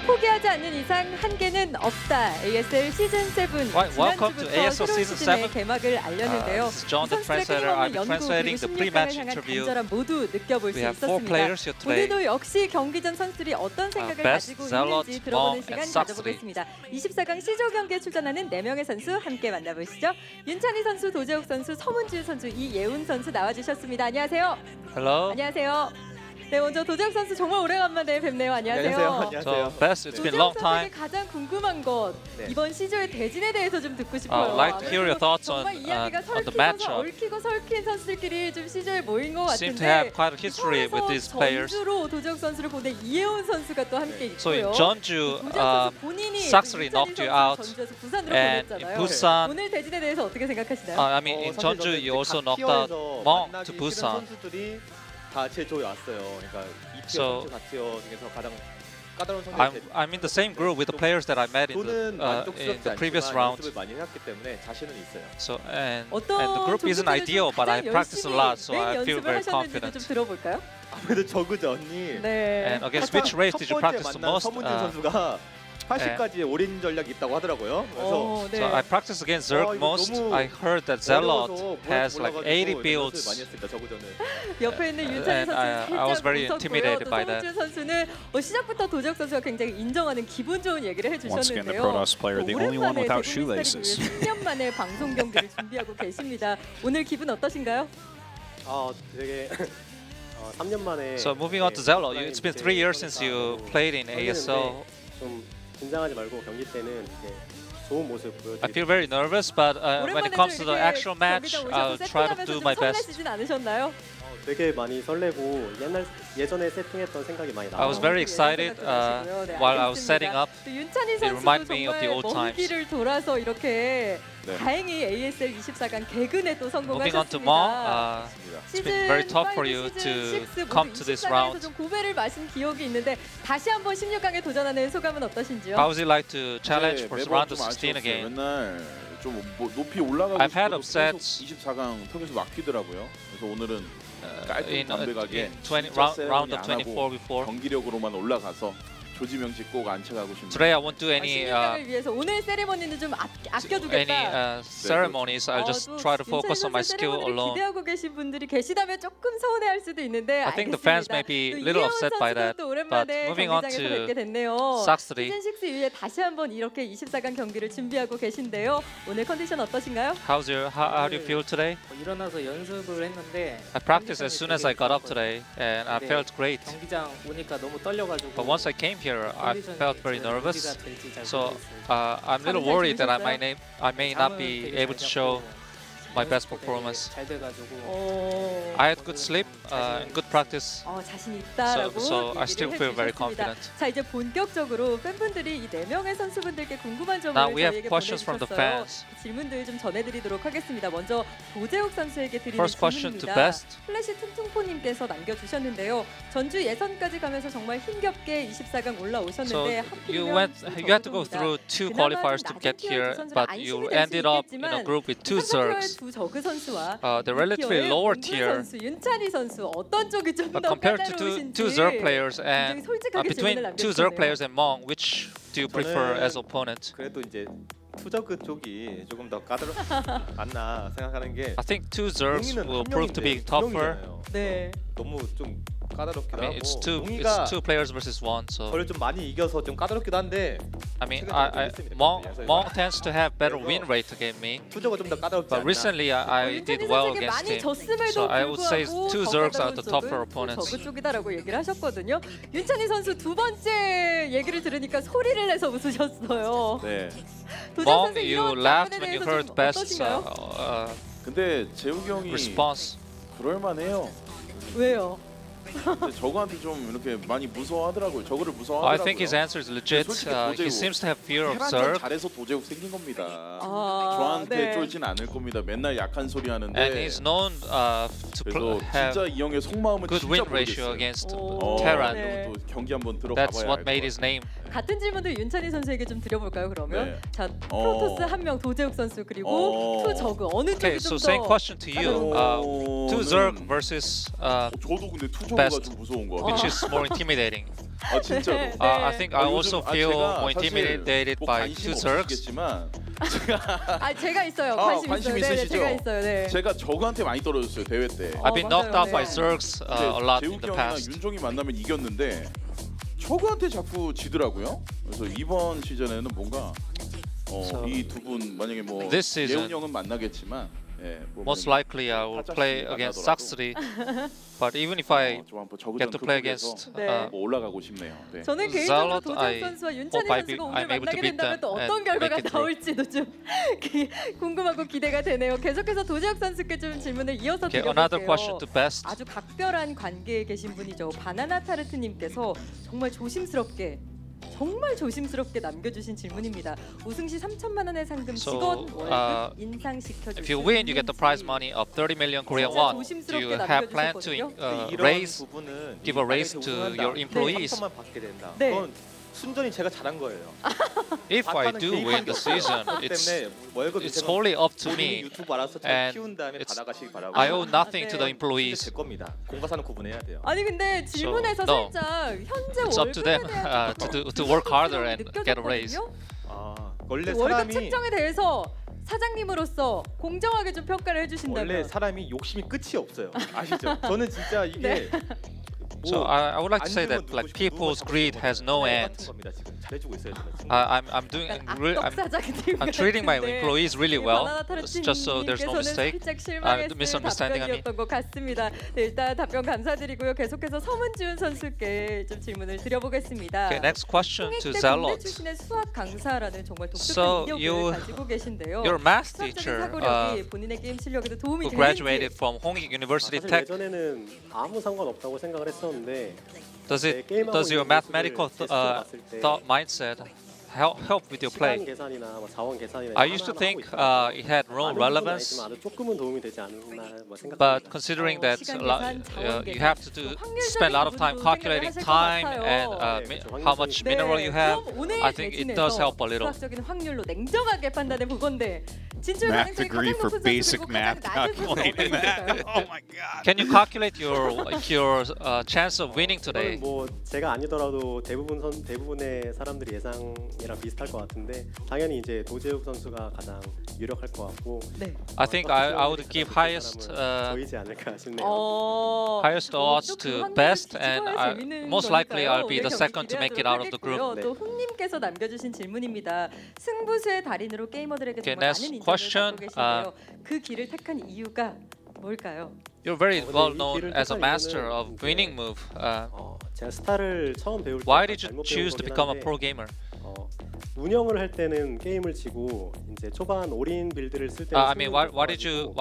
포기하지 않는 이상 한계는 없다. ASL 시즌 7 지난주부터 새로운 시즌의 개막을 알렸는데요. 선수들의 끊임없는 연구 그리고 16강을 향한 간절함 모두 느껴볼 수 있었습니다. 오늘도 역시 경기 전 선수들이 어떤 생각을 가지고 있는지 들어보는 시간 가져보겠습니다. 24강 C조 경기에 출전하는 4명의 선수 함께 만나보시죠. 윤찬희 선수, 도재욱 선수, 서문주 선수, 이예훈 선수 나와주셨습니다. 안녕하세요. Hello. 안녕하세요. 네, 먼저 도재욱 선수 정말 오래간만에 뵙네요. 안녕하세요. 안녕하세요. So best, it's been a long time. 도재욱 선수에게 가장 궁금한 것 이번 C조의 대진에 대해서 좀 듣고 싶어요. I'd like to hear your thoughts on the matchup. 얽히고 설킨 선수들끼리 좀 C조에 모인 것 Seem to have 같은데 quite a history with these players. 전주로 도재욱 선수를 보낸 이예훈 선수가 또 함께 있고요. So in Jeonju, Sacsri knocked you out, and in Busan, 오늘 대진에 대해서 어떻게 생각하시나요? I mean in Jeonju you also knocked out Mong to Busan. 다 제 조에 왔어요. 그러니까 2티어, So 4티어 중에서 가장 까다로운 선수들이 I'm in the same group with the players that I met in the previous round. 연습을 많이 해왔기 때문에 자신은 있어요. So and the group isn't ideal, but I practice a lot, so I feel very confident. 좀 들어볼까요? 아무래도 저그전이 네. And against which race did you practice the most? 서문진 선수가 80까지의 올인 전략이 있다고 하더라고요. 그래서 So I practice against Zerg most. I heard that ZeLot has like 80 builds. 많이 했습니다. 저그전을. 옆에 있는 윤찬희 선수 I was very intimidated by that. 서문주 선수는 시작부터 도재욱 선수가 굉장히 인정하는 기분 좋은 얘기를 해주셨는데요. 오랜만에 10년 만에 방송 경기를 준비하고 계십니다. 오늘 기분 어떠신가요? 되게 3년 만에. So moving on to ZeLot, it's been 3 years since you played in ASL. 좀 긴장하지 말고 경기 때는 좋은 모습 보여드리고. I feel very nervous, but when it comes to the actual match, I'll try to do my best. 설레시진 않으셨나요? 되게 많이 설레고 예전에 세팅했던 생각이 많이 나요. I was very excited while I was setting up. 윤찬희 It reminded me of the 선수도 old 정말 먼 times. 길을 돌아서 이렇게 다행히 ASL 24강 개근에 또 Moving on to 성공하셨습니다. Mong, it's been very tough for you to come to this round. 좀 고배를 마신 기억이 있는데 다시 한번 16강에 도전하는 소감은 어떠신지요? How was it like to challenge for round of 16 again? 맨날 좀 높이 올라가고 I've had 싶어도 upsets. 24강 턱에서 막히더라고요. 그래서 오늘은 깔끔 담백하게 round of 24 before. 경기력으로만 올라가서 조지명식 꼭 안쳐가고 싶네요. Today I won't do any 위해서 오늘 세리머니는 좀 아껴두겠다. ceremonies. I'll just try to focus on my skill alone. 기대하고 계신 분들이 계시다면 조금 서운해할 수도 있는데 I think the fans may be a little upset by that. But moving on to Sacsri. 시즌 6 이후에 다시 한번 이렇게 24강 경기를 준비하고 계신데요. 오늘 컨디션 어떠신가요? How do you feel today? 일어나서 연습을 했는데 I practiced as soon as I got up today, and I felt great. 경기장 오니까 너무 떨려가지고. But once I came here, I felt very nervous. So I'm a little worried that I may not be able to show my best performance. I had good sleep and good practice. 자신 있다라고 So I still feel very confident. 자, 이제 본격적으로 팬분들이 이 4명의 선수분들께 궁금한 점을 Now we have 저희에게 questions from the 보내주셨어요. fans. 질문들 좀 전해드리도록 하겠습니다. 먼저 도재욱 선수에게 드리는 First question to 질문입니다. best. 플래시 퉁퉁포님께서 남겨주셨는데요. 전주 예선까지 가면서 정말 힘겹게 24강 So 올라오셨는데 you had to go through 2 qualifiers to get here, but you ended up in a group with 2 Zergs. 두 저그 선수와 They're relatively lower tier. 선수, 윤찬희 선수 어떤 쪽이 좀 But 더 compared to 까다로우신지 two Zerg players and 솔직하게 between 질문을 2 Zerg 남겨주셨네요. players and Mong, which do you prefer as opponent? 그래도 이제 투저그 쪽이 조금 더 까다롭지 않나 생각하는 게. I think 2 Zergs will prove to be tougher. 네. 너무 좀 까다롭기도 I mean, 하고. it's 웅이가 2 players versus 1, so 저를 좀 많이 이겨서 좀 까다롭기도 한데. I mean, Mong tends to have better win rate against me. 투저가 좀 더 까다롭지 But 않나. recently I did well against him. So I would say 2 Zergs are the tougher opponents. 저그 쪽이다라고 얘기를 하셨거든요. 윤찬희 선수 두 번째 얘기를 들으니까 소리를 내서 웃으셨어요. 네. Mong, you laughed when you heard best 근데 재욱이 형이 response. 그럴만해요. 왜요? 근데 저거한테 좀 이렇게 많이 무서워하더라고요. 저거를 무서워하더라고요. I think his answer is legit. He seems to have fear of Zerg. 잘해서 도제욱 생긴 겁니다. 저한테 네. 쫄진 않을 겁니다. 맨날 약한 소리 하는데. And he's known to have 진짜 이 형의 속마음은 good 진짜 win ratio 모르겠어요. against 테란. Terran. 또 경기 한번 들어가봐야 That's what made his name. 같은 질문들 윤찬희 선수에게 좀 드려볼까요? 그러면 네. 자 프로토스 한 명 도제욱 선수 그리고 투 저그 어느 Okay, 쪽이 so 좀 same 더 question to you. Two Zerg versus 저도 근데 투저가 best. 좀 무서운 거. which is more intimidating. 아 진짜로. 네. I think I also feel 제가 more intimidated 뭐 by 관심 two Zergs. 없으시겠지만 제가 있어요. 관심 관심 있어요. 있으시죠? 제가 있어요. 네. 제가 저거한테 많이 떨어졌어요 대회 때. I've been knocked out by 네. Zergs a lot in 재욱이 the 형이랑 past. 윤종이 만나면 이겼는데 저거한테 자꾸 지더라고요. 그래서 이번 시즌에는 뭔가 이 두 분 만약에 뭐 This season, 예훈 형은 만나겠지만 뭐 most likely I will play against Sacsri. But even if I get to play against 네. 뭐 올라가고 싶네요. 네. 저는 개인적으로 ZeLot, 도재욱 선수와 윤찬희 hope 선수가 오늘 I'm able to 만나게 beat 된다면 또 them 어떤 and 결과가 make it through. 나올지도 좀 궁금하고 기대가 되네요. 계속해서 도재욱 선수께 좀 질문을 이어서 Okay, another question 드려볼게요. to best. 아주 각별한 관계에 계신 분이죠. 바나나 타르트님께서 정말 조심스럽게 남겨주신 질문입니다. 우승 시 3천만 원의 상금, So, 직원 월급 인상시켜 If you win, you get the prize money of 30 million Korean won. Do you have plan to raise, give a raise to your employees? 3천만 받게 된다. 네. 그건 순전히 제가 잘한 거예요. If I do win the season, it's wholly up to me. 유튜브 알아서 잘 and 키운 다음에 it's- 받아가시기 바라고. I owe nothing to 네. the employees. 제 겁니다. 공과사는 구분해야 돼요. 아니 근데 질문에서 no. 살짝 현재 It's up to them 월급에 대한 to work harder and get a raise. 원래 월급 사람이 책정에 대해서 사장님으로서 공정하게 좀 평가를 해주신다면 원래 사람이 욕심이 끝이 없어요. 아시죠? 저는 진짜 이게 So I would like to say that like people's greed has no end. 잘해주고 있어요. I'm doing I'm treating my employees really well. Just so there's no mistake. Misunderstanding. I mean. 답변이었던 것 같습니다. 네, 일단 답변 감사드리고요. 계속해서 서문지훈 선수께 좀 질문을 드려보겠습니다. Okay, next question to 홍익대 공대 ZeLot. 출신의 수학 강사라는 정말 So 독특한 you- 이력을 가지고 계신데요. Your math 수학적인 teacher 사고력이 본인의 게임 실력에도 도움이 who 되는지 graduated from Hongik University 사실 Tech. 예전에는 아무 상관없다고 생각을 했었는데 Does your mathematical thought mindset help with your play? 시간 계산이나 뭐 자원 계산이나 I used to think it had no relevance, 조금은 도움이 되지 않나 뭐 생각. but considering that you have to spend a lot of time calculating time and how much mineral you have, I think it does help a little. 수학적인 확률로 냉정하게 판단해 보건데 진출 Math 가능성이 degree 가장 for 높은 basic 선수고 math 가장 낮은 선수가 calculating that. 어떤 Oh my god. Can you calculate your chance of winning today? 뭐 제가 아니더라도 대부분의 사람들이 예상이랑 비슷할 것 같은데 당연히 이제 도재욱 선수가 가장 유력할 것 같고. 네. I think I would give highest 보이지 않을까 싶네요. highest odds to best, and most likely I'll be the second to make it out of the group. 또 홍님께서 남겨주신 질문입니다. 승부수의 달인으로 게이머들에게 Okay, 정말 next 많은 인정을 question. 받고 계신데요. 그 길을 택한 이유가 뭘까요? You're very well known as a master of winning move. 제가 스타를 처음 배울 때 Why did you choose to become a pro gamer? 운영을 할 때는 게임을 지고 이제 초반 올인 빌드를 쓸 때는 I mean, why do you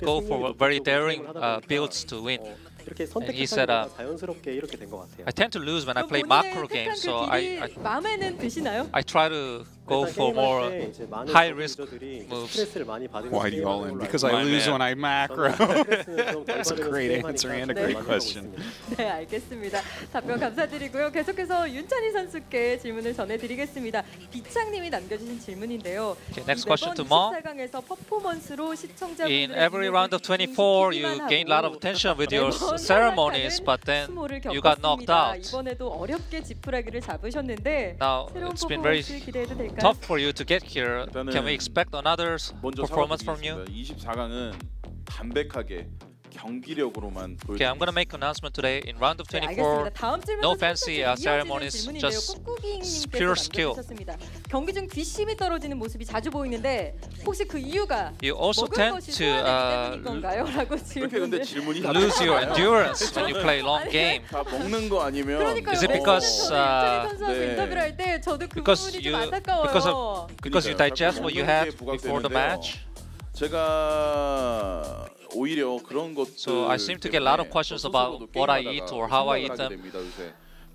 go for very daring builds to win? 이렇게 And he said, 자연스럽게 이렇게 된 것 같아요. I tend to lose when I play macro games, so 마음에는 드시나요? I try to go for more high risk moves. Why do you all in? Because I lose when I macro. That's a great answer and a great question. 네, 알겠습니다. 답변 감사드리고요. 계속해서 윤찬희 선수께 질문을 전해드리겠습니다. 비창님이 남겨주신 질문인데요. Okay, next question to Mong. 24강에서 퍼포먼스로 시청자분들의 In every round of 24, you gained a lot of attention with your ceremonies, but then you got knocked out. 이번에도 어렵게 지푸라기를 잡으셨는데 Now 새로운 it's been very 퍼포먼스 기대해도 될까요? tough for you to get here. Can we expect another performance from you? 24강은 담백하게 경기력으로만 보여. Okay, I'm gonna make an announcement today. In round of 네, 24, 알겠습니다. 다음 질문은 no fancy 선택지 ceremonies, 이어지는 just 질문인데요. pure skill. 남겨주셨습니다. 경기 중 뒷심이 떨어지는 모습이 자주 보이는데 혹시 그 이유가 You also 먹을 tend 것이 to 소화되기 때문인 건가요? 라고 그렇게 근데 질문을 질문이 lose your endurance when you play long game. 다 먹는 거 아니면 그러니까요. Is it because, 선수하고 네. 인터뷰를 할 때 저도 그 because 부분이 좀 you- 안타까워요. Because you digest what you had before the match. 제가 오히려 그런 것들 So I seem to get a lot of questions about what I eat or how I eat them.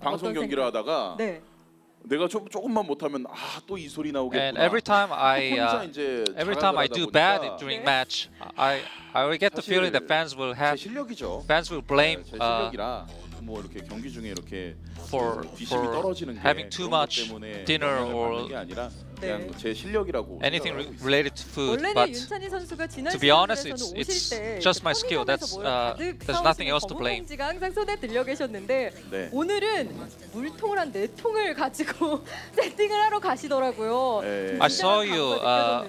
방송 경기를 하다가 내가 조금만 못하면 또 이 소리 나오겠구나. And every time I do bad during match, I will get the feeling that fans will blame 뭐 이렇게 경기 중에 이렇게 for having too much dinner or 제 실력이라고 anything related to food. But to be honest, it's just my skill. There's nothing else to blame. 항상 손에 들려 계셨는데 오늘은 물통을 한 4통을 가지고 세팅을 하러 가시더라고요. I saw you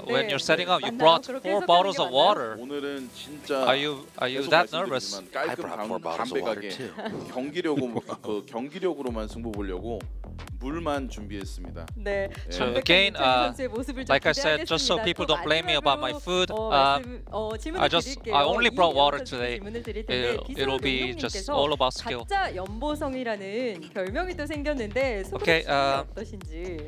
when you're setting up. You brought 4 bottles of water. 오늘은 진짜 Are you that nervous? I brought 4 bottles of water too. 경기력으로만 승부 보려고 물만 준비했습니다. 네. So again, like I said, just so people don't blame me about my food, I only brought water today. It'll be just all about skill. 가짜 연보성이라는 별명이 또 생겼는데 소개 어떠신지?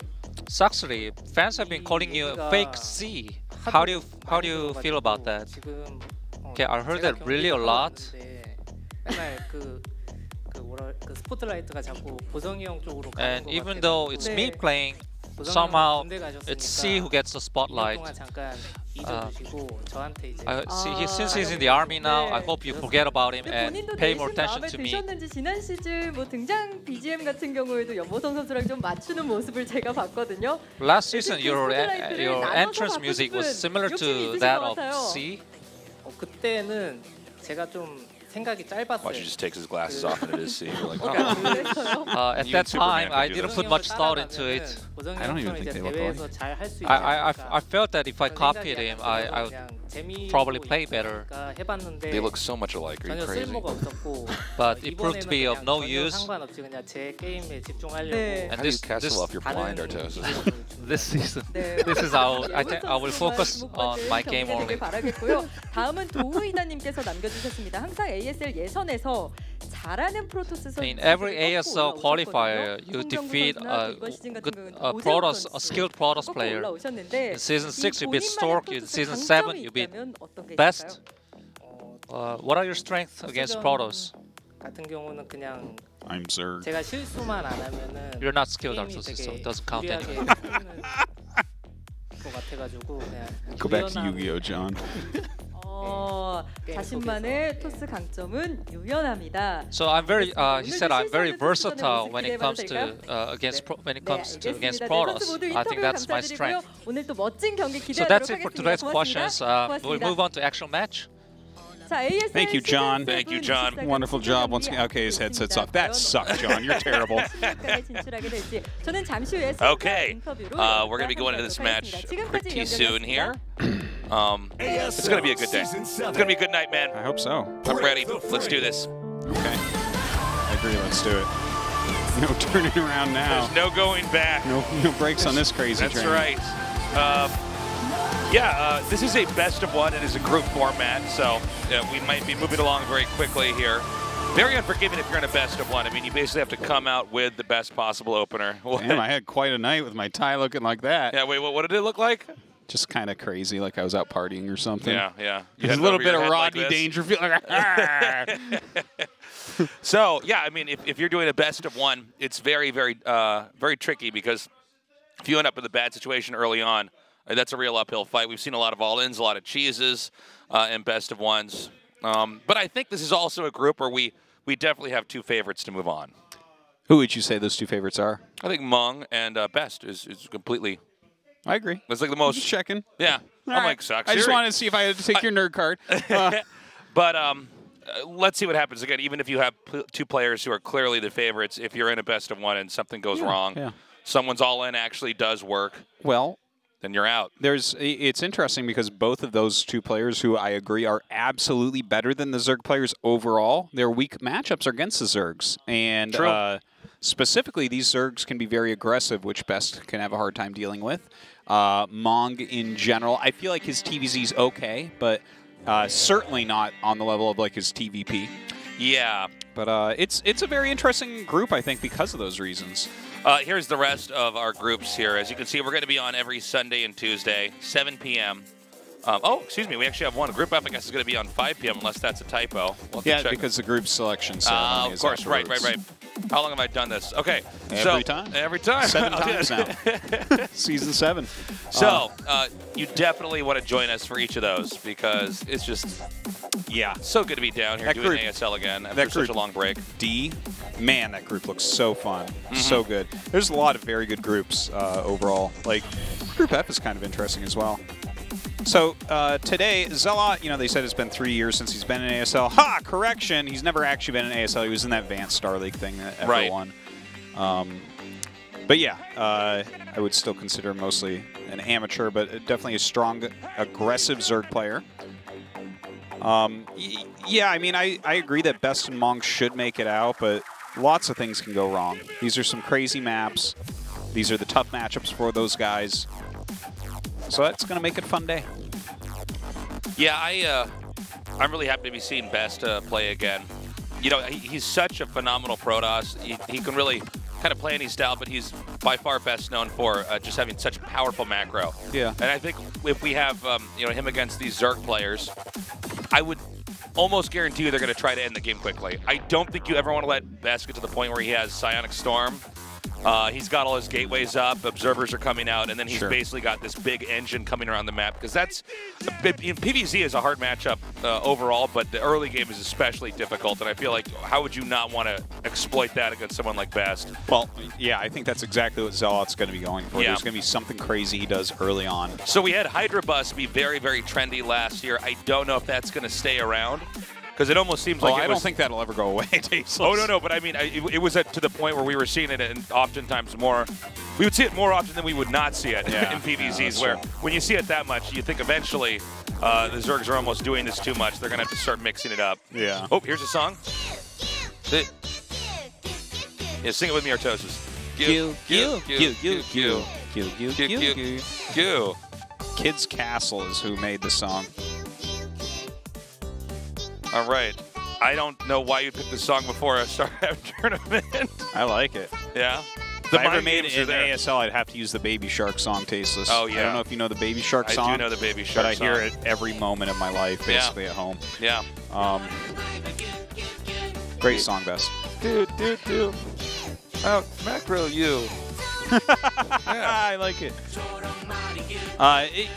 Sacsri, fans have been calling you fake C. How do you feel about that? Okay, I heard that really a lot. And even though it's me playing, somehow it's C who gets the spotlight. Since he's in the army now, I hope you forget about him and pay more attention to me. 지난 시즌 뭐 등장 BGM 같은 경우에도 연보성 선수랑 좀 맞추는 모습을 제가 봤거든요. Last season, your entrance music was similar to that of C. 그때는 제가 좀 생각이 짧았어요. Watch, he just takes his glasses off and it is C. We're like, at that time, I didn't put much thought into it. I don't even think they look like. I felt that if I copied him, I would probably play better. They look so much alike. Are you crazy? But it proved to be of no use. And how do you castle off your blind, Artos? This season, this is how I will focus on my game only. 다음은 도우이나님께서 남겨주셨습니다. 항상 ASL 예선에서 잘하는 프로토스 선수. In every ASL qualifier, you defeat a skilled Protoss player. In Season 6, you beat Stork. In Season 7, you beat Best. What are your strengths against Protoss? 같은 경우는 그냥 I'm Zerg. 제가 실수만 안 하면은 You're not skilled, Artos, so it doesn't count anyway. Go back to Yu-Gi-Oh, John. 자신만의 토스 강점은 유연합니다. So I'm very. He said I'm very versatile when it comes to against Protoss. I think that's my strength. 오늘 또 멋진 경기 So 기대하도록 that's it for today's 하겠습니다. questions. We'll move on to actual match. Thank you, John. Thank you, John. Wonderful job once again. Okay, his headset's off. That sucked, John. You're terrible. Okay, we're going to be going into this match pretty soon here. It's going to be a good day. It's going to be a good night, man. I hope so. I'm ready. Let's do this. Okay. I agree. Let's do it. No turning around now. There's no going back. No brakes on this crazy train. That's right. This is a best of one. It is a group format, so we might be moving along very quickly here. Very unforgiving if you're in a best of one. I mean, you basically have to come out with the best possible opener. Damn, I had quite a night with my tie looking like that. Yeah, wait, what did it look like? Just kind of crazy, like I was out partying or something. Yeah. There's a little bit of Rodney Dangerfield. So, yeah, I mean, if you're doing a best of one, it's very, very, very tricky because if you end up in a bad situation early on, that's a real uphill fight. We've seen a lot of all-ins, a lot of cheeses in best of ones. But I think this is also a group where we definitely have 2 favorites to move on. Who would you say those 2 favorites are? I think Mong and Best is completely... I agree. It's like the most... Just checking. Yeah. I'm like, Sacsri. I just wanted to see if I had to take your nerd card. But let's see what happens. Again, even if you have 2 players who are clearly the favorites, if you're in a best of one and something goes wrong, someone's all-in actually does work. Well... then you're out. It's interesting because both of those 2 players who I agree are absolutely better than the Zerg players overall, their weak matchups are against the Zergs. And specifically, these Zergs can be very aggressive, which Best can have a hard time dealing with. Mong in general, I feel like his TVZ's okay, but certainly not on the level of like his TVP. Yeah. But it's a very interesting group, I think, because of those reasons. Here's the rest of our groups here. As you can see, we're going to be on every Sunday and Tuesday, 7 p.m. Oh, excuse me. We actually have one. Group F, I guess, is going to be on 5 p.m. unless that's a typo. We'll yeah, because the group selection ceremony of course. Right. How long have I done this? Okay. Every time. 7 times now. Season 7. So you definitely want to join us for each of those because it's just so good to be down here doing ASL again after such a long break. D, man, that group looks so fun. So good. There's a lot of very good groups overall. Like, Group F is kind of interesting as well. So today, ZeLot, you know, they said it's been 3 years since he's been in ASL. Ha! Correction! He's never actually been in ASL. He was in that advanced StarLeague thing that everyone. But yeah, I would still consider him mostly an amateur, but definitely a strong, aggressive Zerg player. Yeah, I mean, I agree that Best and Mong should make it out, but lots of things can go wrong. These are some crazy maps. These are the tough matchups for those guys. So that's going to make it a fun day. Yeah, I'm really happy to be seeing Best play again. You know, he's such a phenomenal Protoss. He can really kind of play any style, but he's by far best known for just having such powerful macro. Yeah. And I think if we have you know, him against these Zerg players, I would almost guarantee you they're going to try to end the game quickly. I don't think you ever want to let Best get to the point where he has Psionic Storm. He's got all his gateways up, observers are coming out, and then he's basically got this big engine coming around the map. Because that's, PvZ is a hard matchup overall, but the early game is especially difficult. And I feel like, how would you not want to exploit that against someone like Best? Well, yeah, I think that's exactly what ZeLot's going to be going for. There's going to be something crazy he does early on. So we had Hydra Bus be very, very trendy last year. I don't know if that's going to stay around. Because it almost seems like I don't think that'll ever go away. Oh, no, but I mean, it was to the point where we were seeing it, and oftentimes more, we would see it more often than we would not see it in PvZs, where when you see it that much, you think eventually the Zergs are almost doing this too much. They're going to have to start mixing it up. Yeah. Oh, here's a song. Yeah, sing it with me, Artosis. Kids Castle is who made the song. All right. I don't know why you picked this song before a StarCraft tournament. I like it. Yeah. If I ever made it in ASL, I'd have to use the Baby Shark song, Tasteless. Oh, yeah. I don't know if you know the Baby Shark song. I do know the Baby Shark song. But I hear it every moment of my life, basically, at home. Yeah. Great song, Best. Dude. Oh, macro you. I like it.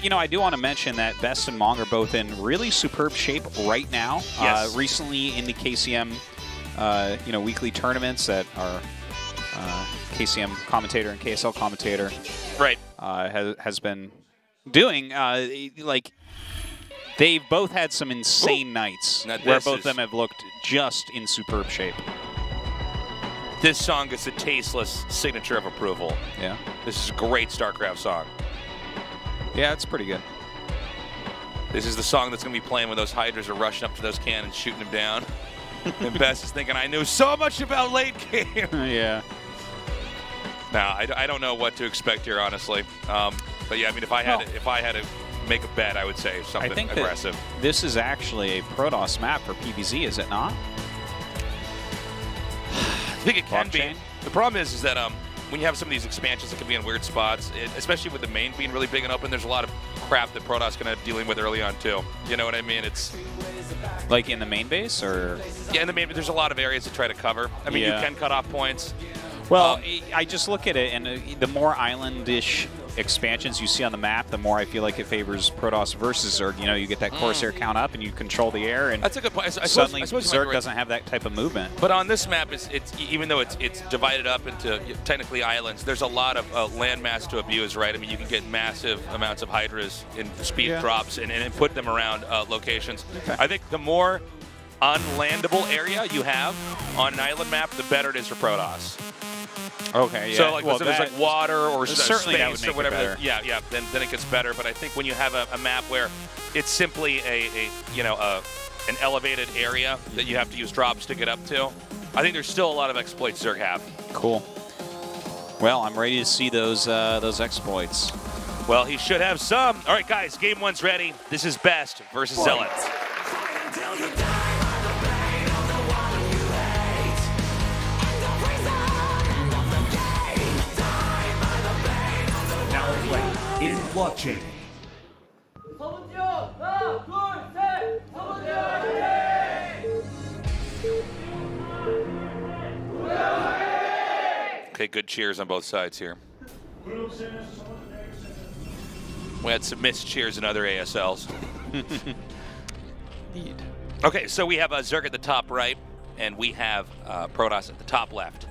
You know, I do want to mention that Best and Mong are both in really superb shape right now. Yes. Recently in the KCM, you know, weekly tournaments that are KCM commentator and KSL commentator, right, has been doing. Like, they've both had some insane nights where both of them have looked just in superb shape. This song is a Tasteless signature of approval. Yeah. This is a great StarCraft song. Yeah, it's pretty good. This is the song that's going to be playing when those Hydras are rushing up to those cannons, shooting them down. And Best is thinking, I knew so much about late game. Yeah. Now, I don't know what to expect here, honestly. But yeah, I mean, if I had to make a bet, I would say something aggressive. This is actually a Protoss map for PvZ, is it not? I think it can be. The problem is that when you have some of these expansions that can be in weird spots, especially with the main being really big and open, there's a lot of crap that Protoss going to have dealing with early on too. You know what I mean? It's like in the main base, or yeah, in the main. There's a lot of areas to try to cover. I mean, you can cut off points. Well, I just look at it, and the more islandish expansions you see on the map, the more I feel like it favors Protoss versus Zerg. You know, you get that Corsair count up, and you control the air, and that's a good point. Suddenly, Zerg doesn't have that type of movement. But on this map, it's even though it's divided up into technically islands, there's a lot of landmass to abuse, right? I mean, you can get massive amounts of Hydras in speed drops and put them around locations. Okay. I think the more unlandable area you have on an island map, the better it is for Protoss. Okay, yeah. So like, if there's like water or space or whatever, then it gets better. But I think when you have a map where it's simply an elevated area that you have to use drops to get up to, I think there's still a lot of exploits Zerg have. Cool. Well, I'm ready to see those exploits. Well, he should have some. All right, guys, game one's ready. This is Best versus ZeLot. Is watching. Okay, good cheers on both sides here. We had some missed cheers in other ASLs. Indeed. Okay, so we have Zerg at the top right, and we have Protoss at the top left.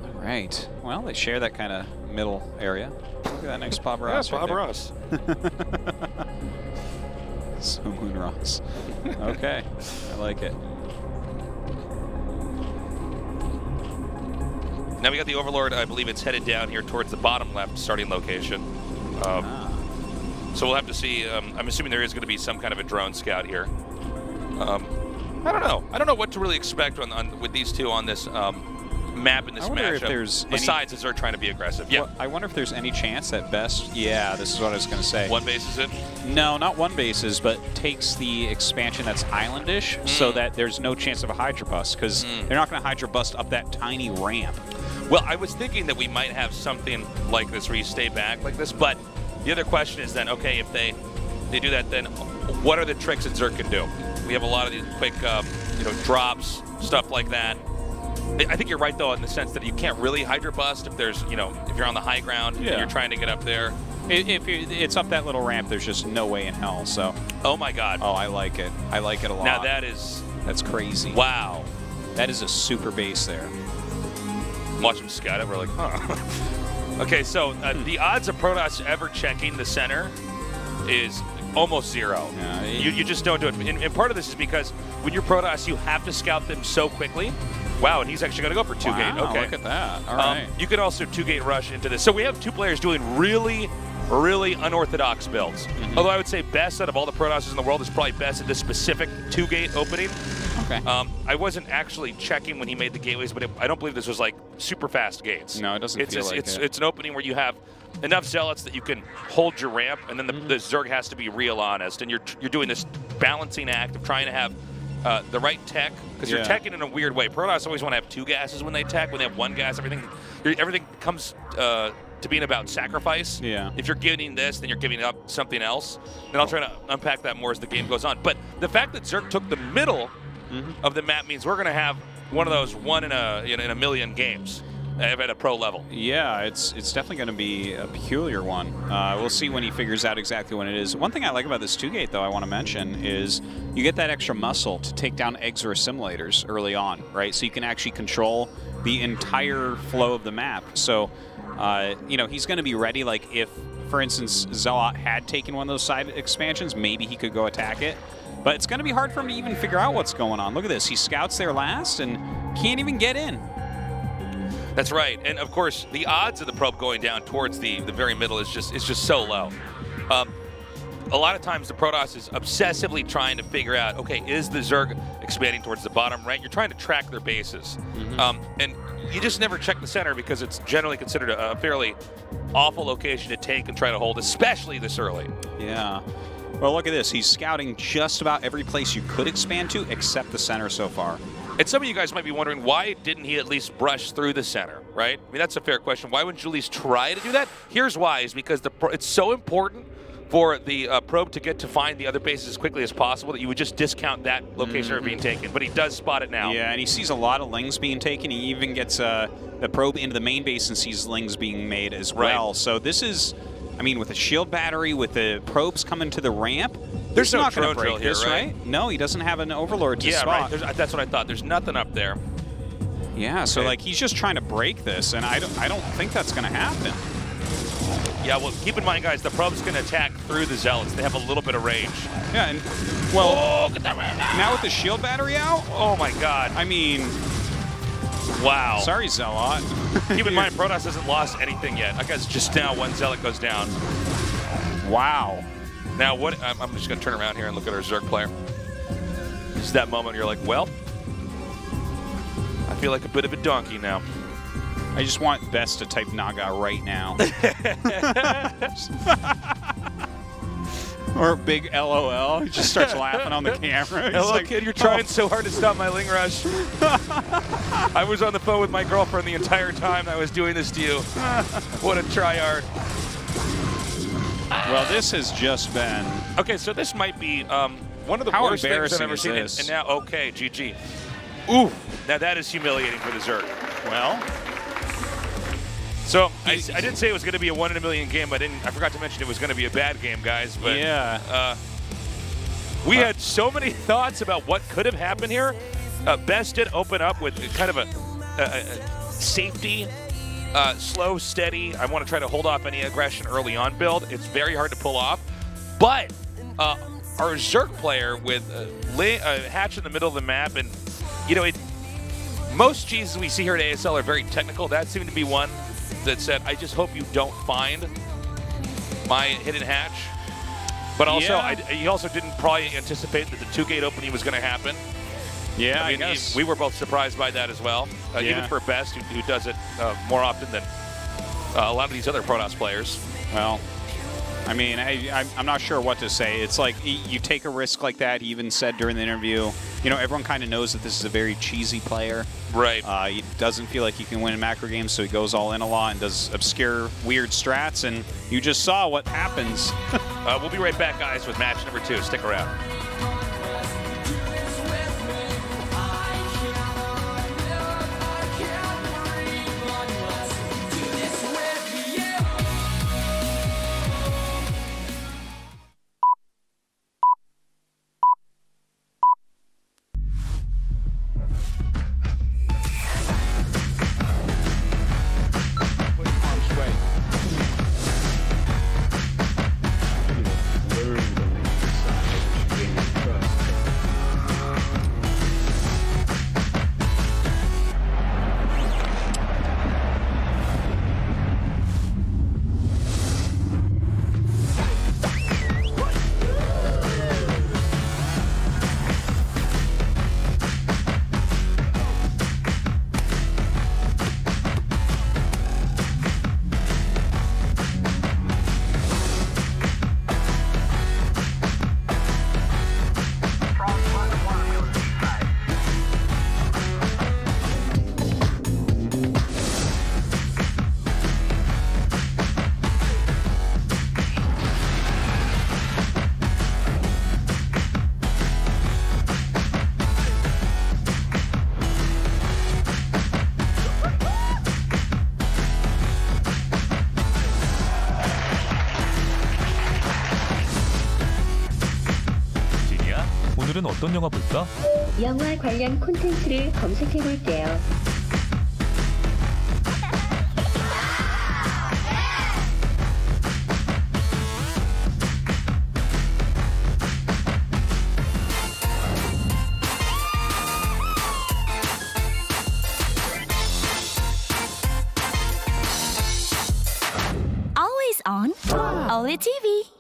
All right. Well, they share that kind of middle area. Look at that nice Bob Ross. Yeah, Bob Ross. So Moon Ross. Okay, I like it. Now we got the Overlord. I believe it's headed down here towards the bottom left starting location. So we'll have to see. I'm assuming there is going to be some kind of a drone scout here. I don't know. I don't know what to really expect with these two on this map in this matchup. Besides, as they're trying to be aggressive. Yeah. Well, I wonder if there's any chance at best. Yeah, this is what I was going to say. One base is it? No, not one bases, but takes the expansion that's islandish so that there's no chance of a Hydra bust because they're not going to Hydra bust up that tiny ramp. Well, I was thinking that we might have something like this where you stay back like this, but the other question is then, okay, if they do that, then what are the tricks that Zerg can do? We have a lot of these quick, drops, stuff like that. I think you're right though in the sense that you can't really Hydra bust if there's, if you're on the high ground and you're trying to get up there. If it's up that little ramp, there's just no way in hell. So. Oh my God. Oh, I like it. I like it a lot. Now that's crazy. Wow. That is a super base there. Watch him scout it. We're like, huh. Okay, so the odds of Protoss ever checking the center is almost zero. Yeah, you just don't do it. And part of this is because when you're Protoss, you have to scout them so quickly. Wow, and he's actually going to go for 2-gate. Okay, look at that. All right. You can also 2-gate rush into this. So we have two players doing really unorthodox builds. Although I would say best out of all the Protosses in the world is probably best at this specific 2-gate opening. Okay. I wasn't actually checking when he made the gateways, but I don't believe this was like super fast gates. No, it doesn't feel like it. It's an opening where you have enough zealots that you can hold your ramp, and then the Zerg has to be real honest, and you're doing this balancing act of trying to have the right tech, because you're teching in a weird way. Protoss always want to have two gases when they tech. When they have one gas, everything comes to being about sacrifice. Yeah. If you're giving this, then you're giving up something else. And I'll try to unpack that more as the game goes on. But the fact that Zerg took the middle of the map means we're going to have one of those one in a million games at a pro level. Yeah, it's definitely going to be a peculiar one. We'll see when he figures out exactly when it is. One thing I like about this 2-gate, though, I want to mention is you get that extra muscle to take down eggs or assimilators early on, right? So you can actually control the entire flow of the map. So, he's going to be ready. Like if, for instance, ZeLot had taken one of those side expansions, maybe he could go attack it. But it's going to be hard for him to even figure out what's going on. Look at this. He scouts there last and can't even get in. That's right. And, of course, the odds of the probe going down towards the very middle is just so low. A lot of times the Protoss is obsessively trying to figure out, okay, is the Zerg expanding towards the bottom right? You're trying to track their bases. And you just never check the center because it's generally considered a fairly awful location to take and try to hold, especially this early. Yeah. Well, look at this. He's scouting just about every place you could expand to except the center so far. And some of you guys might be wondering, why didn't he at least brush through the center, right? I mean, that's a fair question. Why wouldn't you at least try to do that? Here's why, is because it's so important for the probe to find the other bases as quickly as possible that you would just discount that location being taken. But he does spot it now. Yeah, and he sees a lot of lings being taken. He even gets the probe into the main base and sees lings being made as well. Right. So this is, I mean, with a shield battery, with the probes coming to the ramp, there's no not going drone to break drill this, here, right? No, he doesn't have an overlord to spot. Right. That's what I thought. There's nothing up there. Yeah, so like he's just trying to break this, and I don't think that's going to happen. Yeah, well, keep in mind, guys, the probe's going to attack through the zealots. They have a little bit of range. Yeah, and well, now with the shield battery out, oh my God! I mean, wow. Sorry, ZeLot. Keep in mind, Protoss hasn't lost anything yet. That guy's just now one zealot goes down. Wow. Now what? I'm just going to turn around here and look at our Zerg player. This is that moment you're like, well, I feel like a bit of a donkey now. I just want Best to type Naga right now. Or big LOL. He just starts laughing on the camera. He's Hello, like, kid, you're trying so hard to stop my Ling Rush. I was on the phone with my girlfriend the entire time I was doing this to you. What a tryhard. Well, this has just been... Okay, so this might be one of the worst things I've ever seen. And now, okay, GG. Ooh, now that is humiliating for the Zerg. Well, so I didn't say it was going to be a 1 in a million game. I forgot to mention it was going to be a bad game, guys. But yeah. We had so many thoughts about what could have happened here. Best did open up with kind of a safety, slow, steady. I want to try to hold off any aggression early on build. It's very hard to pull off. But our Zerg player with Hatch in the middle of the map, and you know, most cheeses we see here at ASL are very technical. That seemed to be one that said, I just hope you don't find my hidden hatch. But also, he also didn't probably anticipate that the 2-gate opening was going to happen. Yeah, I guess. We were both surprised by that as well. Even for Best, who does it more often than a lot of these other Protoss players. Well, I mean, I'm not sure what to say. It's like you take a risk like that. He even said during the interview, you know, everyone kind of knows that this is a very cheesy player. Right. He doesn't feel like he can win in macro games, so he goes all in a lot and does obscure, weird strats, and you just saw what happens. We'll be right back, guys, with match number 2. Stick around. 오늘은 어떤 영화 볼까? 영화 관련 콘텐츠를 검색해 볼게요. Always on AfreecaTV.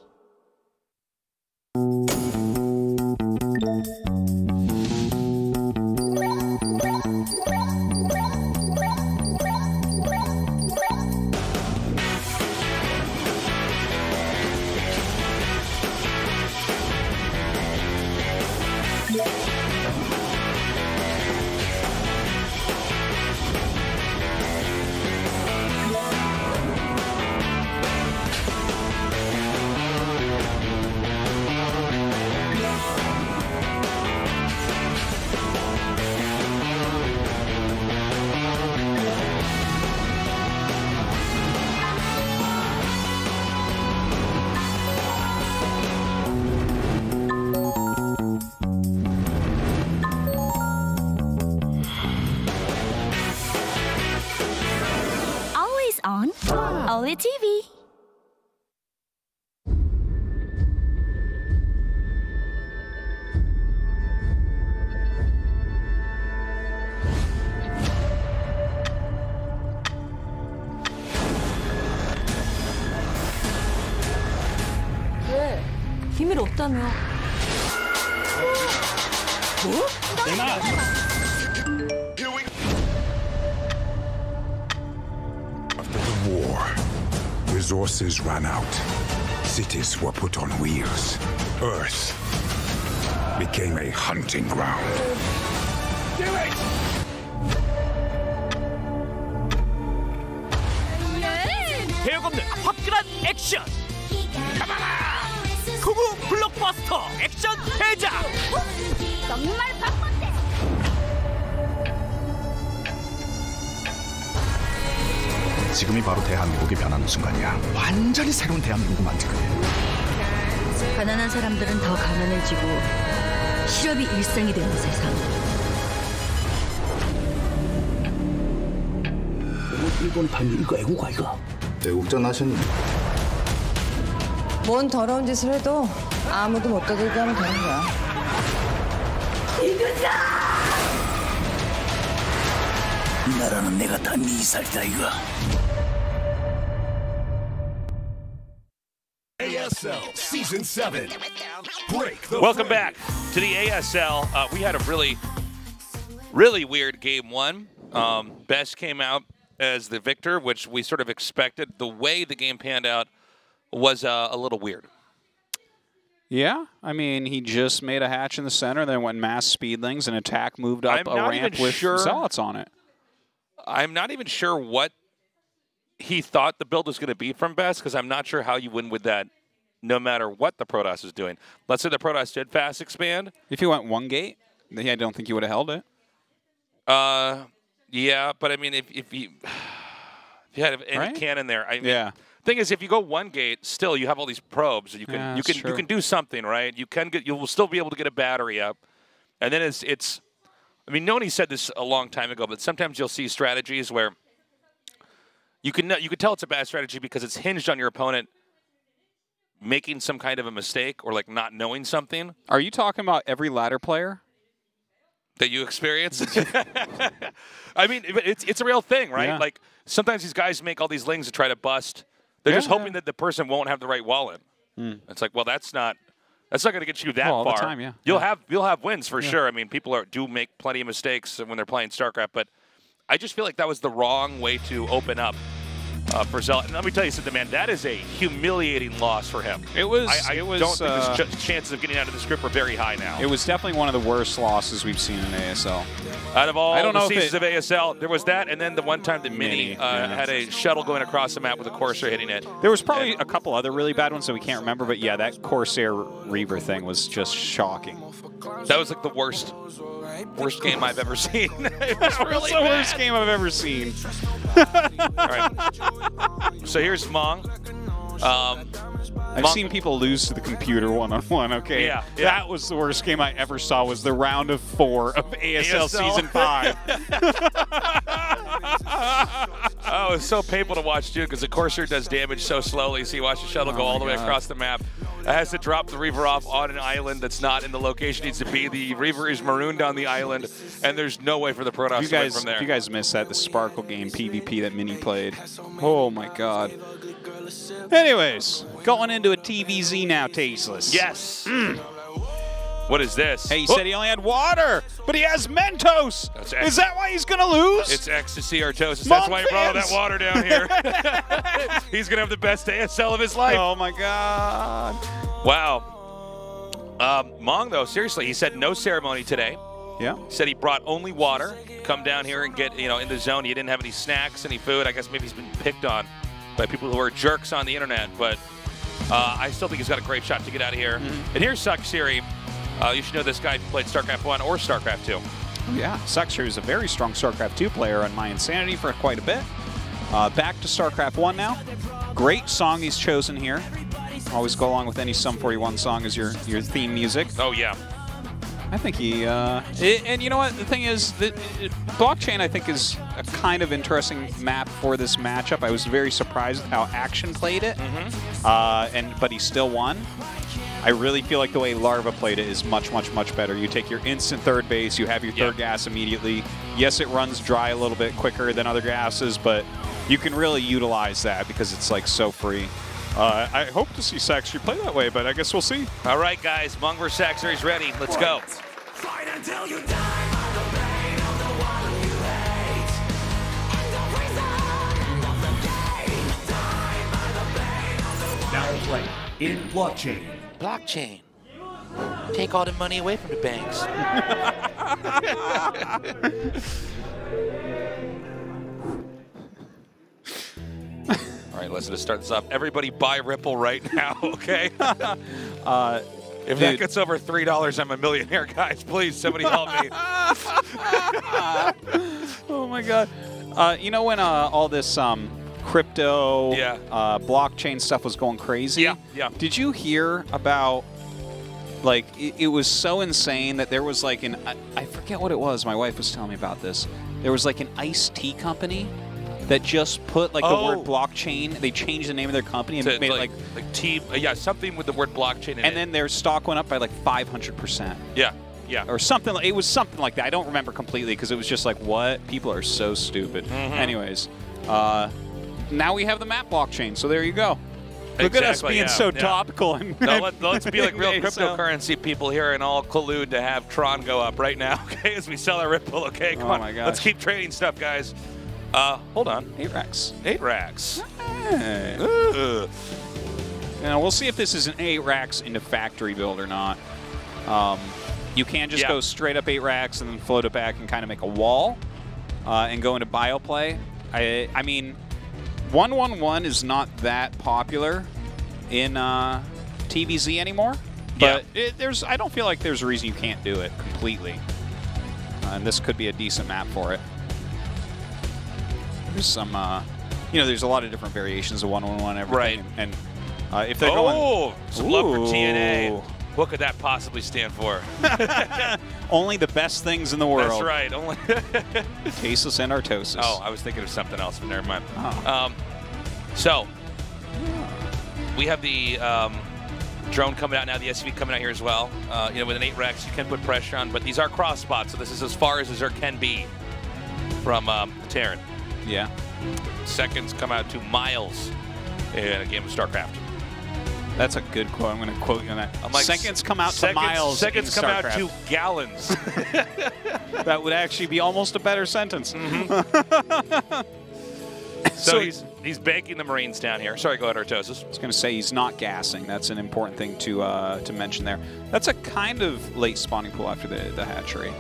On AfreecaTV. 왜? 비밀 없다며? 뭐? War. Resources ran out. Cities were put on wheels. Earth became a hunting ground. Do it! 대역 없는 화끈한 액션. 가봐라. 구구 블록버스터 액션 대작. 정말 바쁜데. 지금이 바로 대한민국이 변하는 순간이야. 완전히 새로운 대한민국을 만들 거야. 가난한 사람들은 더 가난해지고 실업이 일상이 되는 세상. 일본 발민 이거 애국가 이거. 애국자 나셨니? 뭔 더러운 짓을 해도 아무도 못 떠들게 하면 되는 거야. 이거다! 이 나라는 내가 다 네 살다 이거. ASL Season 7. Welcome back to the ASL. We had a really weird game one. Best came out as the victor, which we sort of expected. The way the game panned out was a little weird. Yeah, I mean, he just made a hatch in the center, then went mass speedlings, and attack moved up a ramp with ZeLots on it. I'm not even sure what he thought the build was going to be from Best, because I'm not sure how you win with that no matter what the Protoss is doing. Let's say the Protoss did fast expand. If he went one gate, then I don't think he would have held it. Yeah, but I mean, if you had any cannon there, I mean, yeah. Thing is, if you go one gate, still you have all these probes. You can you can do something, right? You will still be able to get a battery up, and then it's. I mean, Noni said this a long time ago, but sometimes you'll see strategies where you can tell it's a bad strategy because it's hinged on your opponent making some kind of a mistake or like not knowing something. Are you talking about every ladder player that you experience? I mean, it's a real thing, right? Yeah. Like sometimes these guys make all these lings to try to bust. They're just hoping that the person won't have the right wallet. It's like, well, that's not going to get you that far. All the time, yeah. You'll have wins for sure. I mean, people do make plenty of mistakes when they're playing StarCraft, but I just feel like that was the wrong way to open up for ZeLot. And let me tell you something, man. That is a humiliating loss for him. It was. I don't think his chances of getting out of this group are very high now. It was definitely one of the worst losses we've seen in ASL. Out of all the seasons of ASL, there was that, and then the one time that Mini had a shuttle going across the map with a Corsair hitting it. There was probably a couple other really bad ones that we can't remember, but yeah, that Corsair Reaver thing was just shocking. That was like the worst game I've ever seen. It was really the worst game I've ever seen. All right. So here's Mong. I've seen people lose to the computer one-on-one, okay? Yeah. That was the worst game I ever saw, was the round of 4 of ASL Season 5. Oh, it's so painful to watch, too, because the Corsair does damage so slowly, so you watch the shuttle go all the way across the map. It has to drop the Reaver off on an island that's not in the location it needs to be. The Reaver is marooned on the island, and there's no way for the Protoss to win from there. If you guys missed that, the Sparkle game PvP that Mini played. Oh, my God. Anyways, going into a TVZ now, Tasteless. Yes. What is this? Hey, he said he only had water, but he has Mentos. Is that why he's going to lose? It's ecstasy Artosis. That's why he brought all that water down here. He's going to have the best ASL of his life. Oh, my God. Wow. Mong, though, seriously, he said no ceremony today. Yeah. He said he brought only water. Come down here and get, in the zone. He didn't have any snacks, any food. I guess maybe he's been picked on by people who are jerks on the internet. But I still think he's got a great shot to get out of here. And here's Sacsri. You should know this guy played StarCraft 1 or StarCraft 2. Oh, yeah. Sacsri is a very strong StarCraft 2 player on My Insanity for quite a bit. Back to StarCraft 1 now. Great song he's chosen here. Always go along with any Sum 41 song as your theme music. Oh, yeah. I think he... and you know what? The thing is, Blockchain, I think, is a kind of interesting map for this matchup. I was very surprised with how Action played it, but he still won. I really feel like the way Larva played it is much, much, much better. You take your instant third base, you have your third gas immediately. Yes, it runs dry a little bit quicker than other gases, but you can really utilize that because it's like so free. I hope to see Sacsri play that way, but I guess we'll see. All right, guys, Mong vs. Sacsri is ready. Let's go. Fight until you die by the pain of the one you hate. End of reason, end of the game. Die by the pain of the one. Now play in Blockchain. Blockchain. Take all the money away from the banks. All right, let's just start this off. Everybody buy Ripple right now, okay? If that gets over $3, I'm a millionaire, guys. Please, somebody help me. Oh, my God. You know when all this crypto, blockchain stuff was going crazy. Yeah. Did you hear about, like, it was so insane that there was like I forget what it was. My wife was telling me about this. There was like an iced tea company that just put like the word blockchain. They changed the name of their company and made it like tea. Yeah, something with the word blockchain in it. And then their stock went up by like 500%. Yeah. Or something. It was something like that. I don't remember completely because it was just like, what? People are so stupid. Anyways, now we have the map blockchain. So there you go. Look at us being so topical. And let's be like real cryptocurrency people here and all collude to have Tron go up right now, okay, as we sell our Ripple, okay? Come on, my gosh. Let's keep trading stuff, guys. Hold on. 8 racks. 8 racks. Hey. Now, we'll see if this is an 8 racks into factory build or not. You can just go straight up 8 racks and then float it back and kind of make a wall and go into bioplay. I mean, 1-1-1 is not that popular in TVZ anymore, but I don't feel like there's a reason you can't do it completely. And this could be a decent map for it. There's some, there's a lot of different variations of 1-1-1 everything. Right. And if they're going... some love for TNA. What could that possibly stand for? Only the best things in the world. That's right. Only Tasteless and Artosis. Oh, I was thinking of something else, but never mind. So, we have the drone coming out now, the SUV coming out here as well. With an 8 racks, you can put pressure on, but these are cross spots, so this is as far as there can be from Terran. Yeah. Seconds come out to miles in a game of StarCraft. That's a good quote. I'm going to quote you on that. I'm like, seconds come out to miles. Seconds come out to gallons. That would actually be almost a better sentence. So he's banking the Marines down here. Sorry, go ahead, Artosis. I was going to say he's not gassing. That's an important thing to mention there. That's a kind of late spawning pool after the hatchery.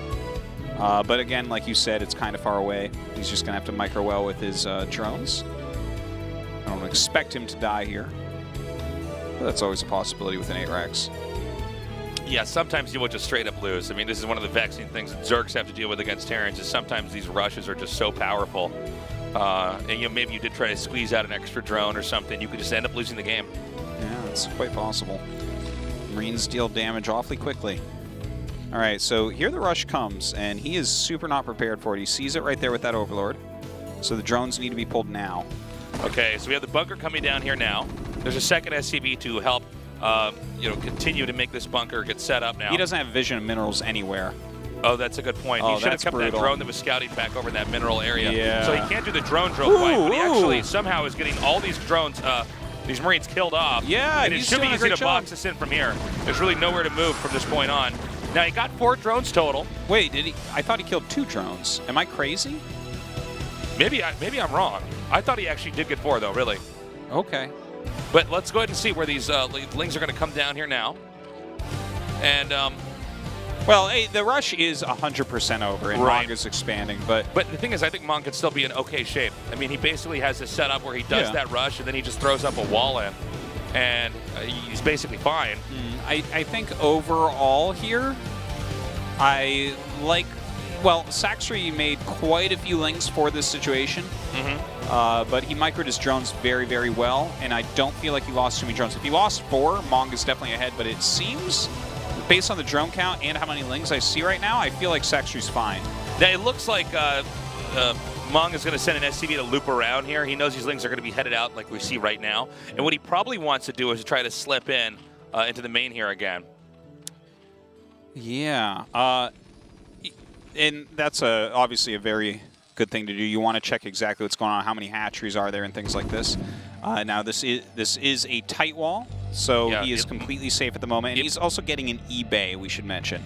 But again, like you said, it's kind of far away. He's just going to have to micro well with his drones. I don't expect him to die here. But that's always a possibility with an 8 racks. Yeah, sometimes you will just straight up lose. I mean, this is one of the vexing things that Zergs have to deal with against Terrans is sometimes these rushes are just so powerful. And maybe you did try to squeeze out an extra drone or something. You could just end up losing the game. Yeah, it's quite possible. Marines deal damage awfully quickly. All right, so here the rush comes, and he is super not prepared for it. He sees it right there with that Overlord. So the drones need to be pulled now. Okay, so we have the bunker coming down here now. There's a second SCV to help, continue to make this bunker get set up now. He doesn't have vision of minerals anywhere. Oh, that's a good point. He should have kept that drone that was scouting back over in that mineral area. Yeah. So he can't do the drone drill quite, but he actually somehow is getting all these drones, these Marines killed off. Yeah, and it should be easy to box this in from here. There's really nowhere to move from this point on. Now, he got 4 drones total. Wait, did he? I thought he killed 2 drones. Am I crazy? Maybe I'm wrong. I thought he actually did get 4, though, really. Okay. But let's go ahead and see where these lings are going to come down here now. And, well, hey, the rush is 100% over, and Mong is expanding. But the thing is, I think Mong could still be in okay shape. I mean, he basically has this setup where he does that rush, and then he just throws up a wall in. And he's basically fine. I think overall here, I like... Well, Sacsri made quite a few links for this situation, but he microed his drones very, very well, and I don't feel like he lost too many drones. If he lost 4, Mong is definitely ahead, but it seems, based on the drone count and how many lings I see right now, I feel like Sacsri's fine. Now, it looks like Mong is going to send an SCV to loop around here. He knows these lings are going to be headed out like we see right now, and what he probably wants to do is to try to slip in into the main here again. Yeah. And that's obviously a very good thing to do. You want to check exactly what's going on, how many hatcheries are there, and things like this. Now, this is a tight wall, so he is completely safe at the moment. And he's also getting an eBay, we should mention.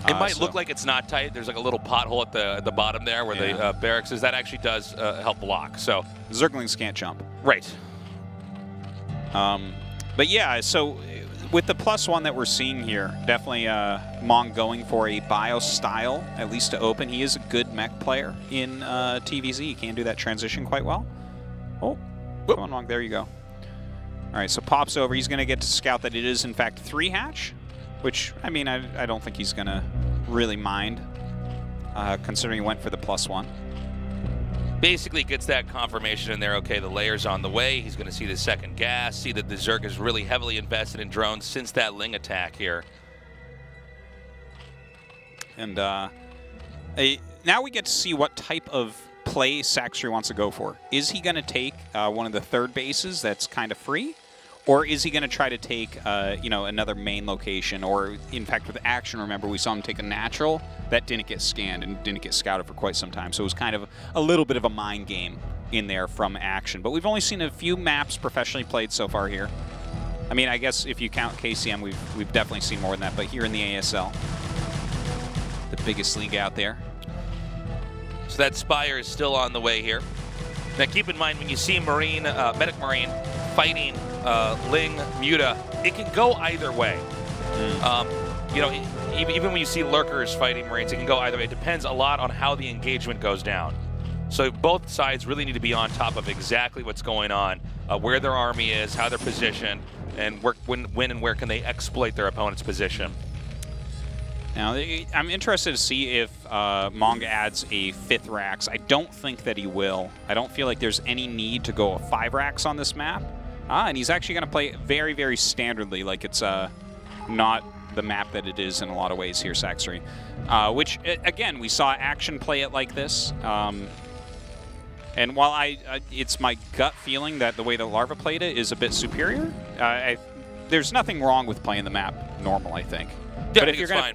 It might look like it's not tight. There's like a little pothole at the bottom there where the barracks is. That actually does help block. So Zerglings can't jump. Right. But yeah, so with the +1 that we're seeing here, definitely Mong going for a bio style, at least to open. He is a good mech player in TVZ. He can do that transition quite well. Oh, come on, Mong. There you go. All right, so pops over. He's going to get to scout that it is, in fact, 3 hatch, which, I mean, I don't think he's going to really mind, considering he went for the +1. basically gets that confirmation in there, okay, the layer's on the way. He's going to see the second gas, see that the Zerg is really heavily invested in drones since that Ling attack here. And now we get to see what type of play Sacsri wants to go for. Is he going to take one of the third bases that's kind of free? Or is he going to try to take, you know, another main location? Or, in fact, with Action, remember, we saw him take a natural that didn't get scanned and didn't get scouted for quite some time. So it was kind of a little bit of a mind game in there from Action. But we've only seen a few maps professionally played so far here. I mean, I guess if you count KCM, we've definitely seen more than that. But here in the ASL, the biggest league out there. So that Spire is still on the way here. Now keep in mind, when you see Marine, Medic Marine fighting Ling, Muta, it can go either way. You know, even when you see Lurkers fighting Marines, it can go either way. It depends a lot on how the engagement goes down. So both sides really need to be on top of exactly what's going on, where their army is, how they're positioned, and when and where can they exploit their opponent's position. Now, I'm interested to see if Mong adds a 5th Rax. I don't think that he will. I don't feel like there's any need to go a 5 Rax on this map. And he's actually going to play very, very standardly, like it's not the map that it is in a lot of ways here, Sacsri. Which, again, we saw Action play it like this. And while it's my gut feeling that the way that Larva played it is a bit superior, there's nothing wrong with playing the map normal, I think. Yeah, but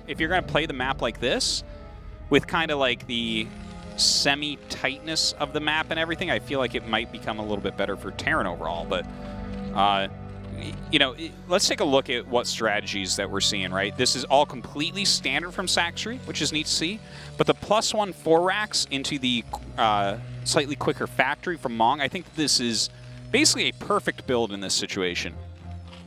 if you're gonna play the map like this, with kind of like the semi-tightness of the map and everything, I feel like it might become a little bit better for Terran overall. But you know, let's take a look at what strategies that we're seeing. Right, this is all completely standard from Sacsri, which is neat to see. But the +1 4 Rax into the slightly quicker factory from Mong, I think this is basically a perfect build in this situation.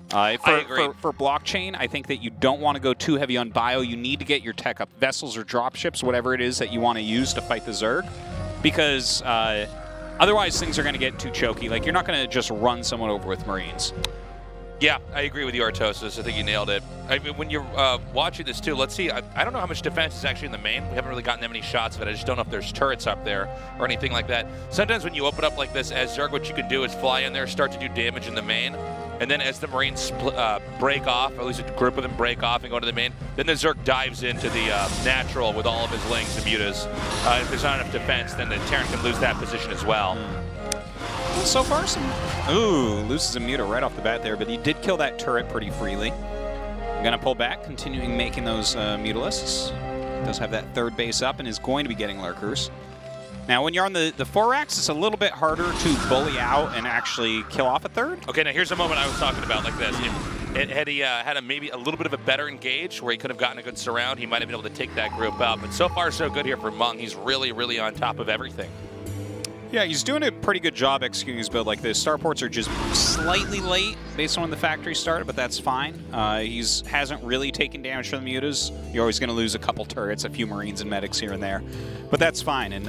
For blockchain, I think that you don't want to go too heavy on bio. You need to get your tech up, vessels or dropships, whatever it is that you want to use to fight the Zerg, because otherwise things are going to get too choky. Like, you're not going to just run someone over with Marines. Yeah, I agree with you, Artosis. I think you nailed it. I mean, when you're watching this too, let's see. I don't know how much defense is actually in the main. We haven't really gotten that many shots of it. I just don't know if there's turrets up there or anything like that. Sometimes when you open up like this as Zerg, what you can do is fly in there, start to do damage in the main. And then as the Marines break off, or at least a group of them break off and go to the main, then the Zerg dives into the natural with all of his Lings and Mutas. If there's not enough defense, then the Terran can lose that position as well. Well, so far, loses a Muta right off the bat there, but he did kill that turret pretty freely. I'm going to pull back, continuing making those Mutalisks. Does have that 3rd base up and is going to be getting Lurkers. Now, when you're on the 4 Rax, it's a little bit harder to bully out and actually kill off a 3rd. Okay, now here's a moment I was talking about like this. Had he had maybe a little bit of a better engage where he could have gotten a good surround, he might have been able to take that group out. But so far, so good here for Mong. He's really, really on top of everything. Yeah, he's doing a pretty good job executing his build like this. Starports are just slightly late based on when the factory started, but that's fine. He hasn't really taken damage from the Mutas. You're always going to lose a couple turrets, a few Marines and medics here and there. But that's fine. And,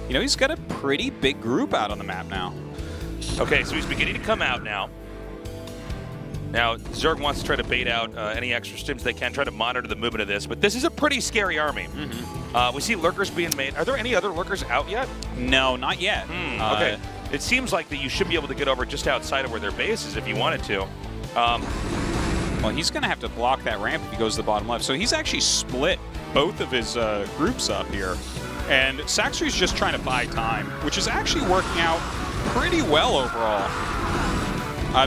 you know, he's got a pretty big group out on the map now. Okay, so he's beginning to come out now. Now, Zerg wants to try to bait out any extra stims they can, try to monitor the movement of this, but this is a pretty scary army. We see Lurkers being made. Are there any other Lurkers out yet? No, not yet. Okay. It seems like that you should be able to get over just outside of where their base is if you wanted to. Well, he's going to have to block that ramp if he goes to the bottom left. So he's actually split both of his groups up here. And Sacsri's just trying to buy time, which is actually working out pretty well overall.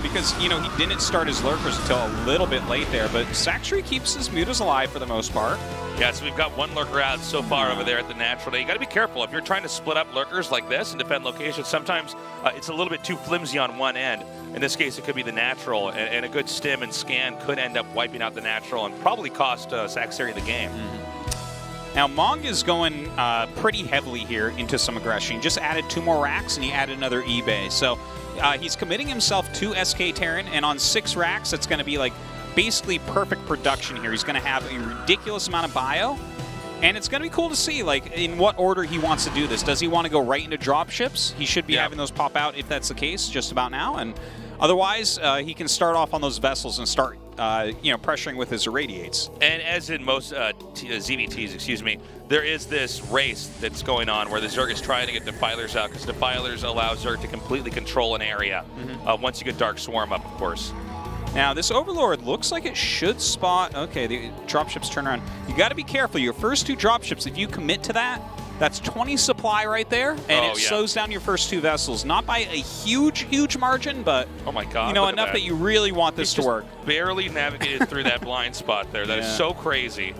Because, you know, he didn't start his Lurkers until a little bit late there, but Sacsri keeps his Mutas alive for the most part. Yeah, so we've got one Lurker out so far over there at the natural day. You got to be careful. If you're trying to split up Lurkers like this and defend locations, sometimes it's a little bit too flimsy on one end. In this case, it could be the natural, and a good stim and scan could end up wiping out the natural and probably cost Sacsri the game. Now, Mong is going pretty heavily here into some aggression. He just added 2 more racks, and he added another eBay. So he's committing himself to SK Terran, and on 6 racks, it's going to be like basically perfect production here. He's going to have a ridiculous amount of bio, and it's going to be cool to see like in what order he wants to do this. Does he want to go right into dropships? He should be having those pop out if that's the case just about now. And Otherwise, he can start off on those vessels and start, you know, pressuring with his irradiates. And as in most ZVTs, excuse me, there is this race that's going on where the Zerg is trying to get Defilers out because Defilers allow Zerg to completely control an area once you get Dark Swarm up, of course. Now, this Overlord looks like it should spot... Okay, the dropships turn around. You got to be careful. Your first 2 dropships, if you commit to that, that's 20 supply right there, and it slows down your first 2 vessels. Not by a huge, huge margin, but oh my God, you know, enough that you really want this to work. Barely navigated through that blind spot there. That is so crazy.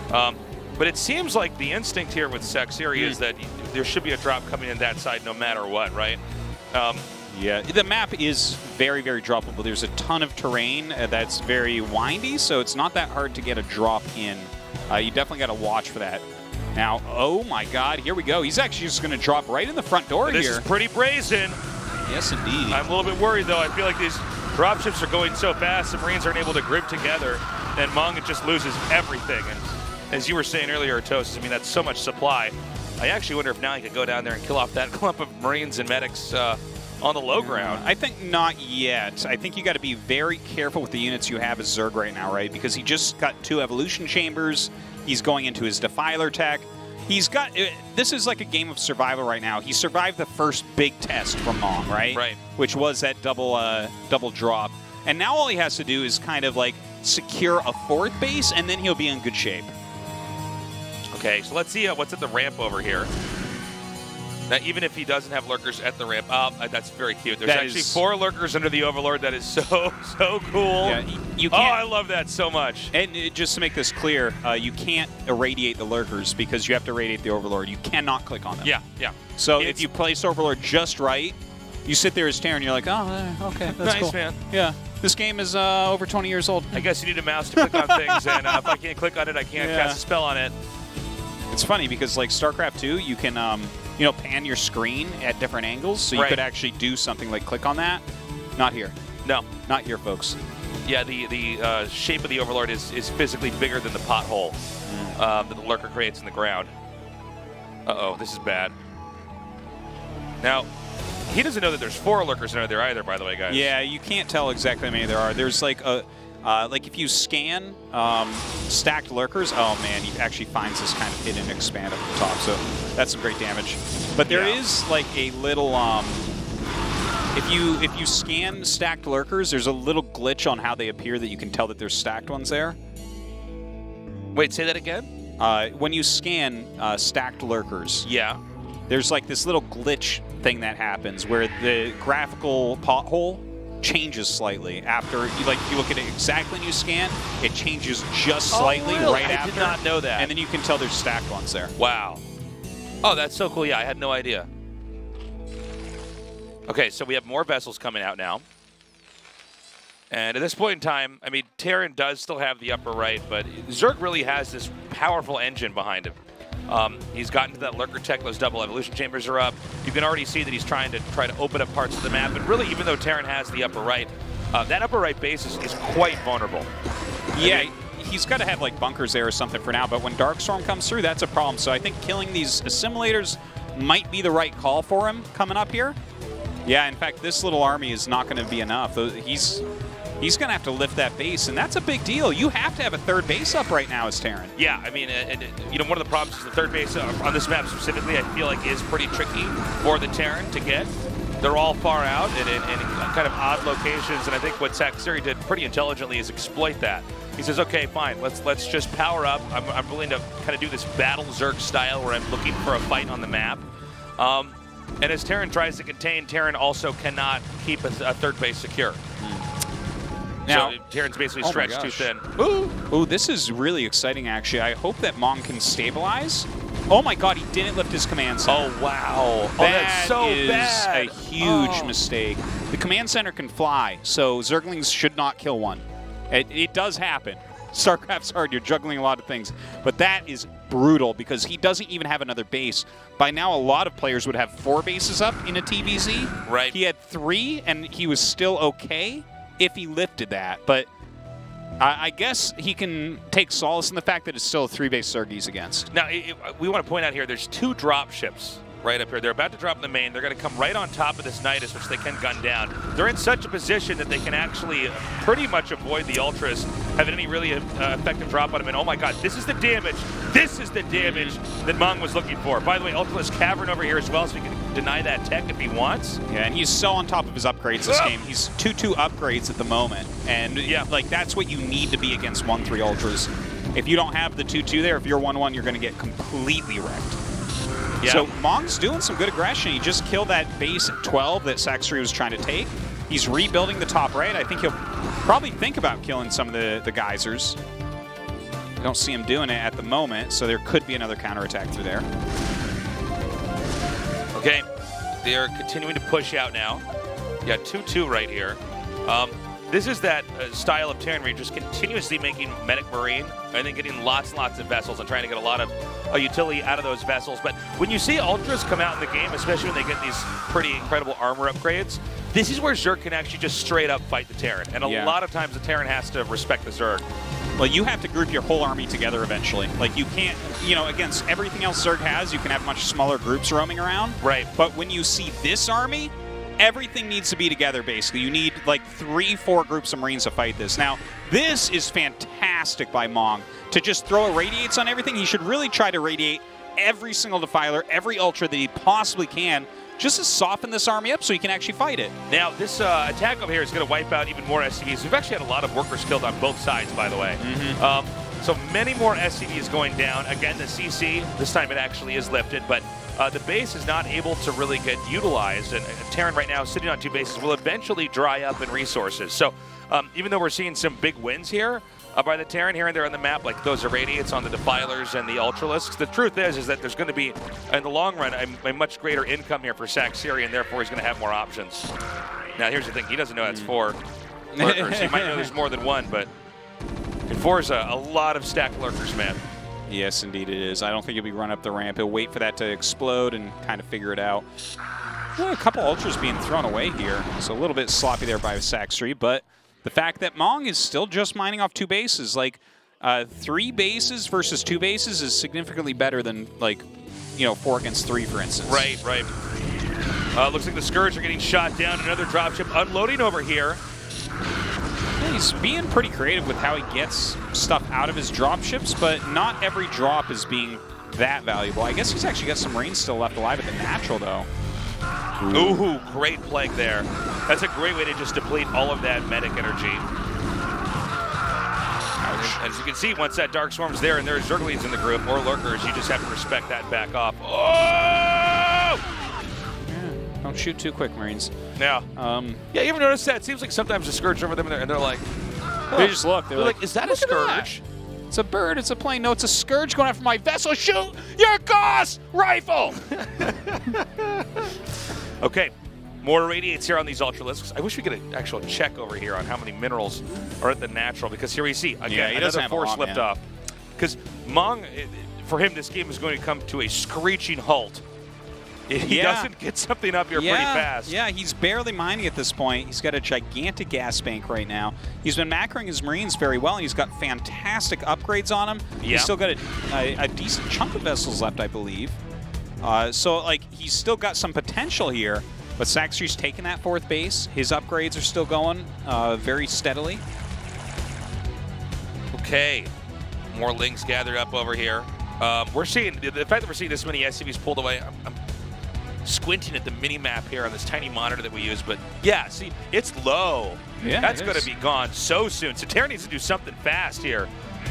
But it seems like the instinct here with Sacsri is that there should be a drop coming in that side no matter what, right? Yeah, the map is very, very droppable. There's a ton of terrain that's very windy, so it's not that hard to get a drop in. You definitely got to watch for that. Now, oh my God, here we go. He's actually just going to drop right in the front door here. This is pretty brazen. Yes, indeed. I'm a little bit worried, though. I feel like these dropships are going so fast, the Marines aren't able to grip together, and Mong just loses everything. And as you were saying earlier, Toast, I mean, that's so much supply. I actually wonder if now he could go down there and kill off that clump of Marines and medics on the low ground. I think not yet. I think you got to be very careful with the units you have as Zerg right now, right? Because he just got 2 evolution chambers. He's going into his Defiler tech. He's got... This is like a game of survival right now. He survived the first big test from Mong, right? Right. Which was that double drop. And now all he has to do is kind of like secure a 4th base, and then he'll be in good shape. Okay, so let's see what's at the ramp over here. Now, even if he doesn't have lurkers at the ramp, that's very cute. There's actually 4 lurkers under the Overlord. That is so cool. Yeah, you can't, I love that so much. And just to make this clear, you can't irradiate the lurkers because you have to irradiate the Overlord. You cannot click on them. Yeah, yeah. So if you place Overlord just right, you sit there as Terran, you're like, oh, okay, that's nice, cool. Man. Yeah. This game is over 20 years old. I guess you need a mouse to click on things, and if I can't click on it, I can't cast a spell on it. It's funny because, like, StarCraft 2, you can, you know, pan your screen at different angles, so you could actually do something like click on that. Not here. No. Not here, folks. Yeah, the shape of the Overlord is physically bigger than the pothole that the lurker creates in the ground. Uh-oh, this is bad. Now, he doesn't know that there's 4 lurkers under there either, by the way, guys. Yeah, you can't tell exactly how many there are. There's like a... like if you scan stacked lurkers, oh man, he actually finds this kind of hidden expand up the top, so that's some great damage. But there is like a little, if you scan stacked lurkers, there's a little glitch on how they appear that you can tell that there's stacked ones there. Wait, say that again? When you scan stacked lurkers, there's like this little glitch thing that happens where the graphical pothole changes slightly after you look at it exactly when you scan, it changes just slightly right after. I did not know that. And then you can tell there's stacked ones there. Wow. Oh, that's so cool. Yeah, I had no idea. Okay, so we have more vessels coming out now. And at this point in time, I mean, Terran does still have the upper right, but Zerg really has this powerful engine behind him. He's gotten to that lurker tech, those double evolution chambers are up. You can already see that he's trying to open up parts of the map. And really, even though Terran has the upper right, that upper right base is quite vulnerable. Yeah, I mean, he's got to have like bunkers there or something for now, but when Darkstorm comes through, that's a problem. So I think killing these assimilators might be the right call for him coming up here. Yeah, in fact, this little army is not going to be enough. He's going to have to lift that base, and that's a big deal. You have to have a 3rd base up right now as Terran. Yeah, I mean, you know, one of the problems is the 3rd base on this map specifically, I feel like is pretty tricky for the Terran to get. They're all far out and in kind of odd locations, and I think what Sacsri did pretty intelligently is exploit that. He says, okay, fine, let's just power up. I'm willing to kind of do this battle Zerg style where I'm looking for a fight on the map. And as Terran tries to contain, Terran also cannot keep a 3rd base secure. Now, so Terran's basically stretched too thin. Ooh, this is really exciting, actually. I hope that Mong can stabilize. Oh my God, he didn't lift his command center. Oh, wow. That that's so is bad. a huge mistake. The command center can fly, so Zerglings should not kill one. It does happen. StarCraft's hard, you're juggling a lot of things. But that is brutal because he doesn't even have another base. By now, a lot of players would have 4 bases up in a TVZ. Right. He had 3, and he was still okay if he lifted that. But I guess he can take solace in the fact that it's still a 3-base Zerg he's against. Now, we want to point out here, there's 2 drop ships right up here. They're about to drop in the main. They're going to come right on top of this Nidus, which they can gun down. They're in such a position that they can actually pretty much avoid the Ultras having any really effective drop on them. And oh my god, this is the damage. This is the damage that Mong was looking for. By the way, Ultra's Cavern over here as well, so he can deny that tech if he wants. Yeah, and he's so on top of his upgrades this game. He's 2-2 upgrades at the moment. And yeah, like that's what you need to be against 1-3 Ultras. If you don't have the 2-2 there, if you're 1-1, you're going to get completely wrecked. Yeah. So Mong's doing some good aggression. He just killed that base at 12 that Sacsri was trying to take. He's rebuilding the top right. I think he'll probably think about killing some of the geysers. I don't see him doing it at the moment, so there could be another counterattack through there. Okay, they are continuing to push out now. You got 2-2 right here. This is that style of Terran where you're just continuously making Medic Marine and then getting lots and lots of vessels and trying to get a lot of utility out of those vessels. But when you see Ultras come out in the game, especially when they get these pretty incredible armor upgrades, this is where Zerg can actually just straight up fight the Terran. And a lot of times the Terran has to respect the Zerg. Well, you have to group your whole army together eventually. Like, you can't, you know, against everything else Zerg has, you can have much smaller groups roaming around. Right. But when you see this army, everything needs to be together, basically. You need, like, 3-4 groups of Marines to fight this. Now, this is fantastic by Mong. To just throw irradiates on everything, he should really try to radiate every single Defiler, every Ultra that he possibly can, just to soften this army up so he can actually fight it. Now, this attack over here is going to wipe out even more SCVs. We've actually had a lot of workers killed on both sides, by the way. So many more SCVs going down. Again, the CC, this time it actually is lifted, but the base is not able to really get utilized. And Terran right now sitting on 2 bases will eventually dry up in resources. So even though we're seeing some big wins here by the Terran here and there on the map, like those irradiates on the Defilers and the Ultralisks, the truth is that there's going to be, in the long run, a much greater income here for Sacsri, and therefore he's going to have more options. Now, here's the thing. He doesn't know that's 4 lurkers. He might know there's more than 1, but 4 is a lot of stacked lurkers, man. Yes, indeed it is. I don't think he'll be run up the ramp. He'll wait for that to explode and kind of figure it out. Well, a couple Ultras being thrown away here. It's a little bit sloppy there by Sacsri, but the fact that Mong is still just mining off 2 bases, like 3 bases versus 2 bases is significantly better than, like, you know, 4 against 3, for instance. Right, right. Looks like the Scourge are getting shot down. Another dropship unloading over here. Yeah, he's being pretty creative with how he gets stuff out of his dropships, but not every drop is being that valuable. I guess he's actually got some Marines still left alive at the natural, though. Ooh, great plague there. That's a great way to just deplete all of that medic energy. As you can see, once that Dark Swarm's there and there's Zerglings in the group or Lurkers, you just have to respect that and back off. Oh! Yeah, don't shoot too quick, Marines. Yeah. Yeah, you ever notice that? It seems like sometimes a Scourge over them and they're like... Oh. They just look. They're like, is that a Scourge? It's a bird, it's a plane. No, it's a Scourge going after my vessel. Shoot your Gauss rifle! Okay, more irradiates here on these Ultralisks. I wish we could get an actual check over here on how many minerals are at the natural, because here we see, again, another 4 slipped off. Because Mong, for him, this game is going to come to a screeching halt. If he doesn't get something up here pretty fast. Yeah, he's barely mining at this point. He's got a gigantic gas bank right now. He's been macroing his Marines very well, and he's got fantastic upgrades on him. Yeah. He's still got a decent chunk of vessels left, I believe. So, like, he's still got some potential here, but Sacsri's taking that 4th base. His upgrades are still going very steadily. Okay, more links gathered up over here. We're seeing, the fact that we're seeing this many SCVs pulled away, I'm squinting at the mini-map here on this tiny monitor that we use, but yeah, see, it's low. Yeah, that's going to be gone so soon. So Terran needs to do something fast here.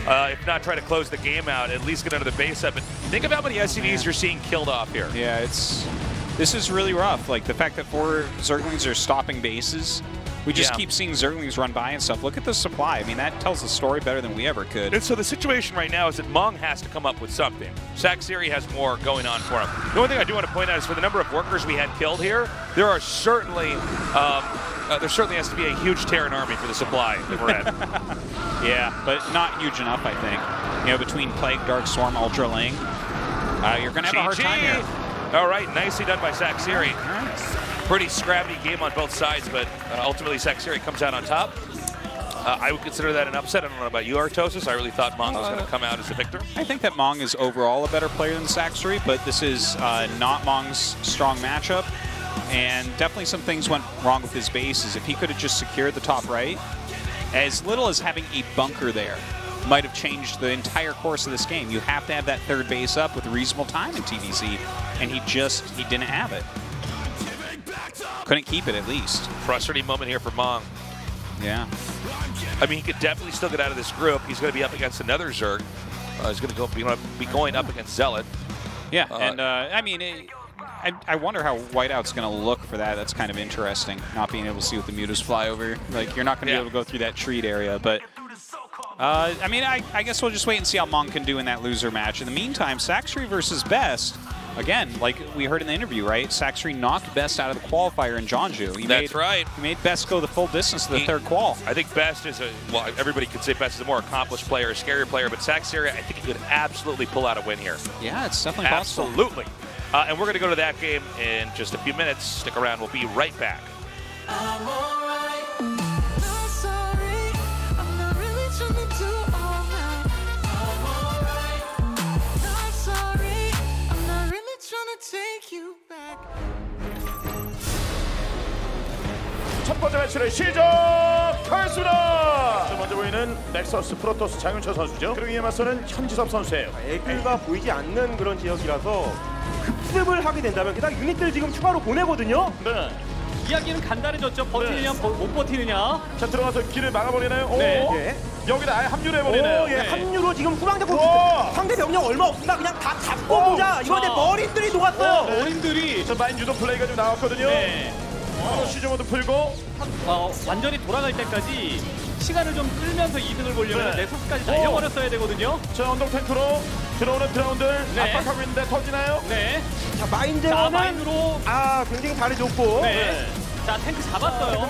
If not, try to close the game out, at least get under the base up. But think of how many SCVs you're seeing killed off here. Yeah, this is really rough. Like, the fact that 4 Zerglings are stopping bases, we just keep seeing Zerglings run by and stuff. Look at the supply. I mean, that tells the story better than we ever could. And so the situation right now is that Mong has to come up with something. Sacsri has more going on for him. The only thing I do want to point out is for the number of workers we had killed here, there are certainly... there certainly has to be a huge Terran army for the supply that we're at. Yeah, but not huge enough, I think. You know, between Plague, Dark Swarm, Ultra Ling, you're going to have a hard time here. All right, nicely done by Sacsri. Pretty scrappy game on both sides, but ultimately Sacsri comes out on top. I would consider that an upset. I don't know about you, Artosis. I really thought Mong was going to come out as a victor. I think that Mong is overall a better player than Sacsri, but this is not Mong's strong matchup. And definitely some things went wrong with his bases. If he could have just secured the top right, as little as having a bunker there might have changed the entire course of this game. You have to have that third base up with reasonable time in TVC, and he didn't have it. Couldn't keep it, at least. Frustrating moment here for Mong. Yeah. I mean, he could definitely still get out of this group. He's going to be up against another Zerg. He's going to be going up against ZeLot. Yeah, and I mean, I wonder how Whiteout's going to look for that. That's kind of interesting, not being able to see what the mutas fly over. Like, you're not going to be able to go through that treat area, but I mean, I guess we'll just wait and see how Mong can do in that loser match. In the meantime, Sacsri versus Best. Again, like we heard in the interview, right? Sacsri knocked Best out of the qualifier in Jeonju. That's right. He made Best go the full distance to the third qual. I think Best is well, everybody could say Best is a more accomplished player, a scarier player, but Sacsri, I think he could absolutely pull out a win here. Yeah, it's definitely possible. Absolutely. And we're going to go to that game in just a few minutes. Stick around. We'll be right back. 첫 번째 매치를 시작하겠습니다. 먼저 보이는 넥서스 프로토스 장윤철 선수죠. 그리고 이에 맞서는 현지섭 선수예요. 에그가 보이지 않는 그런 지역이라서 급습을 하게 된다면 게다가 유닛들 지금 추가로 보내거든요. 네. 이야기는 간단해졌죠. 버티느냐 못 버티느냐. 자, 들어가서 길을 막아버리나요? 네. 예. 여기다 아예 합류를 해버리네요. 예, 합류로 지금 후방 잡고 상대 병력 얼마 없습니다. 그냥 다 잡고 보자. 이번에 머린들이 녹았어요. 네. 머린들이 저 마인 유도 플레이가 좀 나왔거든요. 네. 시즌모드 풀고 완전히 돌아갈 때까지 시간을 좀 끌면서 이득을 보려면 넥서스까지 날려버렸어야 되거든요. 자, 언덕 탱크로 들어오는 드라운들 압박하고 있는데 터지나요? 네. 자, 마인으로 굉장히 잘해줬고. 네. 자, 탱크 잡았어요.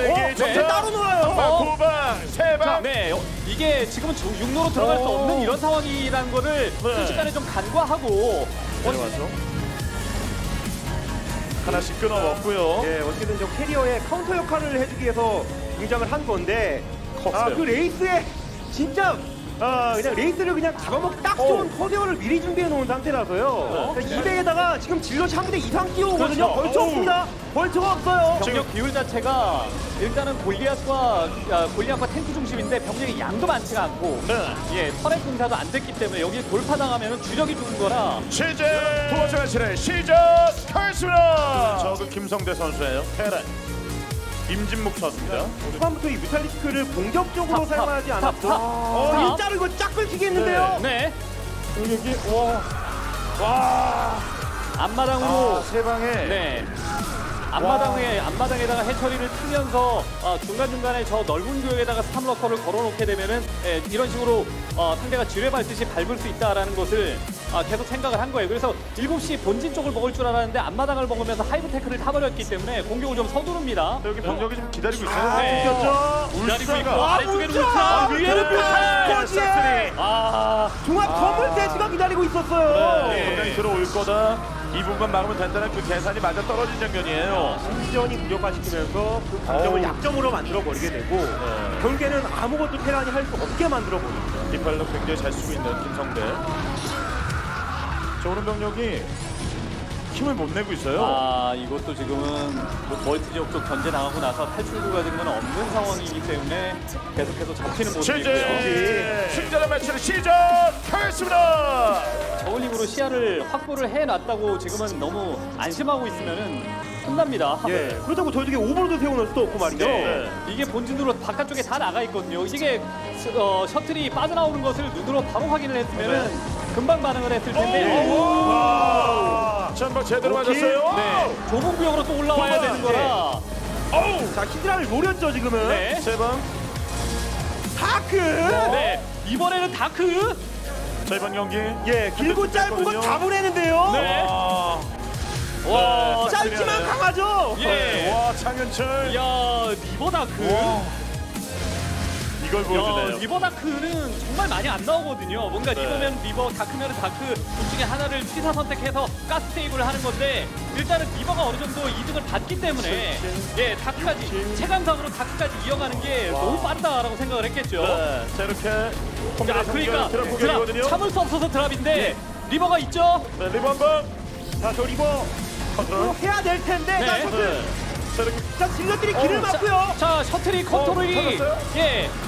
따로 놀아요. 두 방, 세 방. 네. 이게 지금은 육로로 들어갈 수 없는 이런 상황이라는 거를 순식간에 좀 간과하고 내려와서 하나씩 끊어먹고요. 예, 어떻게든 저 캐리어의 카운터 역할을 해주기 위해서 등장을 한 건데 그 레이스에 진짜 그냥 레이스를 그냥 잡아먹기 딱 좋은 커세어를 미리 준비해 놓은 상태라서요. 그러니까 200에다가 지금 질럿이 한 부대 이상 뛰어오거든요. 벌처 없습니다. 벌처가 없어요. 병력 비율 자체가 일단은 골리앗과 탱크 중심인데 병력의 양도 많지가 않고 예, 터렛 공사도 안 됐기 때문에 여기 돌파당하면 주력이 죽은 거라 시제 두 번째 매치를 시작하겠습니다. 저그 김성대 선수예요. 테란 임진묵 선수입니다. 초반부터 이 뮤탈리스크를 공격적으로 사용하지 않았죠. 일자로 이거 쫙 끌히겠는데요. 네. 여기 와 앞마당으로 세 방에 네. 앞마당에다가 해처리를 틀면서 중간중간에 저 넓은 구역에다가 스탑러커를 걸어놓게 되면은 이런 식으로 상대가 지뢰 밟듯이 밟을 수 있다라는 것을 계속 생각을 한 거예요. 그래서 7시 본진 쪽을 먹을 줄 알았는데 앞마당을 먹으면서 하이브테크를 타버렸기 때문에 공격을 좀 서두릅니다. 여기 병력이 좀 기다리고 있어요. 네. 기다리고 있고 아래쪽에는 울트라, 위에는 뮤탈. 사cs리. 종합 건물 대지가 기다리고 있었어요. 굉장히 들어올 거다. 이 부분만 막으면 된다는 그 계산이 맞아 떨어진 장면이에요. 승전이 무력화시키면서 그 감정을 약점으로 만들어버리게 되고 결국에는 아무것도 테란이 할 수 없게 만들어버립니다. 이 발로 굉장히 잘 쓰고 있는 김성대. 저 오른 병력이 힘을 못 내고 있어요. 이것도 지금은 멀티 지역 쪽 견제 나가고 나서 탈출구가 지금은 없는 상황이기 때문에 계속해서 잡히는 모습이고요. 승자의 매치를 시작하겠습니다. 저울링으로 시야를 확보를 해놨다고 지금은 너무 안심하고 있으면은 혼납니다. 예. 그렇다고 저쪽에 오버로드 세워놓을 수도 없고 말이죠. 네. 이게 본진으로 바깥쪽에 다 나가 있거든요. 이게 셔틀이 빠져나오는 것을 눈으로 바로 확인을 했으면은 금방 반응을 했을 텐데. 전방 제대로 맞았어요. 네. 좁은 구역으로 또 올라와야 되는 거라. 자, 히드라를 노렸죠 지금은. 네. 세 방. 다크. 네. 이번에는 다크. 자, 이번 경기. 예, 길고 짧은 건 다 보내는데요. 네. 와, 짧지만 강하죠. 예. 와, 장윤철. 야, 리버 다크. 이걸 보여주네요. 리버 다크는 정말 많이 안 나오거든요. 뭔가 리버면 리버, 다크면 다크 둘 중에 하나를 취사 선택해서 가스 세이브를 하는 건데 일단은 리버가 어느 정도 이득을 받기 때문에 예, 다크까지 체감상으로 다크까지 이어가는 게 너무 빠르다라고 생각을 했겠죠. 네, 자 이렇게 그러니까 드랍 참을 수 없어서 드랍인데 리버가 있죠. 네, 리버 한번. 자, 저 리버 해야 될 텐데. 자, 질럿들이 길을 막고요. 자, 셔틀이 컨트롤이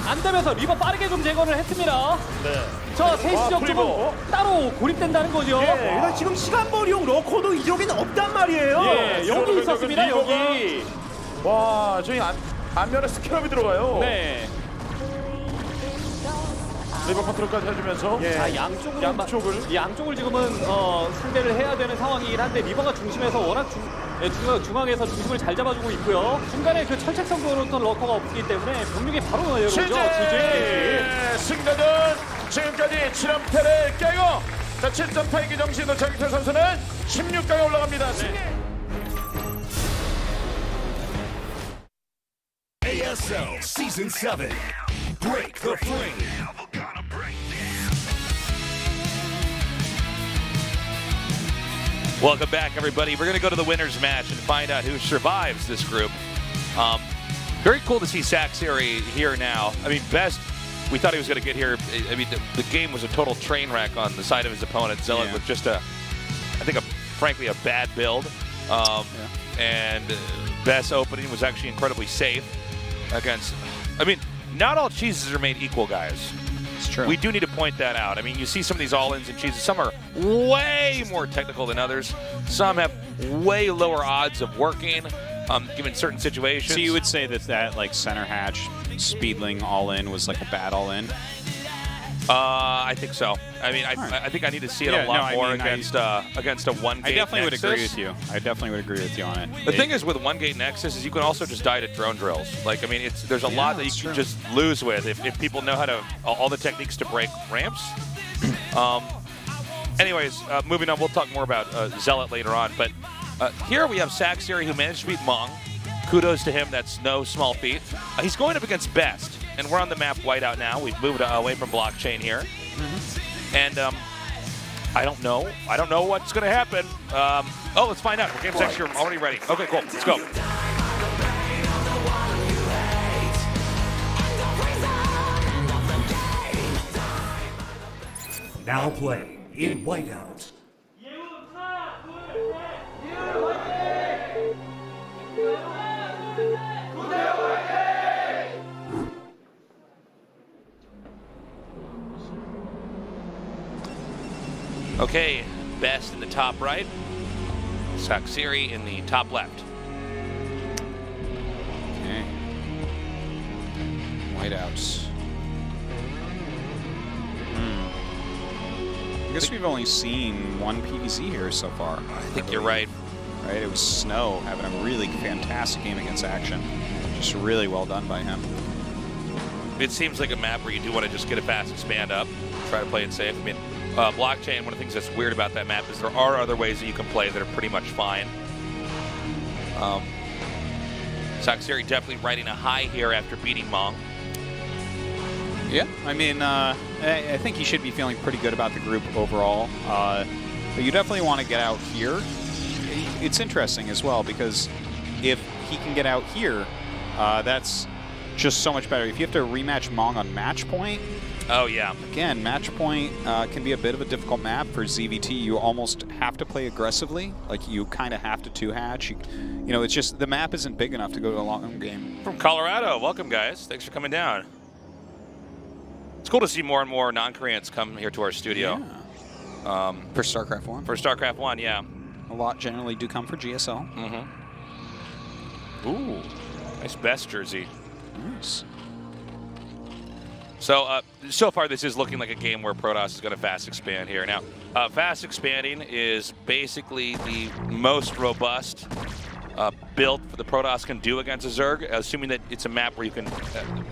안 되면서 리버 빠르게 좀 제거를 했습니다. 네. 저 세시적 쪽은 따로 고립된다는 거죠. 그래서 지금 시간벌이용 러커도 이 지역에는 없단 말이에요. 예, 여기 있었습니다. 여기. 와, 저희 안면에 스캐럽이 들어가요. 네. 리버 컨트롤까지 해주면서 자, 양쪽을 지금은 상대를 해야 되는 상황이긴 한데 리버가 중심에서 워낙 중앙에서 중심을 잘 잡아주고 있고요. 중간에 그 철책성으로 어떤 러커가 없기 때문에 병력이 바로 나오죠. 승자전 지금까지 7연패를 깨고 자 7점 타이기 정신으로 장기태 선수는 16강에 올라갑니다. ASL Season 7 Break the Flame. Welcome back, everybody. We're going to go to the winners match and find out who survives this group. Very cool to see Sacsri here now. I mean, Best, we thought he was going to get here. I mean, the game was a total train wreck on the side of his opponent. ZeLot with just frankly, a bad build. And Best's opening was actually incredibly safe against, I mean, not all cheeses are made equal, guys. It's true. We do need to point that out. I mean, you see some of these all-ins and cheeses. Some are way more technical than others. Some have way lower odds of working, given certain situations. So you would say that like center hatch speedling all-in was like a bad all-in? I think so. I mean, I think I need to see it a lot more against a one-gate I definitely Nexus. would agree with you. I definitely would agree with you on it. The thing is with one-gate Nexus is you can also just die to drone drills. Like, I mean, there's a lot that you can just lose with if people know how to, all the techniques to break ramps. Anyways, moving on, we'll talk more about ZeLot later on. But here we have Sacsri, who managed to beat Mong. Kudos to him. That's no small feat. He's going up against Best. And we're on the map whiteout now. We've moved away from blockchain here. And I don't know. I don't know what's going to happen. Oh, let's find out. Game's actually already ready. Okay, cool. Let's go. Now play in whiteout. Okay, Best in the top right, Sacsri in the top left. Okay. Whiteouts. I guess we've only seen one PVZ here so far. I think you're right. Right, it was Snow having a really fantastic game against Action. Just really well done by him. It seems like a map where you do want to just get a fast expand up, try to play it safe. I mean, blockchain, one of the things that's weird about that map is there are other ways that you can play that are pretty much fine. Sacsri definitely riding a high here after beating Mong. Yeah, I mean, I think he should be feeling pretty good about the group overall. But you definitely want to get out here. It's interesting as well because if he can get out here, that's just so much better. If you have to rematch Mong on match point, oh yeah. Again, match point can be a bit of a difficult map for ZVT. You almost have to play aggressively. Like you kind of have to two-hatch. You know, it's just the map isn't big enough to go to a long game. From Colorado, welcome guys. Thanks for coming down. It's cool to see more and more non-Koreans come here to our studio. Yeah. For StarCraft 1. For StarCraft 1, yeah. A lot generally do come for GSL. Ooh, nice Best jersey. Nice. So, so far this is looking like a game where Protoss is going to fast expand here. Now, fast expanding is basically the most robust build the Protoss can do against a Zerg, assuming that it's a map where you can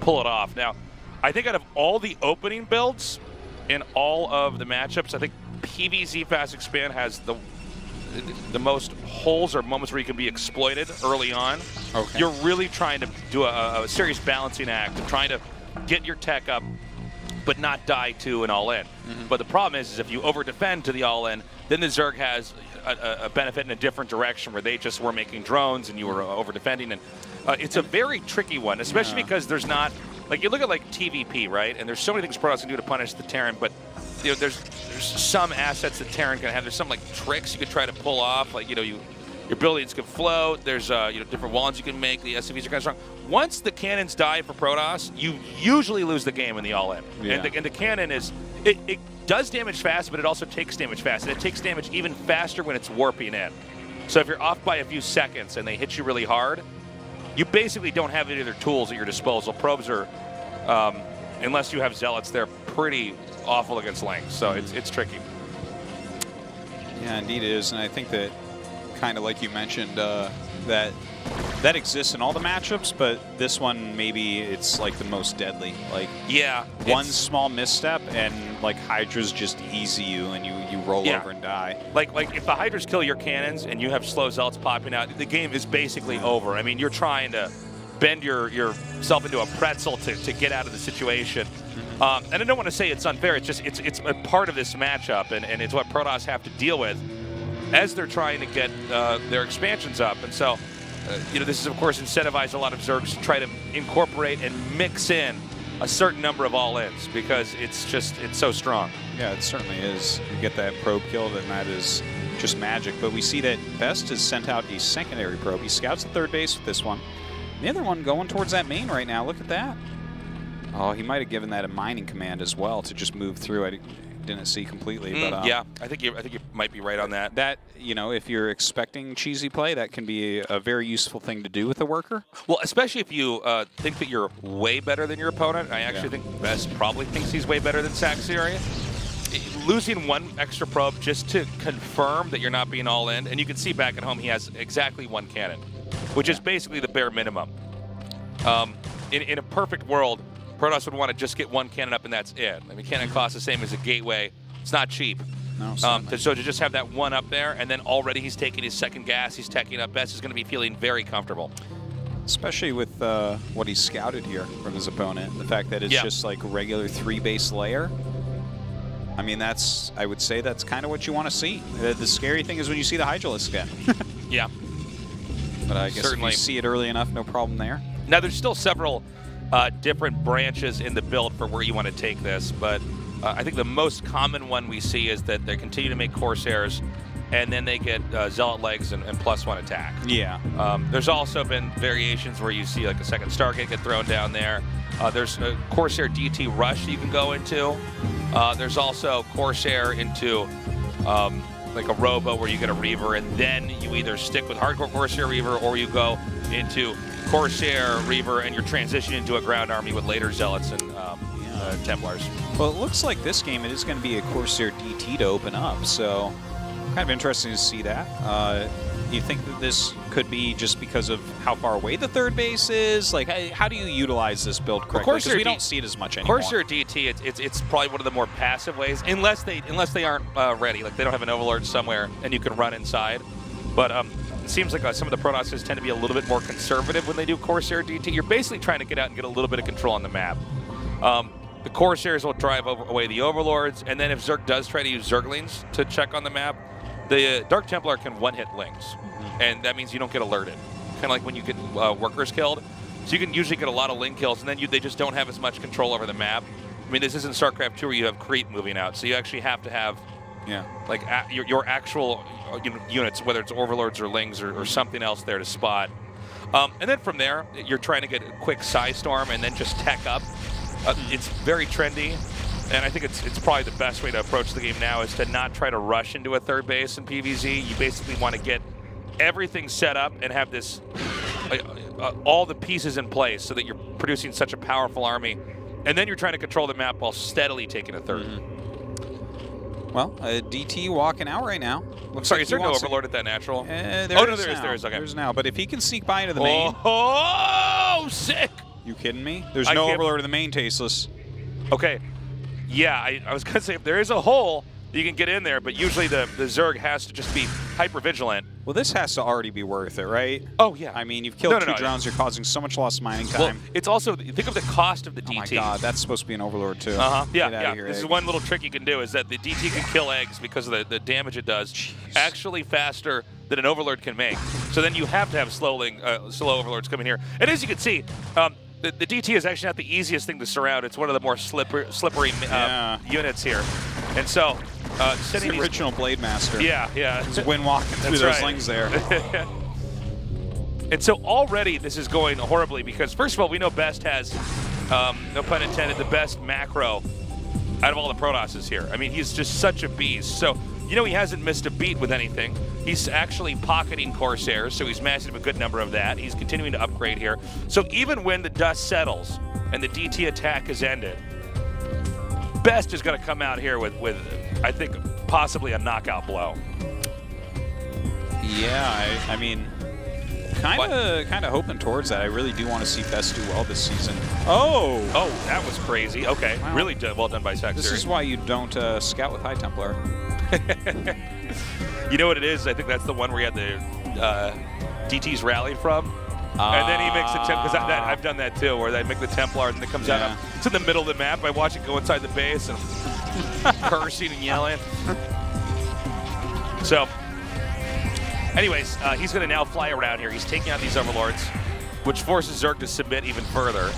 pull it off. Now, I think out of all the opening builds in all of the matchups, I think PvZ fast expand has the most holes or moments where you can be exploited early on. Okay. You're really trying to do a serious balancing act and trying to get your tech up, but not die to an all-in. But the problem is if you over-defend to the all-in, then the Zerg has a benefit in a different direction where they just were making drones and you were over-defending. And it's a very tricky one, especially because there's not, like you look at like TVP, right? And there's so many things Protoss can do to punish the Terran, but you know, there's some assets that Terran can have. There's some like tricks you could try to pull off, like your buildings can float. There's different wands you can make. The SCVs are kind of strong. Once the cannons die for Protoss, you usually lose the game in the all-in. Yeah. And the cannon is it does damage fast, but it also takes damage fast, and it takes damage even faster when it's warping in. So if you're off by a few seconds and they hit you really hard, you basically don't have any of their tools at your disposal. Probes are, unless you have Zealots, they're pretty awful against length. So it's tricky. Yeah, indeed it is, and I think that kind of like you mentioned, that exists in all the matchups, but this one maybe it's like the most deadly. Like one small misstep and like Hydras just easy you and you roll over and die. Like if the Hydras kill your cannons and you have slow Zealots popping out, the game is basically over. I mean, you're trying to bend yourself into a pretzel to get out of the situation. And I don't want to say it's unfair. It's just it's a part of this matchup, and it's what Protoss have to deal with as they're trying to get their expansions up. And so, this is, of course, incentivized a lot of Zergs to try to incorporate and mix in a certain number of all-ins because it's so strong. Yeah, it certainly is. You get that probe killed, and that is just magic. But we see that Best has sent out a secondary probe. He scouts the third base with this one. The other one going towards that main right now. Look at that. Oh, he might have given that a mining command as well to just move through. I didn't see completely, but yeah, I think you might be right on that. That, if you're expecting cheesy play, that can be a very useful thing to do with a worker. Well, especially if you think that you're way better than your opponent. I actually think Best probably thinks he's way better than Sacsri. Losing one extra probe just to confirm that you're not being all in, and you can see back at home he has exactly one cannon, which is basically the bare minimum. In a perfect world, Protoss would want to just get one cannon up and that's it. I mean, cannon costs the same as a gateway. It's not cheap. No, so to just have that one up there, and then already he's taking his second gas, he's teching up Best, is going to be feeling very comfortable. Especially with what he's scouted here from his opponent. The fact that it's just like a regular 3-base layer. I mean, I would say that's kind of what you want to see. The scary thing is when you see the Hydralisk again. Yeah. But I guess if you see it early enough, no problem there. Now, there's still several different branches in the build for where you want to take this, but I think the most common one we see is that they continue to make Corsairs, and then they get Zealot legs and +1 attack. Yeah. There's also been variations where you see like a second Stargate get thrown down there. There's a Corsair DT Rush you can go into. There's also Corsair into like a Robo where you get a Reaver, and then you either stick with Hardcore Corsair Reaver or you go into Corsair Reaver and you're transitioning into a ground army with later Zealots and Templars. Well, it looks like this game it is going to be a Corsair DT to open up, so kind of interesting to see that. You think that this could be just because of how far away the third base is? Like, how do you utilize this build correctly? Because we don't see it as much anymore. Corsair DT, it's probably one of the more passive ways, unless they aren't ready. Like they don't have an Overlord somewhere and you can run inside. But it seems like some of the Protoss tend to be a little bit more conservative when they do Corsair DT. You're basically trying to get out and get a little bit of control on the map. The Corsairs will drive away the Overlords, and then if Zerg does try to use Zerglings to check on the map, the Dark Templar can one-hit Lings, and that means you don't get alerted. Kind of like when you get workers killed. So you can usually get a lot of Ling kills, and then they just don't have as much control over the map. I mean, this isn't StarCraft 2 where you have creep moving out, so you actually have to have like your actual units, whether it's Overlords or Lings or something else there to spot. And then from there, you're trying to get a quick Psystorm and then just tech up. It's very trendy, and I think it's probably the best way to approach the game now is to not try to rush into a third base in PvZ. You basically want to get everything set up and have this all the pieces in place so that you're producing such a powerful army, and then you're trying to control the map while steadily taking a third. Well, DT walking out right now. Sorry, like is there no Overlord at that natural? There is. Okay. There's now, but if he can sneak by into the main. Oh, sick! You kidding me? There's no Overlord in the main, Tasteless. Okay. Yeah, I was going to say, if there is a hole, you can get in there, but usually the Zerg has to just be hyper-vigilant. Well, this has to already be worth it, right? Oh, yeah. I mean, you've killed two drones, you're causing so much lost mining time. Well, it's also, think of the cost of the DT. Oh my god, that's supposed to be an Overlord too. Yeah. This is one little trick you can do, is that the DT can kill eggs because of the damage it does, actually faster than an Overlord can make. So then you have to have slow Overlords coming here. And as you can see, the DT is actually not the easiest thing to surround. It's one of the more slippery units here. And so, sending the original Blade Master. Yeah. He's wind walking through those slings there. And so already this is going horribly because, first of all, we know Best has, no pun intended, the best macro out of all the Protosses here. I mean, he's just such a beast. So, you know, he hasn't missed a beat with anything. He's actually pocketing Corsairs, so he's mastered a good number of that. He's continuing to upgrade here. So even when the dust settles and the DT attack is ended, Best is going to come out here with I think, possibly a knockout blow. Yeah, I mean, kind of hoping towards that. I really do want to see Best do well this season. Oh, that was crazy. Okay, wow. Really well done by Sacsri. This is why you don't scout with High Templar. You know what it is? I think that's the one where you had the DTs rallied from. And then he makes the because I've done that too, where they make the Templar and it comes out. It's in the middle of the map. I watch it go inside the base and cursing and yelling. So, anyways, he's going to now fly around here. He's taking out these Overlords, which forces Zerg to submit even further.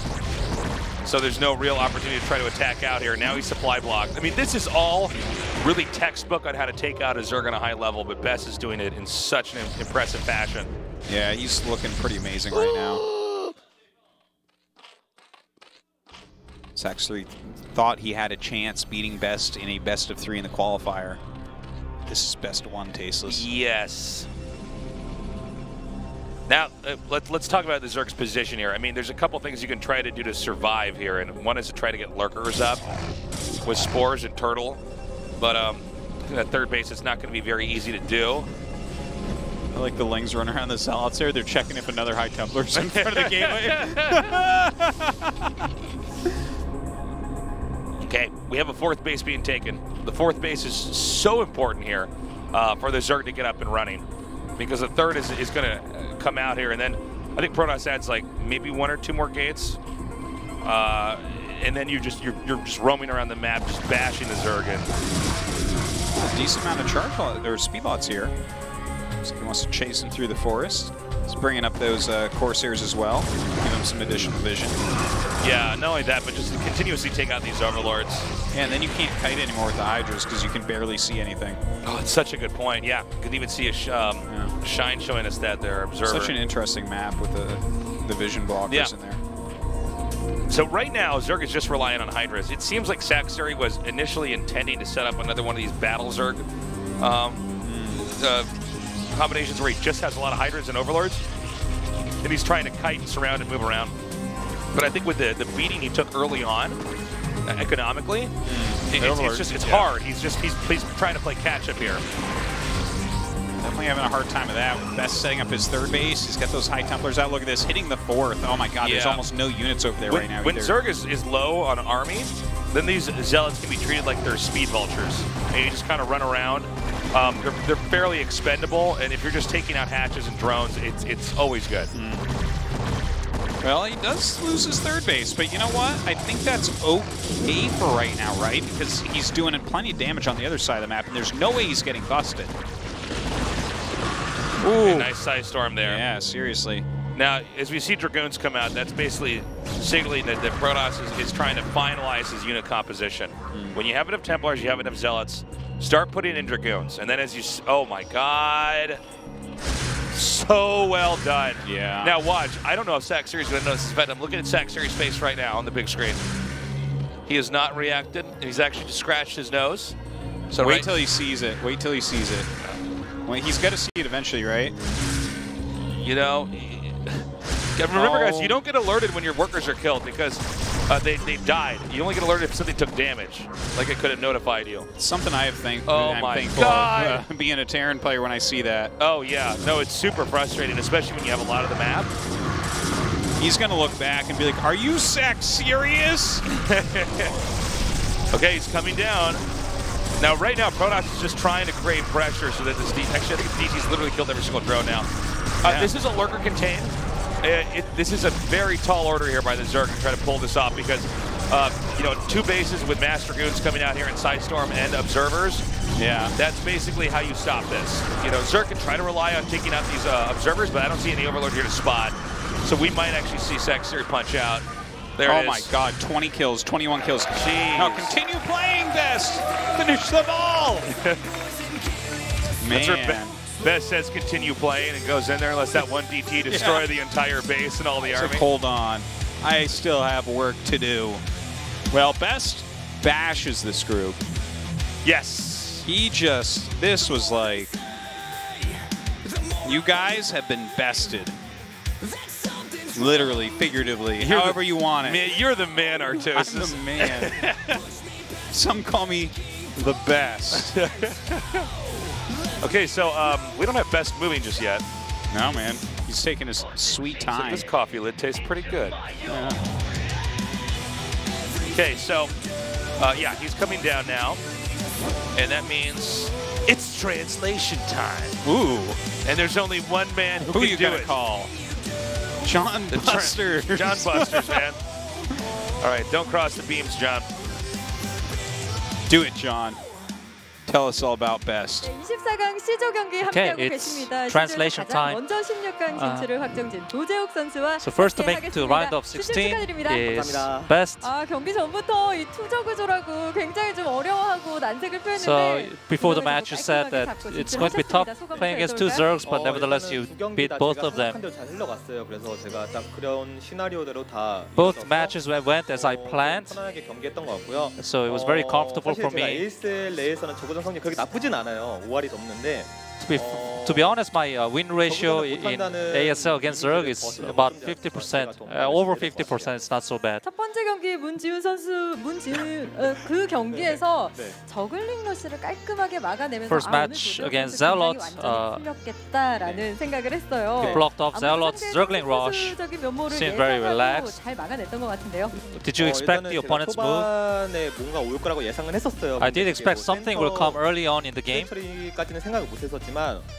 So there's no real opportunity to try to attack out here. Now he's supply blocked. I mean, this is all really textbook on how to take out a Zerg on a high level, but Best is doing it in such an impressive fashion. Yeah, he's looking pretty amazing right now. Sacsri thought he had a chance beating Best in a best-of-3 in the qualifier. This is best one, Tasteless. Yes. Now, let's talk about the Zerg's position here. I mean, there's a couple things you can try to do to survive here, and one is to try to get Lurkers up with Spores and Turtle. But at third base, it's not going to be very easy to do. I like the Lings running around the ZeLots there. They're checking if another High Templar's in front of the gateway. Okay, we have a fourth base being taken. The fourth base is so important here for the Zerg to get up and running, because the third is going to come out here, and then I think Protoss adds like maybe 1 or 2 more gates, and then you're just roaming around the map, just bashing the Zerg in. A decent amount of charge or speed lots here. So he wants to chase him through the forest. He's bringing up those Corsairs as well, give him some additional vision. Yeah, not only that, but just to continuously take out these Overlords. Yeah, and then you can't kite anymore with the Hydras because you can barely see anything. Oh, it's such a good point. Yeah, you can even see a Shine showing us that there, Observer. Such an interesting map with the vision blockers in there. So right now, Zerg is just relying on Hydras. It seems like Sacsri was initially intending to set up another one of these battle Zerg combinations where he just has a lot of Hydras and Overlords, and he's trying to kite and surround and move around. But I think with the beating he took early on, economically, it's hard. He's trying to play catch up here. Definitely having a hard time with that. With Best setting up his third base, he's got those High Templars out. Look at this, hitting the fourth. Oh my God, there's almost no units over there right now. When Zerg is low on army, then these Zealots can be treated like they're speed vultures, and you just kind of run around. They're fairly expendable, and if you're just taking out hatches and drones, it's always good. Well, he does lose his third base, but you know what? I think that's okay for right now, right? Because he's doing plenty of damage on the other side of the map, and there's no way he's getting busted. Ooh, nice side storm there. Yeah, seriously. Now, as we see Dragoons come out, that's basically signaling that Protoss is trying to finalize his unit composition. When you have enough Templars, you have enough Zealots, start putting in Dragoons. And then as you, oh my God. So well done. Yeah. Now watch, I don't know if Sacsri is going to notice this event. I'm looking at Sacsri's face right now on the big screen. He has not reacted. He's actually just scratched his nose. So wait till he sees it. Wait till he sees it. Well, he's got to see it eventually, right? You know, remember guys, you don't get alerted when your workers are killed because they died. You only get alerted if something took damage, like it could have notified you. It's something I'm thankful God. Being a Terran player when I see that. Oh yeah, no, it's super frustrating, especially when you have a lot of the map. He's gonna look back and be like, "Are you serious?" Okay, he's coming down. Now, right now, Protoss is just trying to create pressure so that this actually, I think DT's literally killed every single drone now. This is a lurker contain. This is a very tall order here by the Zerg to try to pull this off because, you know, 2 bases with Master Goons coming out here in Sidestorm and Observers. Yeah. That's basically how you stop this. You know, Zerg can try to rely on taking out these Observers, but I don't see any Overlord here to spot. So we might actually see Sacsri punch out. There it is. Oh my god, 20 kills, 21 kills. Jeez. Now continue playing this! Finish them all! Man. Best says continue playing and goes in there and lets that one DT destroy the entire base and all the army. Like, hold on. I still have work to do. Well, Best bashes this group. Yes. This was like, you guys have been bested. Literally, figuratively, however you want it. Man, you're the man, Artosis. I'm the man. Some call me the best. Okay, so we don't have Best moving just yet. No, man. He's taking his sweet time. So this coffee lid tastes pretty good. Yeah. Okay, so, yeah, he's coming down now. And that means it's translation time. Ooh. And there's only one man who can you do gonna it. Call? John Busters. John Busters, man. All right, don't cross the beams, John. Do it, John. Tell us all about Best. 24강 C조 경기 함께하고 계십니다. Translation time. 먼저 16강 진출을 확정진 도재욱 선수와 So first to make to round of 16 is Best. 경기 전부터 이 투저 구조라고 굉장히 좀 어려워하고 난색을 표했는데 So before the match you said that it's going to be tough playing against 2 Zergs, but nevertheless you beat both of them. 잘 흘러갔어요. 그래서 제가 딱 그런 시나리오대로 다 Both matches went as I planned. 편안하게 경기했던 것 같고요. So it was very comfortable for me. ASL 내에서는 저구전 성적이 그렇게 나쁘진 않아요. 5할이 넘는데. To be honest, my win ratio in ASL against Zerg is about 50%. Over 50%, it's not so bad. 첫 번째 경기 문지훈 선수, 그 경기에서 저글링 러시를 깔끔하게 막아내면서 First match against ZeLot, 풀렸겠다라는 생각을 했어요. He blocked off ZeLot's Zergling rush. Seemed very relaxed. 잘 막아냈던 것 같은데요. Did you expect the opponent's move? 뭔가 올 거라고 예상은 했었어요. I did expect something will come early on in the game. 까지는 생각을 못했었지만.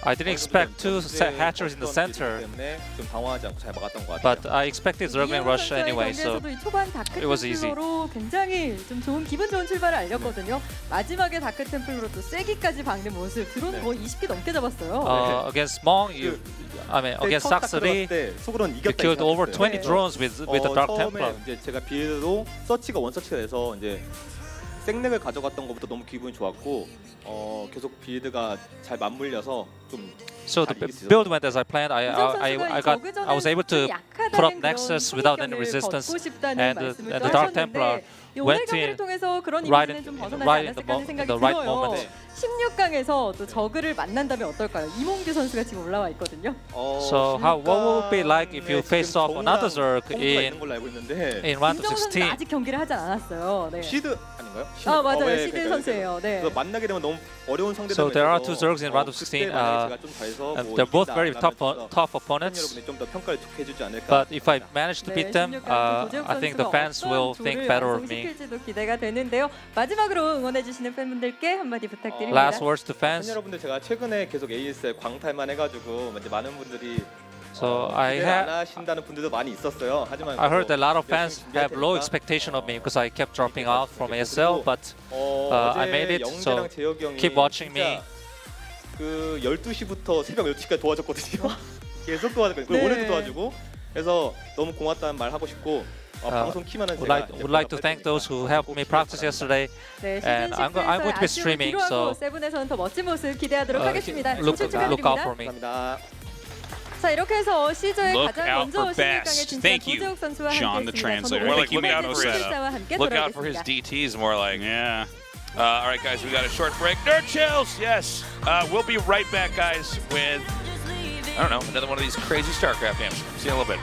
I didn't expect 2 hatchers in the center, but I expected Zergling rush anyway, so it was easy. 굉장히 좀 좋은 기분 좋은 출발을 알렸거든요. 마지막에 다크 템플러로 또 쐐기까지 박는 모습, 드론 거의 20개 넘게 잡았어요. Against Mong, against Sacsri, you killed over 20 drones with the Dark Templar. 이제 제가 빌드도 서치가 원서치가 돼서 이제 생렉을 가져갔던 것부터 너무 기분이 좋았고 계속 빌드가 잘 맞물려서 좀 So the build went as I planned. I was able to put up Nexus without any resistance, and the Dark Templar went in right in the right moment. 16강에서 또 저그를 만난다면 어떨까요? 이몽규 선수가 지금 올라와 있거든요. So what would it be like if you face off another Zerg in round of 16? 아직 경기를 하지 않았어요. 네. 시드 아닌가요? 맞아요. 시드 선수예요. 네. 만나게 되면 너무 어려운 상대들. So there are 2 Zergs in round of 16. They're both very tough opponents. But if I manage to beat them, I think the fans will think better of me. 기대가 되는데요. 마지막으로 응원해 주시는 팬분들께 한마디 부탁드립니다. Last words to fans. 여러분들 제가 최근에 계속 ASL 광탈만 해가지고 이제 많은 분들이 So 안 하신다는 분들도 많이 있었어요. 하지만 I heard that a lot of fans have low expectation of me because I kept dropping out from ASL, but I made it. So keep watching me. 그 12시부터 새벽 12시까지 도와줬거든요. 계속 도와줬거든요. 오늘도 도와주고. 그래서 너무 고맙다는 말 하고 싶고. Would like to thank those who helped me practice yesterday, and I'm going to be streaming. So 세븐에서는 더 멋진 모습 기대하도록 하겠습니다. look out for me. 자 이렇게 해서 C조의 가장 먼저 16강에 진출한 도재욱 선수와 함께했습니다. Look out for his DTs, more like. Yeah. All right, guys, we got a short break. Nerd chills, yes. We'll be right back, guys, with I don't know, another one of these crazy StarCraft games. See you in a little bit.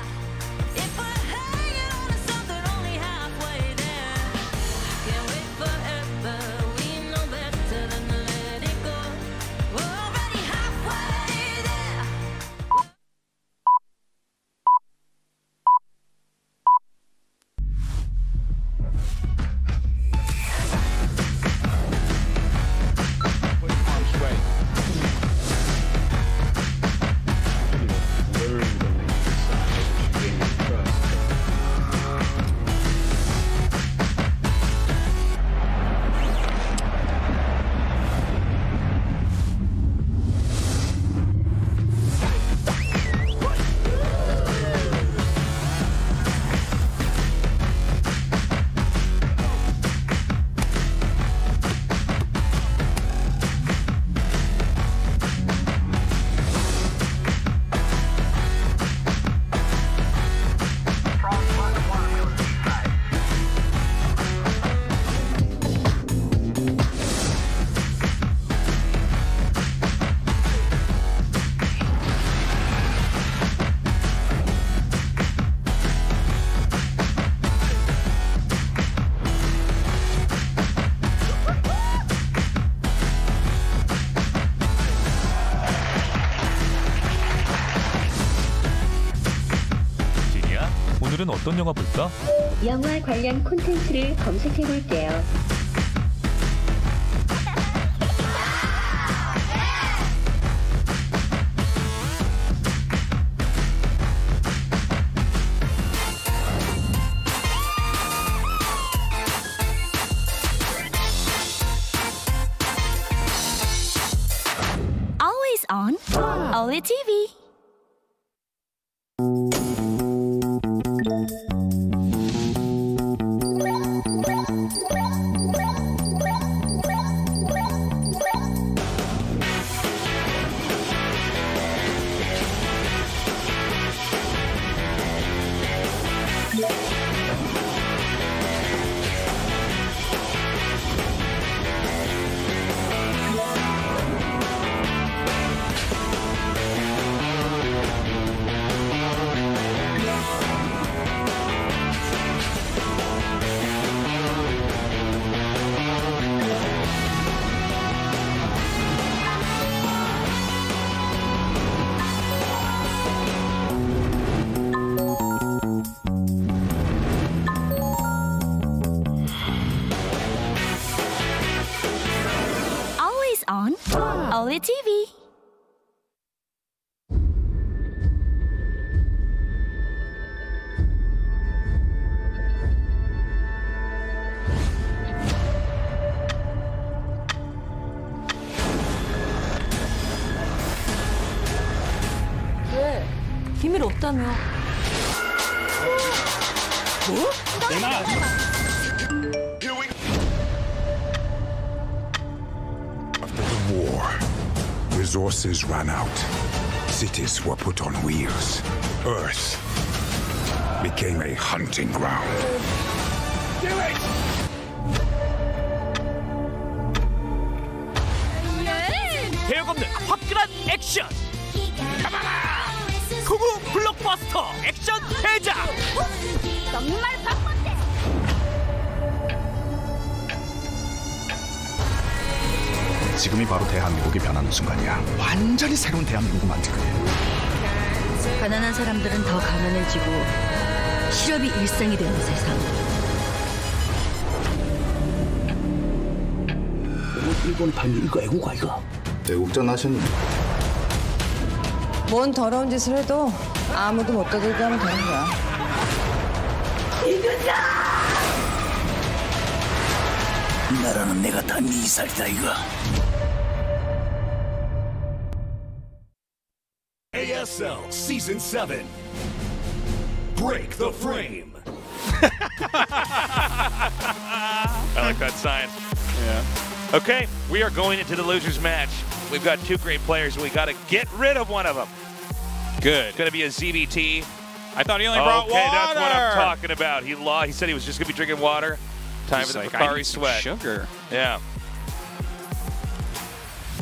오늘은 어떤 영화 볼까? 영화 관련 콘텐츠를 검색해 볼게요. Always on AfreecaTV. On AfreecaTV. 왜? 비밀 없다며. 뭐? 내놔. War. Resources ran out. Cities were put on wheels. Earth became a hunting ground. Do it! 대역 없는 화끈한 액션. 구구 블록버스터 액션 대작. 정말 바쁜데. 지금이 바로 대한민국이 변하는 순간이야. 완전히 새로운 대한민국을 만들 거야. 가난한 사람들은 더 가난해지고 실업이 일상이 되는 세상. 일본판 이거 애국아 이거. 애국자 나셨니? 뭔 더러운 짓을 해도 아무도 못 떠들게 하면 되는 거야. 이거다! 나라는 내가 다 네 살이다 이거. ASL Season 7. Break the frame. I like that sign. Yeah. Okay, we are going into the losers match. We've got two great players. We got to get rid of one of them. Good. It's going to be a ZBT. I thought he only brought water. Okay, that's what I'm talking about. He said he was just going to be drinking water. Time for the Bakari sweat. Sugar. Yeah.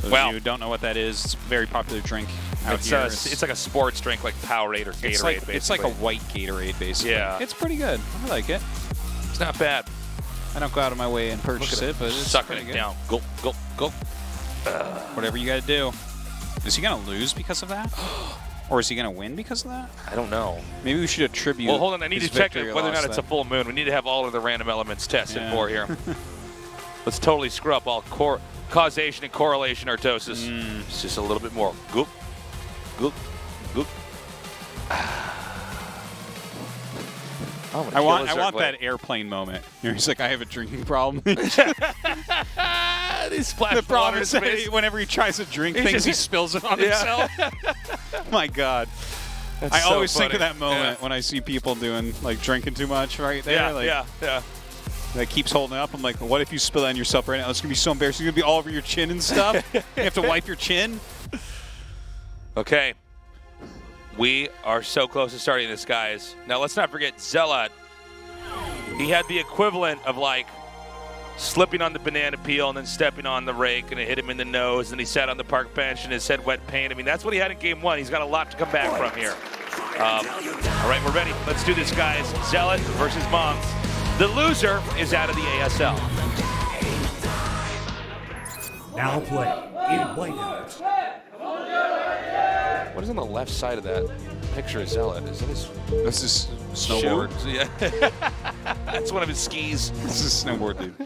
Those of you who don't know what that is, it's a very popular drink out here. It's like a sports drink, like Powerade or Gatorade, basically. It's like a white Gatorade, basically. Yeah. It's pretty good. I like it. It's not bad. I don't go out of my way and purchase it, but it's sucking it down. Go, go, go. Whatever you got to do. Is he going to lose because of that? Or is he going to win because of that? I don't know. Maybe we should attribute. Well, hold on. I need to check whether whether or not it's a full moon. We need to have all of the random elements tested for here. Let's totally screw up all causation and correlation orthosis. It's just a little bit more. Goop, goop, goop. I want that airplane moment. He's like, I have a drinking problem. He splashed the problem water is in his face. Whenever he tries to drink things, he spills it on himself. My God. That's I so always think of funny. that moment when I see people doing, like, drinking too much right there. Yeah, like, yeah. That keeps holding up. I'm like, what if you spill that on yourself right now? It's going to be so embarrassing. It's going to be all over your chin and stuff. You have to wipe your chin. Okay. We are so close to starting this, guys. Now, let's not forget ZeLot. He had the equivalent of, like, slipping on the banana peel and then stepping on the rake, and it hit him in the nose, and he sat on the park bench and his head wet pain. I mean, that's what he had in game one. He's got a lot to come back from here. All right, we're ready. Let's do this, guys. ZeLot versus Mong. The loser is out of the ASL. Now play in whiteout. What is on the left side of that picture of ZeLot. Is that his? This is snowboard. Shoe? Yeah. That's one of his skis. This is snowboard, dude.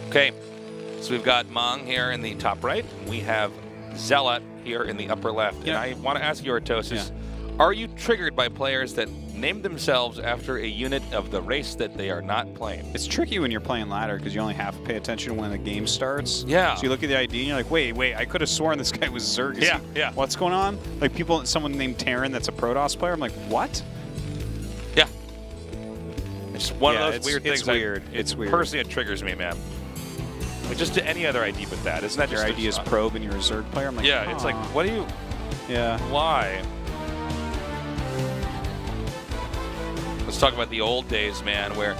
Okay, so we've got Mong here in the top right. We have ZeLot here in the upper left. Yeah. And I want to ask you, Artosis, are you triggered by players that name themselves after a unit of the race that they are not playing? It's tricky when you're playing ladder because you only have to pay attention when the game starts. Yeah. So you look at the ID and you're like, wait, I could have sworn this guy was Zerg. Yeah. What's going on? Like someone named Terran that's a Protoss player. I'm like, what? Yeah. It's one of those weird things. It's weird. It's weird. Personally, it triggers me, man. Like just to any other ID but that. Isn't that your just ID is probe and you're a Zerg player? I'm like, yeah, it's like, what do you... Yeah. Why? Let's talk about the old days, man, where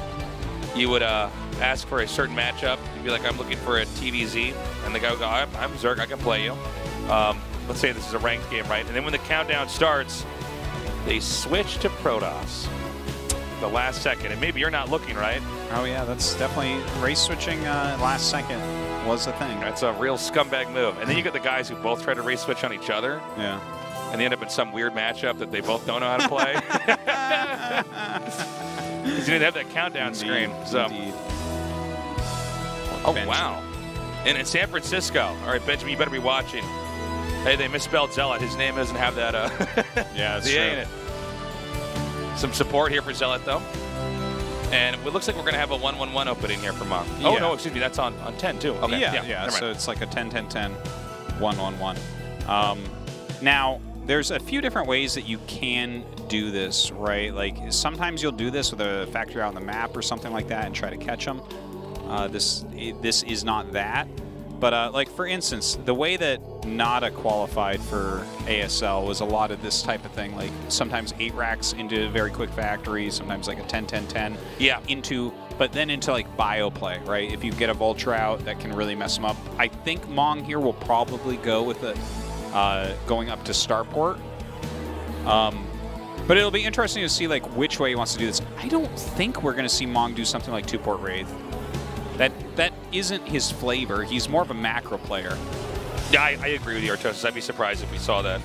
you would ask for a certain matchup. You'd be like, I'm looking for a TVZ. And the guy would go, I'm Zerg, I can play you. Let's say this is a ranked game, right? And then when the countdown starts, they switch to Protoss. The last second, and maybe you're not looking, right? Oh yeah, that's definitely race switching. Last second was a thing. That's a real scumbag move. And then you get the guys who both try to race switch on each other. Yeah. And they end up in some weird matchup that they both don't know how to play. Because you didn't have that countdown screen. So. Oh wow! And in San Francisco, all right, Benjamin, you better be watching. Hey, they misspelled ZeLot. His name doesn't have that. Yeah, that's the true. A in it. Some support here for ZeLot, though. And it looks like we're going to have a 1-1-1 opening here for Mong. Oh, no, excuse me. That's on 10, too. Okay. Yeah. So it's like a 10-10-10, 1-1-1. Now, there's a few different ways that you can do this, right? Like, sometimes you'll do this with a factory out on the map or something like that and try to catch them. This is not that. But, like, for instance, the way that Nada qualified for ASL was a lot of this type of thing. Like, sometimes 8 racks into very quick factories, sometimes like a 10-10-10. Yeah. But then into, like, bio play, right? If you get a Vulture out, that can really mess them up. I think Mong here will probably go with it going up to Starport. But it'll be interesting to see, like, which way he wants to do this. I don't think we're going to see Mong do something like 2-port Wraith. That isn't his flavor. He's more of a macro player. Yeah, I agree with you, Artosis. I'd be surprised if we saw that,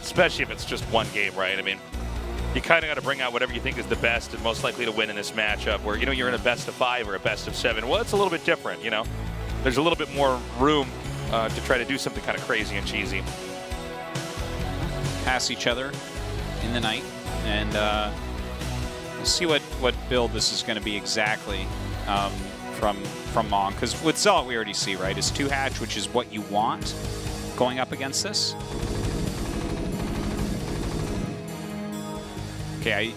especially if it's just one game, right? I mean, you kind of got to bring out whatever you think is the best and most likely to win in this matchup where, you know, you're in a best of 5 or a best of 7. Well, it's a little bit different, you know. There's a little bit more room to try to do something kind of crazy and cheesy. Pass each other in the night, and we'll see what build this is going to be exactly. From Mong, because with ZeLot we already see, right, is 2-hatch, which is what you want going up against this. Okay,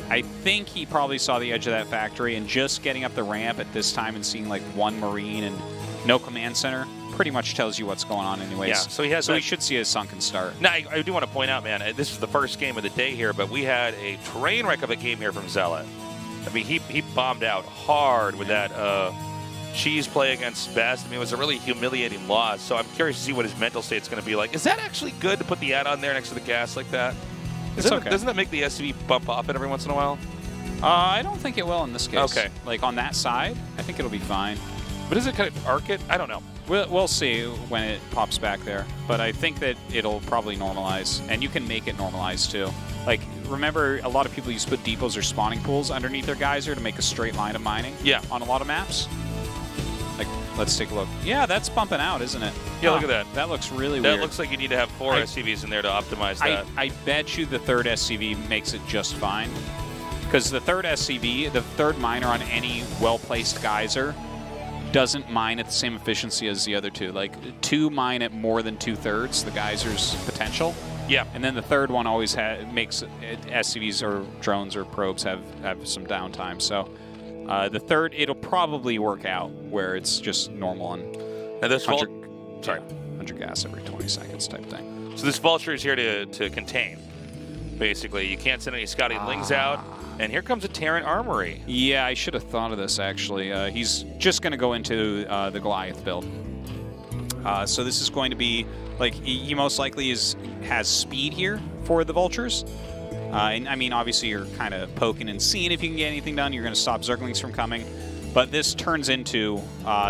I think he probably saw the edge of that factory, and just getting up the ramp at this time and seeing like 1 Marine and no command center pretty much tells you what's going on anyways. Yeah, so he should see a sunken start. Now, I do want to point out, man, this is the first game of the day here, but we had a train wreck of a game here from ZeLot. I mean, he bombed out hard with that cheese play against Best. I mean, it was a really humiliating loss, so I'm curious to see what his mental state's going to be like. Is that actually good to put the add-on there next to the gas like that? Okay. Doesn't that make the SCV bump off it every once in a while? I don't think it will in this case. Okay. Like, on that side, I think it'll be fine. But is it kind of arc it? I don't know. We'll see when it pops back there. But I think that it'll probably normalize, and you can make it normalize, too. Like, remember, a lot of people used to put depots or spawning pools underneath their geyser to make a straight line of mining. Yeah. On a lot of maps. Like, let's take a look. Yeah, that's bumping out, isn't it? Yeah, look at that. That looks really weird. weird. That looks like you need to have 4 SCVs in there to optimize that. I bet you the 3rd SCV makes it just fine. Because the 3rd SCV, the 3rd miner on any well-placed geyser, doesn't mine at the same efficiency as the other 2. Like, 2 mine at more than 2/3 the geyser's potential. Yeah. And then the 3rd one always makes SCVs or drones or probes have some downtime. So the 3rd, it'll probably work out where it's just normal on now this 100 gas every 20 seconds type thing. So this Vulture is here to contain. Basically, you can't send any scouting lings out. And here comes a Terran Armory. Yeah, I should have thought of this, actually. He's just going to go into the Goliath build. So this is going to be, like, he most likely has speed here for the Vultures. And, I mean, obviously you're kind of poking and seeing if you can get anything done. You're going to stop Zerglings from coming. But this turns into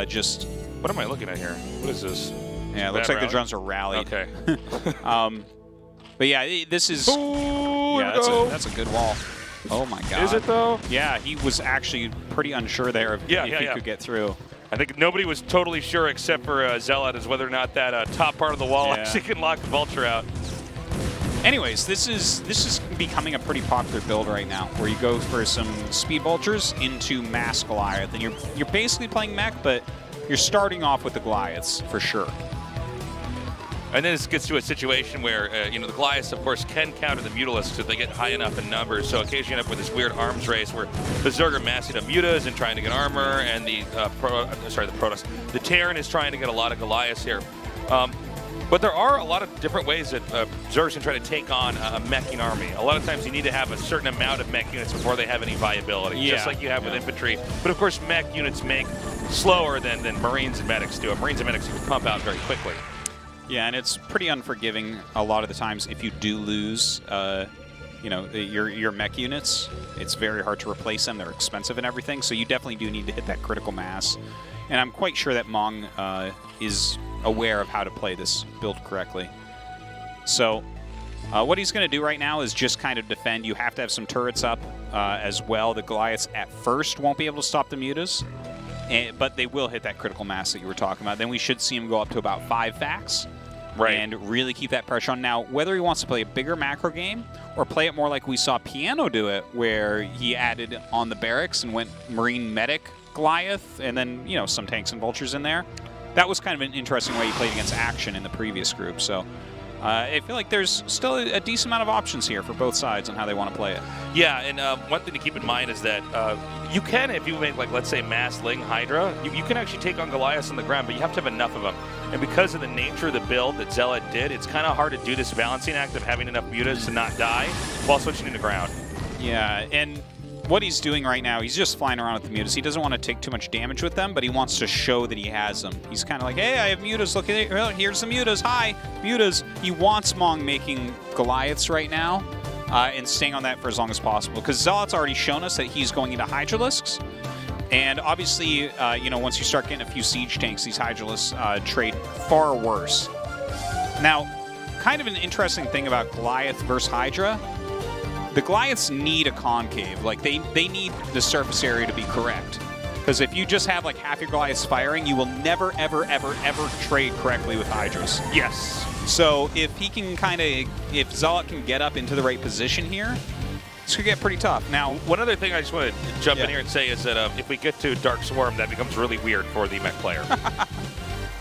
just... What am I looking at here? What is this? Yeah, it looks like the drones are rallied. Okay. But yeah, this is... Ooh, yeah, that's a good wall. Oh my god. Is it though? Yeah, he was actually pretty unsure there if he could get through. I think nobody was totally sure except for ZeLot as whether or not that top part of the wall actually can lock the Vulture out. Anyways, this is becoming a pretty popular build right now, where you go for some speed vultures into mass Goliath, and you're basically playing mech, but you're starting off with the Goliaths for sure. And then this gets to a situation where you know, the Goliaths, of course, can counter the Mutalisks if they get high enough in numbers. So occasionally you end up with this weird arms race where the Zerg are massing up Mutas and trying to get armor, and the Terran is trying to get a lot of Goliaths here. But there are a lot of different ways that Zergs can try to take on a meching army. A lot of times you need to have a certain amount of mech units before they have any viability, just like you have with infantry. But of course, mech units make slower than Marines and medics do. Marines and medics you can pump out very quickly. Yeah, and it's pretty unforgiving a lot of the times if you do lose, you know, your mech units. It's very hard to replace them. They're expensive and everything, so you definitely do need to hit that critical mass. And I'm quite sure that Mong is aware of how to play this build correctly. So what he's going to do right now is just kind of defend. You have to have some turrets up as well. The Goliaths at first won't be able to stop the Mutas, but they will hit that critical mass that you were talking about. Then we should see him go up to about 5 facts. Right. And really keep that pressure on. Now, whether he wants to play a bigger macro game or play it more like we saw Piano do it, where he added on the barracks and went Marine Medic Goliath, and then, you know, some tanks and vultures in there. That was kind of an interesting way he played against Action in the previous group. So I feel like there's still a decent amount of options here for both sides on how they want to play it. Yeah, and one thing to keep in mind is that you can, if you make, like, let's say, Mass Ling Hydra, you can actually take on Goliaths on the ground, but you have to have enough of them. And because of the nature of the build that ZeLot did, it's kind of hard to do this balancing act of having enough Mutas to not die while switching to the ground. Yeah, and what he's doing right now, he's just flying around with the Mutas. He doesn't want to take too much damage with them, but he wants to show that he has them. He's kind of like, hey, I have Mutas. Look at it. Oh, here's the Mutas. Hi, Mutas. He wants Mong making Goliaths right now and staying on that for as long as possible, because ZeLot's already shown us that he's going into Hydralisks. And obviously, you know, once you start getting a few siege tanks, these Hydralisks trade far worse. Now, kind of an interesting thing about Goliath versus Hydra, the Goliaths need a concave. Like, they need the surface area to be correct. Because if you just have, like, half your Goliaths firing, you will never, ever, ever, ever trade correctly with Hydras. Yes. So if he can kind of, if ZeLot can get up into the right position here, this could get pretty tough. Now, one other thing I just want to jump in here and say is that if we get to Dark Swarm, that becomes really weird for the mech player.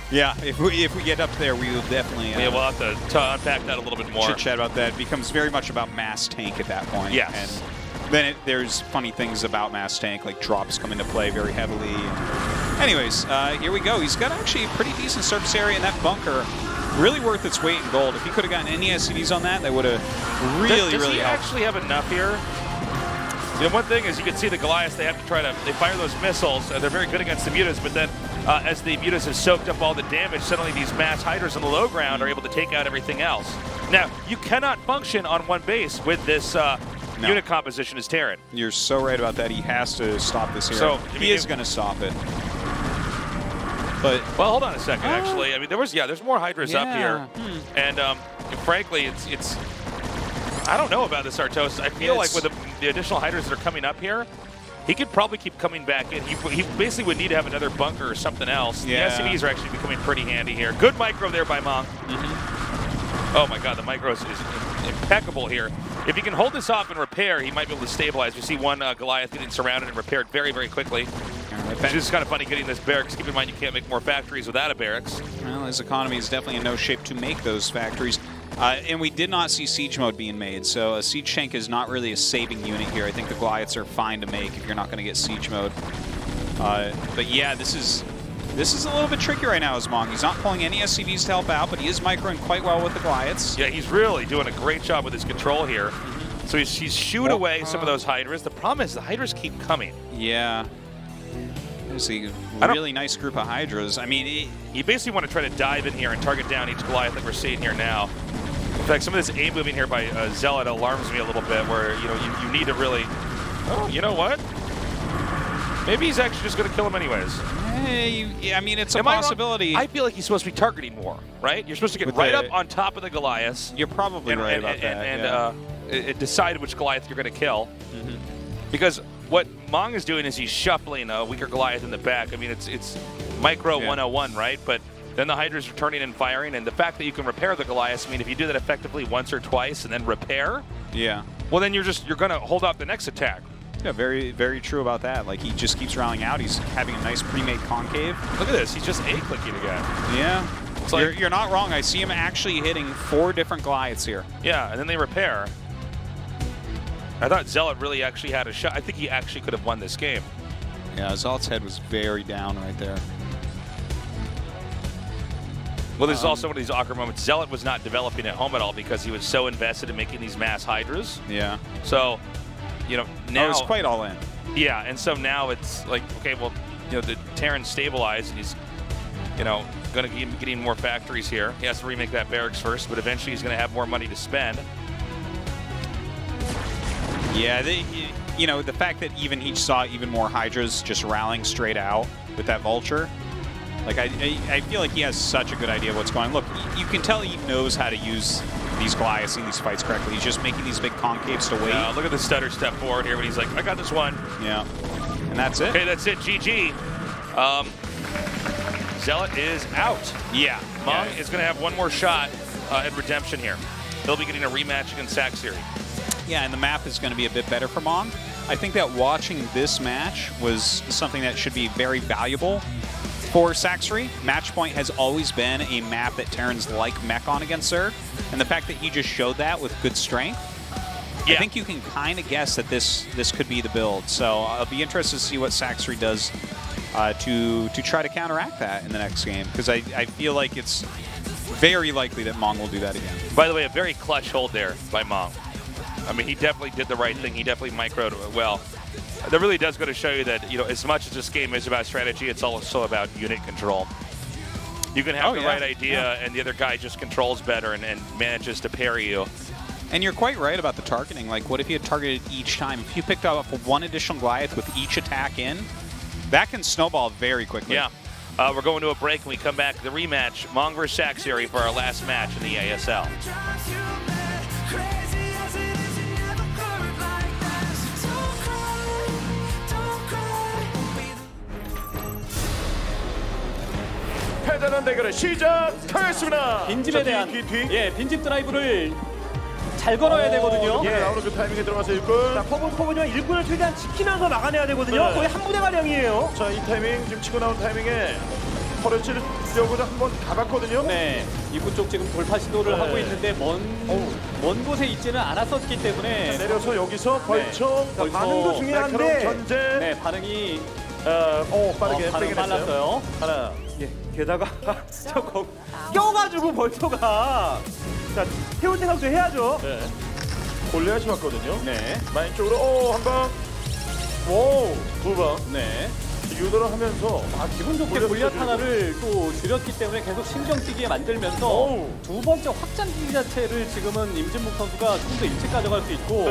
Yeah, if we get up there, we will definitely... yeah, we'll have to unpack that a little bit more. Chit-chat about that. It becomes very much about mass tank at that point. Yes. And then there's funny things about mass tank, like drops come into play very heavily. Anyways, here we go. He's got actually a pretty decent surface area in that bunker. Really worth its weight in gold. If he could have gotten any SCVs on that would have really, does really he helped. Actually have enough here? You know, one thing is you can see the Goliaths, they have to try to, they fire those missiles, they're very good against the Mutas, but then as the Mutas have soaked up all the damage, suddenly these mass Hydras on the low ground are able to take out everything else. Now, you cannot function on one base with this unit composition as Terran. You're so right about that. He has to stop this here. So, he is going to stop it. But well, hold on a second, actually. I mean, there's more Hydras up here. And frankly, it's I don't know about this Artos. I feel like with the additional Hydras that are coming up here, he could probably keep coming back in. He basically would need to have another bunker or something else. Yeah. The SCVs are actually becoming pretty handy here. Good micro there by Mong. Oh my god, the micro is impeccable here. If he can hold this off and repair, he might be able to stabilize. We see one Goliath getting surrounded and repaired very, very quickly. It's just kind of funny getting this barracks. Keep in mind you can't make more factories without a barracks. Well, his economy is definitely in no shape to make those factories. And we did not see siege mode being made, so a siege tank is not really a saving unit here. I think the Goliaths are fine to make if you're not going to get siege mode. But yeah, this is a little bit tricky right now as Mong. He's not pulling any SCVs to help out, but he is microing quite well with the Goliaths. Yeah, he's really doing a great job with his control here. So he's shooing away some of those Hydras. The problem is the Hydras keep coming. Yeah. There's a really nice group of Hydras. I mean, you basically want to try to dive in here and target down each Goliath like we're seeing here now. In fact, some of this aim moving here by ZeLot alarms me a little bit, where you need to really. Oh, you know what? Maybe he's actually just going to kill him anyways. Hey, I mean, it's a possibility. I feel like he's supposed to be targeting more, right? You're supposed to get right up on top of the Goliath. You're probably right about that. And decide which Goliath you're going to kill. Because what Mong is doing is he's shuffling a weaker Goliath in the back. I mean, it's micro 101, right? But then the Hydra's returning and firing, and the fact that you can repair the Goliath, I mean, if you do that effectively once or twice and then repair, well, then you're going to hold off the next attack. Yeah, very, very true about that. Like, he just keeps rounding out. He's having a nice pre-made concave. Look at this. He's just A-clicking again. Yeah. It's like, you're not wrong. I see him actually hitting 4 different Goliaths here. Yeah, and then they repair. I thought ZeLot really actually had a shot. I think he actually could have won this game. Yeah, ZeLot's head was very down right there. Well, there's also one of these awkward moments. ZeLot was not developing at home at all because he was so invested in making these mass Hydras. Yeah. So, you know, now... it's quite all in. Yeah, and so now it's like, okay, well, you know, the Terran's stabilized, and he's, you know, going to be getting more factories here. He has to remake that barracks first, but eventually he's going to have more money to spend. Yeah, you know, the fact that even he saw even more Hydras just rallying straight out with that Vulture, like, I feel like he has such a good idea of what's going on. Look, you can tell he knows how to use these Goliaths in these fights correctly. He's just making these big concaves to wait. Look at the stutter step forward here when he's like, I got this one. Yeah. And that's it. Okay, that's it. GG. ZeLot is out. Yeah. Mong is going to have one more shot at redemption here. He'll be getting a rematch against Sacsri. Yeah, and the map is going to be a bit better for Mong. I think that watching this match was something that should be very valuable for Sacsri. Matchpoint has always been a map that Terrans like mech on against Zerg, and the fact that he just showed that with good strength, I think you can kind of guess that this could be the build. So I'll be interested to see what Sacsri does to try to counteract that in the next game, because I feel like it's very likely that Mong will do that again. By the way, a very clutch hold there by Mong. I mean, he definitely did the right thing. He definitely microed well. That really does go to show you that, you know, as much as this game is about strategy, it's also about unit control. You can have the right idea, and the other guy just controls better and manages to parry you. And you're quite right about the targeting. Like, what if you had targeted each time? If you picked up one additional Goliath with each attack in, that can snowball very quickly. Yeah. We're going to a break. When we come back, the rematch, Mong versus Sacsri for our last match in the ASL. 패자는 대결을 시작하겠습니다. 빈집에 대한 빈집 드라이브를 잘 걸어야 되거든요. 나오는 그 타이밍에 들어가서 일꾼. 자, 커버는 일꾼을 최대한 지키면서 막아내야 되거든요. 거의 한 부대 가량이에요. 자, 이 타이밍 지금 치고 나온 타이밍에 터렛을 뛰어보자 한번 가봤거든요. 네, 입구 쪽 지금 돌파 시도를 하고 있는데 먼 곳에 있지는 않았었기 때문에 내려서 여기서 벌쳐. 반응도 중요한데 견제. 반응이 빠르게 반응 빨랐어요. 하나. 게다가 저거 껴가지고 벌써가 자 태울 생각도 해야죠. 골레앗이 왔거든요. 네. 마인 쪽으로 한 방. 오, 두 방. 네. 유도를 하면서 기분 좋게 골리앗 하나를 또 줄였기 때문에 계속 신경 쓰게 만들면서 두 번째 확장기 자체를 지금은 임진묵 선수가 좀 더 일찍 가져갈 수 있고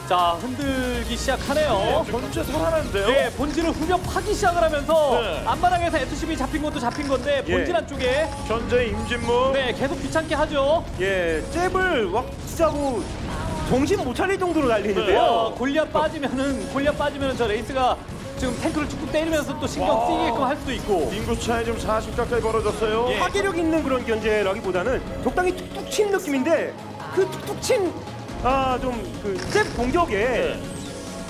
자, 흔들기 시작하네요. 본질 살아났는데요. 네, 본질을 후벼 파기 시작을 하면서 앞마당에서 SCB 잡힌 것도 잡힌 건데 본질 한쪽에 현재 임진묵 계속 귀찮게 하죠. 잽을 막 진짜 뭐 정신 못 차릴 정도로 달리는데요. 골리앗 빠지면은 저 레이스가 지금 탱크를 쭉쭉 때리면서 또 신경 쓰이게끔 할 수도 있고. 인구 차이 지금 40 가까이 벌어졌어요. 파괴력 있는 그런 견제라기보다는 적당히 툭툭 친 느낌인데 그 툭툭 친 좀 그 잽 공격에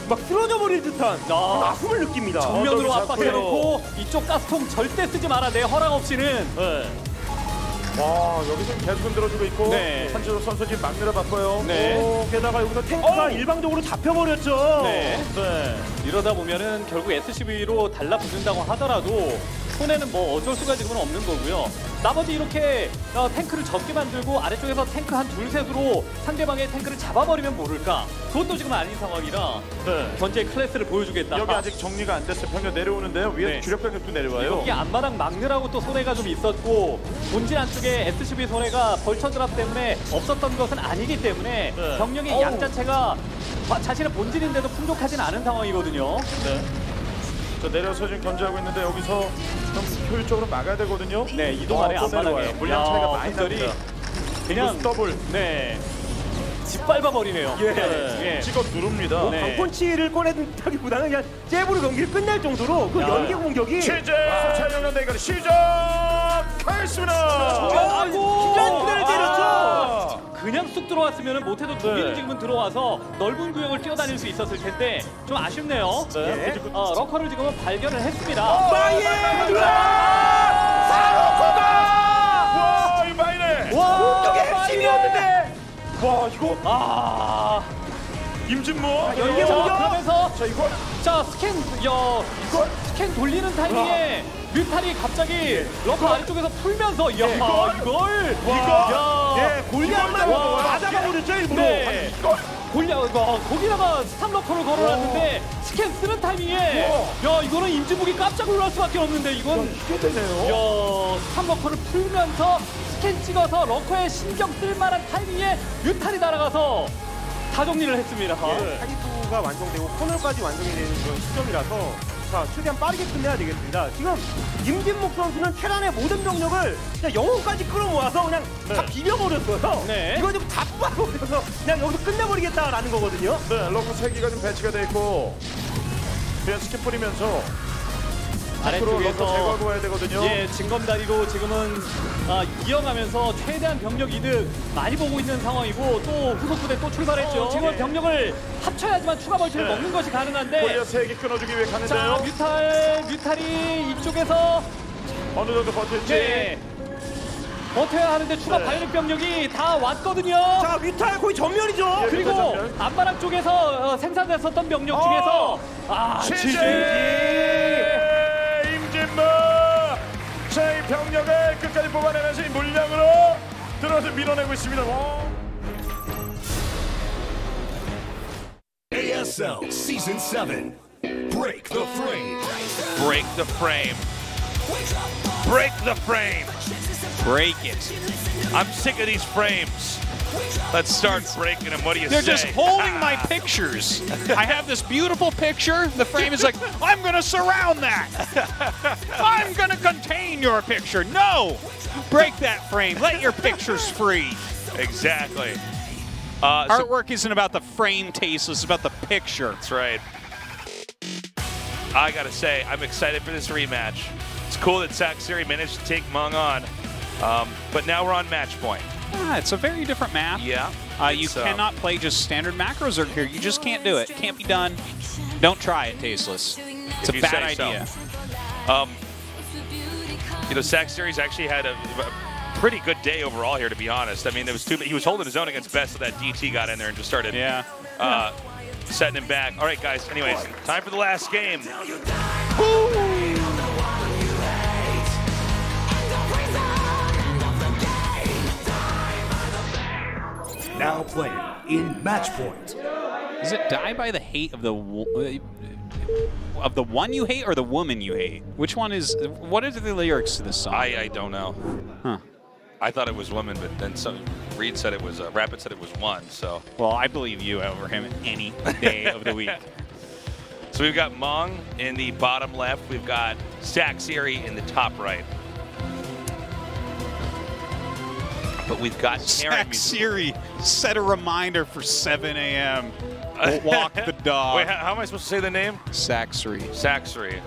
막 쓰러져 버릴 듯한 아픔을 느낍니다. 정면으로 압박해놓고 이쪽 가스통 절대 쓰지 마라. 내 허락 없이는. 와, 여기서 계속 흔들어주고 있고 한지로 선수 지금 막느라 바빠요. 게다가 여기서 탱크가 일방적으로 잡혀버렸죠. 이러다 보면은 결국 SCV로 달라붙는다고 하더라도 손에는 뭐 어쩔 수가 지금은 없는 거고요. 나머지 이렇게 탱크를 적게 만들고 아래쪽에서 탱크 한 둘셋으로 상대방의 탱크를 잡아버리면 모를까. 그것도 지금 아닌 상황이라 견제의 클래스를 보여주겠다. 여기 아직 정리가 안 됐어요. 병력 내려오는데요. 위에서 주력 병력도 내려와요. 여기 앞마당 막느라고 또 손해가 좀 있었고 본진 안쪽에 SCB 손해가 벌처 드랍 때문에 없었던 것은 아니기 때문에 병력의 양 자체가 자신의 본진인데도 풍족하진 않은 상황이거든요. 자, 내려서 지금 견제하고 있는데 여기서 좀 효율적으로 막아야 되거든요. 네, 이동 안에 앞바닥에 물량 차이가 많이 납니다. 그냥 더블. 네. 짓밟아 버리네요. 예. 찍어 누릅니다. 뭐 강펀치를 꺼낸다기보다는 그냥 잽으로 경기를 끝낼 정도로 그 연계 공격이 최재 촬영연 대결 시작하겠습니다. 아이고 기자님들을 때렸죠. 그냥 쑥 들어왔으면 못해도 조기는 지금은 들어와서 넓은 구역을 뛰어다닐 수 있었을 텐데 좀 아쉽네요. 러커를 지금은 발견을 했습니다. 사로코가! 와, 이 마이네! 공격의 핵심이었는데! 와, 이거 임진모 연계 공격! 그러면서 자, 이거 스캔 돌리는 타이밍에 뮤탈이 갑자기 러커 아래쪽에서 풀면서 이걸 골리앗만 맞아버렸죠 일부러. 네. 거기다가 스탑 러커를 걸어놨는데 스캔 쓰는 타이밍에 이거는 임진묵이 깜짝 놀랄 수밖에 없는데 이건 이게 되네요. 스탑 러커를 풀면서 스캔 찍어서 러커에 신경 쓸만한 타이밍에 뮤탈이 날아가서 다 정리를 했습니다. 타깃도가 완성되고 코너까지 완성이 되는 그런 시점이라서 자, 최대한 빠르게 끝내야 되겠습니다. 지금 임진묵 선수는 테란의 모든 병력을 그냥 영혼까지 끌어모아서 그냥 다 비벼버렸어요. 이거 좀 다 뽑아버려서 그냥 여기서 끝내버리겠다라는 거거든요. 네, 러커 3기가 좀 배치가 돼 있고 그냥 스킵 뿌리면서 아래쪽에서 제거하고 와야 되거든요. 징검다리로 지금은 이어가면서 최대한 병력 이득 많이 보고 있는 상황이고 또 후속 부대 또 출발했죠. 지금 병력을 합쳐야지만 추가 멀티를 먹는 것이 가능한데 골리앗 3개 끊어주기 위해 가는데요. 뮤탈이 이쪽에서 어느 정도 버틸지 버텨야 하는데 추가 바이오닉 병력이 다 왔거든요. 자, 뮤탈 거의 전멸이죠. 그리고 앞바닥 쪽에서 생산됐었던 병력 중에서 임진모 자, 이 병력을 끝까지 뽑아내면서 이 물량으로 들어서 밀어내고 있습니다. ASL Season 7 Break the Frame. Break the frame. Break the frame. Break it. I'm sick of these frames. Let's start breaking them. What do you They're say? just holding my pictures. I have this beautiful picture. The frame is like, I'm going to surround that. I'm going to contain your picture. No! Break that frame. Let your pictures free. Exactly. Artwork isn't about the frame, Tasteless. It's about the picture. That's right. I got to say, I'm excited for this rematch. It's cool that Sacsri managed to take Mong on. But now we're on match point. It's a very different map. Yeah. You cannot play just standard macros here. You just can't do it. Can't be done. Don't try it, Tasteless. It's a bad idea. You know, Sacsri's actually had a pretty good day overall here, to be honest. I mean, he was holding his own against Best, so that DT got in there and just started setting him back. All right, guys. Anyways, time for the last game. Now playing in match point. Does it die by the hate of the one you hate or the woman you hate? Which one is? What are the lyrics to this song? I don't know. Huh. I thought it was woman, but then Reed said it was Rapid said it was one. So. Well, I believe you over him any day of the week. So we've got Mong in the bottom left. We've got Sacsri in the top right. But we've got Sacsri, set a reminder for 7 a.m. Walk the dog. Wait, how am I supposed to say the name? Sacsri. Sacsri.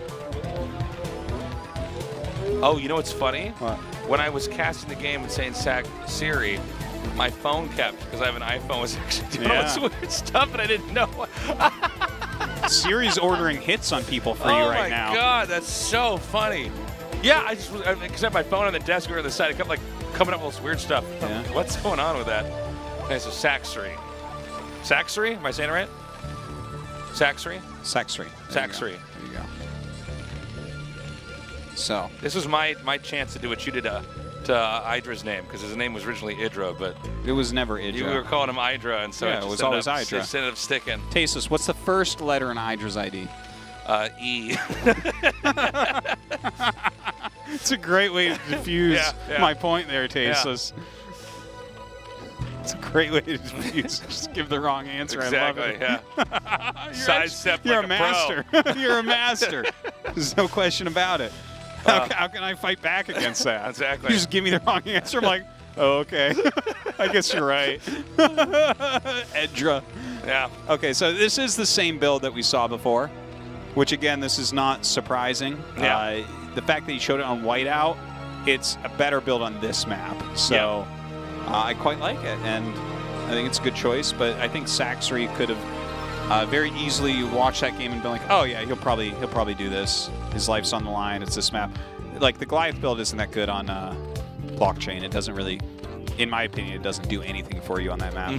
Oh, you know what's funny? What? When I was casting the game and saying Sacsri, my phone kept, because I have an iPhone, was actually doing all this weird stuff and I didn't know. Siri's ordering hits on people for you right now. Oh my God, that's so funny. Yeah, I just had my phone on the desk or on the side. It kept like coming up with all this weird stuff. Yeah. What's going on with that? Okay, so Sacsri. Sacsri? Am I saying it right? Sacsri? Sacsri. Sacsri. There you go. So this was my chance to do what you did to Idra's name, because his name was originally Idra, but it was never Idra. You were calling him Idra, and so yeah, it was always Idra. Instead of sticking. Tasteless, what's the first letter in Idra's ID? E. It's a great way to diffuse my point there, Tasteless. It's a great way to just give the wrong answer. Exactly, I love it. yeah. Sidestep You're like a master. You're a master. There's no question about it. How can I fight back against that? Exactly. You just give me the wrong answer. I'm like, oh, okay. I guess you're right. Edra. Yeah. Okay, so this is the same build that we saw before, which, again, this is not surprising. Yeah. The fact that he showed it on whiteout, it's a better build on this map. So I quite like it, and I think it's a good choice. But I think Sacsri could have very easily watched that game and been like, oh, yeah, he'll probably do this. His life's on the line. It's this map. Like, the Goliath build isn't that good on blockchain. It doesn't really, in my opinion, it doesn't do anything for you on that map.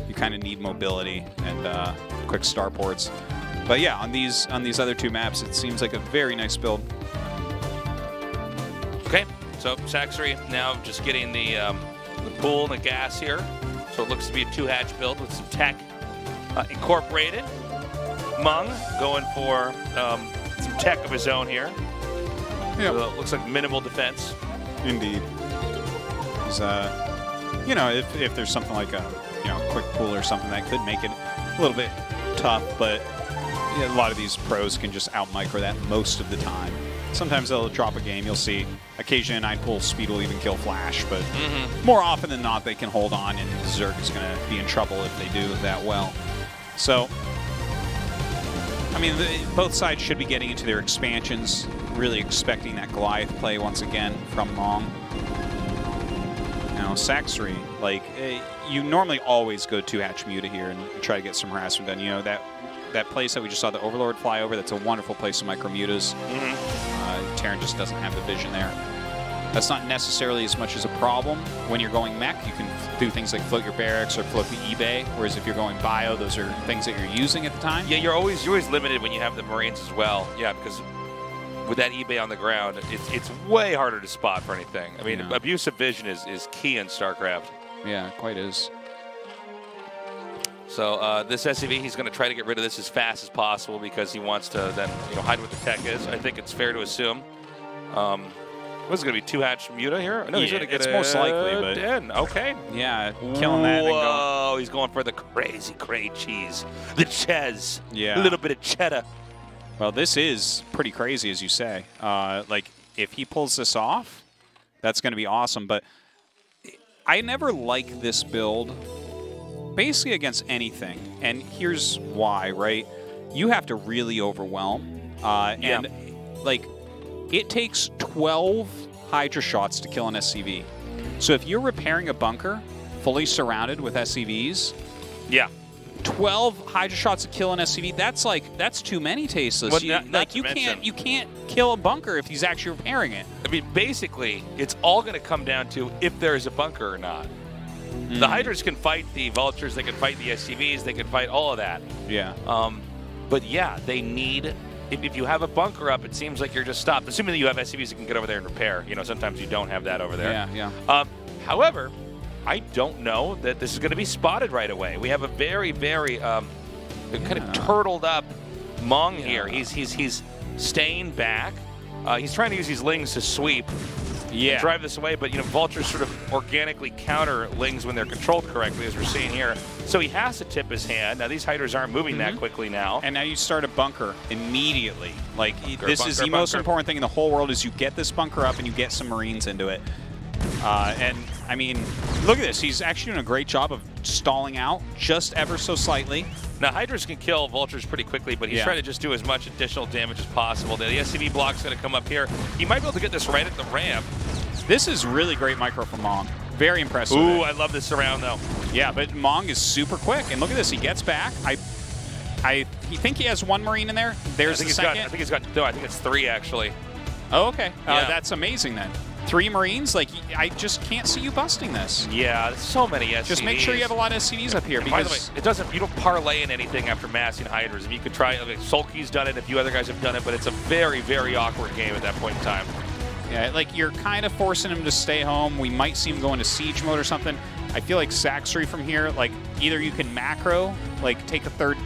You kind of need mobility and quick starports. But yeah, on these other two maps, it seems like a very nice build. Okay, so Sacsri now just getting the pool and the gas here. So it looks to be a 2-hatch build with some tech incorporated. Mong going for some tech of his own here. Yeah, so it looks like minimal defense. Indeed. He's you know, if there's something like a quick pool or something that could make it a little bit tough, but a lot of these pros can just out micro that most of the time. Sometimes they'll drop a game. You'll see occasionally a 9-pool speed will even kill Flash, but more often than not they can hold on, and Zerg is going to be in trouble if they do that well. So, I mean, both sides should be getting into their expansions, really expecting that Goliath play once again from Mong. Now, Sacsri, like, you normally always go 2-hatch Muta here and try to get some harassment done. You know, that place that we just saw the Overlord fly over, that's a wonderful place to micro mutas. Terran just doesn't have the vision there. That's not necessarily as much as a problem when you're going mech. You can do things like float your barracks or float the eBay, whereas if you're going bio, those are things that you're using at the time. Yeah, you're always limited when you have the Marines as well. Yeah, because with that eBay on the ground, it's way harder to spot for anything. I mean, abusive vision is key in StarCraft. Yeah, it quite is. So this SCV, he's going to try to get rid of this as fast as possible because he wants to then hide what the tech is. I think it's fair to assume. What's going to be 2-hatch Muta here? No, he's going to get it's most likely, but okay. Yeah, killing that. Whoa, he's going for the crazy cheese, the Ches. Yeah, a little bit of cheddar. Well, this is pretty crazy, as you say. Like, if he pulls this off, that's going to be awesome. But I never like this build, basically against anything. And here's why, right? You have to really overwhelm. And, like, it takes 12 Hydra shots to kill an SCV. So if you're repairing a bunker fully surrounded with SCVs, 12 Hydra shots to kill an SCV, that's too many, Tasteless. Well, you can't kill a bunker if he's actually repairing it. I mean, basically, it's all going to come down to if there is a bunker or not. The Hydras can fight the Vultures, they can fight the SCVs, they can fight all of that. Yeah. But yeah, they need. If you have a bunker up, it seems like you're just stopped. Assuming that you have SCVs that can get over there and repair. Sometimes you don't have that over there. Yeah. However, I don't know that this is going to be spotted right away. We have a very, very kind of turtled up Mong here. He's staying back. He's trying to use these Lings to sweep. Yeah. Drive this away, but Vultures sort of organically counter Lings when they're controlled correctly, as we're seeing here. So he has to tip his hand. Now these Hydras aren't moving that quickly now. And now you start a bunker immediately. Like this is the most important thing in the whole world is you get this bunker up and you get some Marines into it. And I mean, look at this. He's actually doing a great job of stalling out just ever so slightly. Now Hydras can kill Vultures pretty quickly, but he's trying to just do as much additional damage as possible. The SCV block's going to come up here. He might be able to get this right at the ramp. This is really great micro from Mong. Very impressive. Ooh, I love this surround though. Yeah, but Mong is super quick. And look at this. He gets back. I think he has one Marine in there. There's the second. I think he's got. No, I think it's 3 actually. Oh, okay. That's amazing then. 3 Marines? Like, I just can't see you busting this. Yeah, there's so many SCVs. Just make sure you have a lot of SCVs up here. Because by the way, it doesn't. You don't parlay in anything after massing Hydras. If you could try, Sulky's done it. A few other guys have done it, but it's a very, very awkward game at that point in time. Yeah, like you're kind of forcing him to stay home. We might see him go into siege mode or something. I feel like Sacsri from here, like either you can macro, like take a third.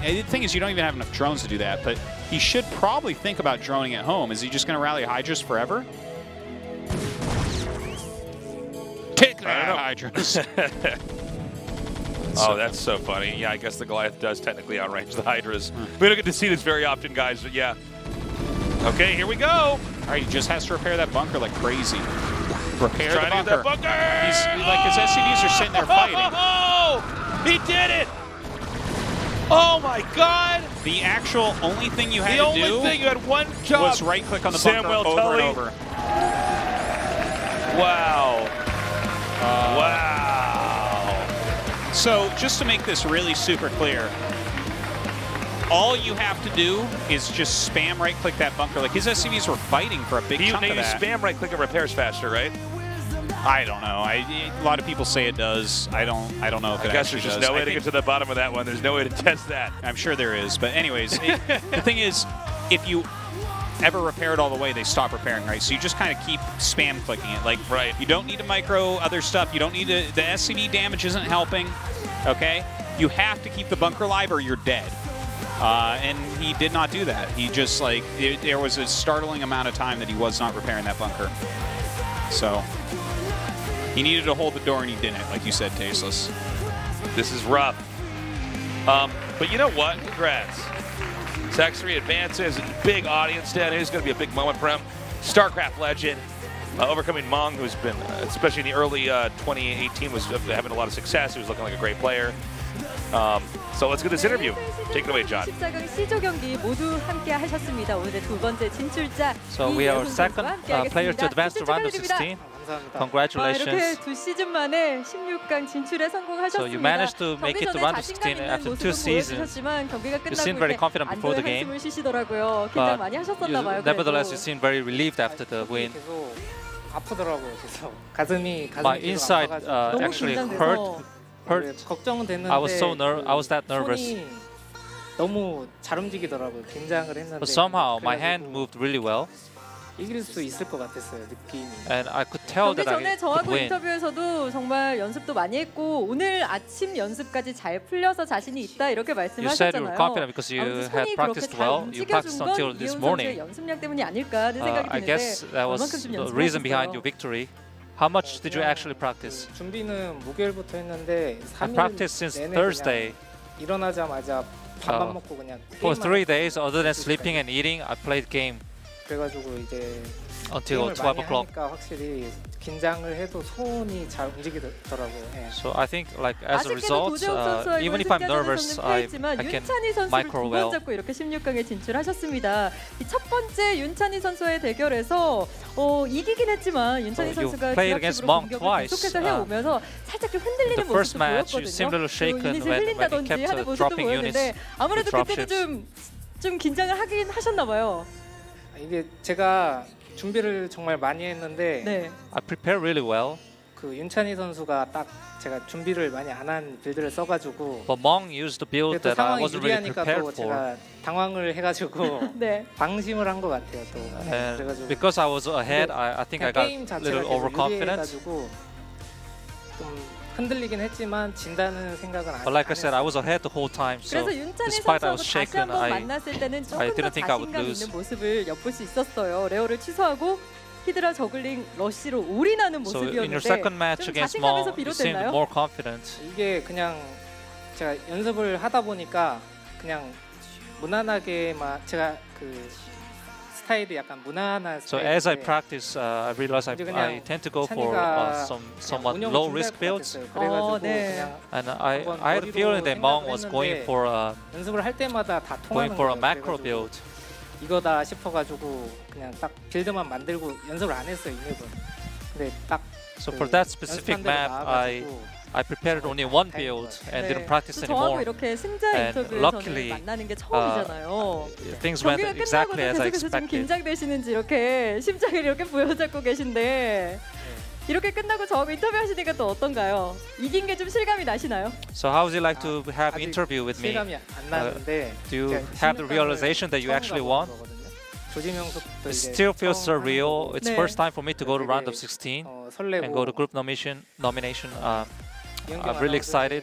The thing is, you don't even have enough drones to do that, but he should probably think about droning at home. Is he just going to rally Hydras forever? Take that, Hydras. So. Oh, that's so funny. Yeah, I guess the Goliath does technically outrange the Hydras. We don't get to see this very often, guys, but yeah. Okay, here we go. All right, he just has to repair that bunker like crazy. Repair the bunker. To get that bunker. He's like, his SCVs are sitting there fighting. Oh, he did it. Oh my God! The actual only thing you had to do. The only thing you had one job was right-click on the bunker over and over. Wow! Wow! So just to make this really super clear, all you have to do is just spam right-click that bunker. Like his SCVs were fighting for a big chunk of that. Spam right-click and repairs faster, right? I don't know. A lot of people say it does. I don't know if it actually does. I guess there's just no way to get to the bottom of that one. There's no way to test that. I'm sure there is. But anyways, the thing is, if you ever repair it all the way, they stop repairing, right? So you just kind of keep spam clicking it. Like, you don't need to micro other stuff. You don't need to, the SCV damage isn't helping, okay? You have to keep the bunker alive or you're dead. And he did not do that. He just, like, there was a startling amount of time that he was not repairing that bunker. So he needed to hold the door and he didn't, like you said, Tasteless. This is rough. But you know what? Congrats. Sacsri advances. Big audience down here. It's going to be a big moment for him. StarCraft legend. Overcoming Mong, who's been, especially in the early 2018, was having a lot of success. He was looking like a great player. So let's get this interview. Take it away, John. 14강 C조 경기 모두 함께 하셨습니다. 오늘의 두 번째 진출자. So we are second player to advance to round of 16. Congratulations. 이렇게 두 시즌 만에 16강 진출에 성공하셨습니다. So you managed to make it to round of 16 after 2 seasons. You seemed very confident before the game. But nevertheless, you seemed very relieved after the win. 아프더라고요. 계속 가슴이 My inside actually hurt. 걱정은 됐는데 I was that nervous. 너무 잘 움직이더라고요. 긴장을 했는데. But somehow my hand moved really well. 이길 수 있을 것 같았어요. 느낌이. And I could tell that I 전에 could 저하고 win. 인터뷰에서도 정말 연습도 많이 했고 오늘 아침 연습까지 잘 풀려서 자신이 있다 이렇게 You said you were 말씀하셨잖아요. confident because you had practiced well. You practiced until this morning. 연습량 때문이 아닐까 하는 생각이 I guess that was the reason behind your victory. How much did you actually practice? 준비는 목요일부터 했는데 I practiced since Thursday. 일어나자마자 밥만 먹고 그냥 For 3 days, other than sleeping and eating, I played game. 그래가지고 이제 until 12 o'clock. 확실히 긴장을 해도 손이 잘 움직이더라고요. So I think like as a result, even if I'm nervous, I can micro well. 잡고 이렇게 16강에 진출하셨습니다. 이 첫 번째 윤찬희 선수의 대결에서 이기긴 했지만 윤찬희 선수가 기합식으로 공격을 계속해서 해오면서 살짝 좀 흔들리는 모습도 보였거든요. 유닛을 흘린다든지 하는 모습도 보였는데 아무래도 그때도 좀 긴장을 하긴 하셨나 봐요. 이게 제가 준비를 정말 많이 했는데 I prepared really well. 그 윤찬희 선수가 딱 제가 준비를 많이 안 한 빌드를 써가지고 But Mong used the build that I wasn't really prepared for. 제가 당황을 해가지고 방심을 한 것 같아요 또. 그래가지고 because I was ahead, I think I got a little overconfident. 좀 흔들리긴 했지만 진다는 생각은 안. But like I said, I was ahead the whole time. So despite I was shaken, I didn't think I would lose. 모습을 엿볼 수 있었어요. 레오를 취소하고 히드라 저글링 러쉬로 올인하는 모습이었는데 So in your second match against Mong, you seemed more confident. 이게 그냥 제가 연습을 하다 보니까 그냥 무난하게만 제가 그 스타일이 약간 무난한 So as I practice, I realize I tend to go for somewhat low risk builds. And I had a feeling that Mong was going for 연습을 할 때마다 다 going for a macro build. 이거다 싶어가지고 그냥 딱 빌드만 만들고 연습을 안 했어요 이 맵은. 근데 딱 So for that specific map, I prepared only one build and didn't practice anymore. And luckily, things went exactly as I expected. 긴장되시는지 이렇게 심장을 이렇게 부여잡고 계신데 이렇게 끝나고 저하고 인터뷰하시니까 또 어떤가요? 이긴 게 좀 실감이 나시나요? So how would you like to have interview with me? Do you have the realization that you actually won? It still feels surreal. It's first time for me to go to round of 16 and go to group nomination. I'm really excited.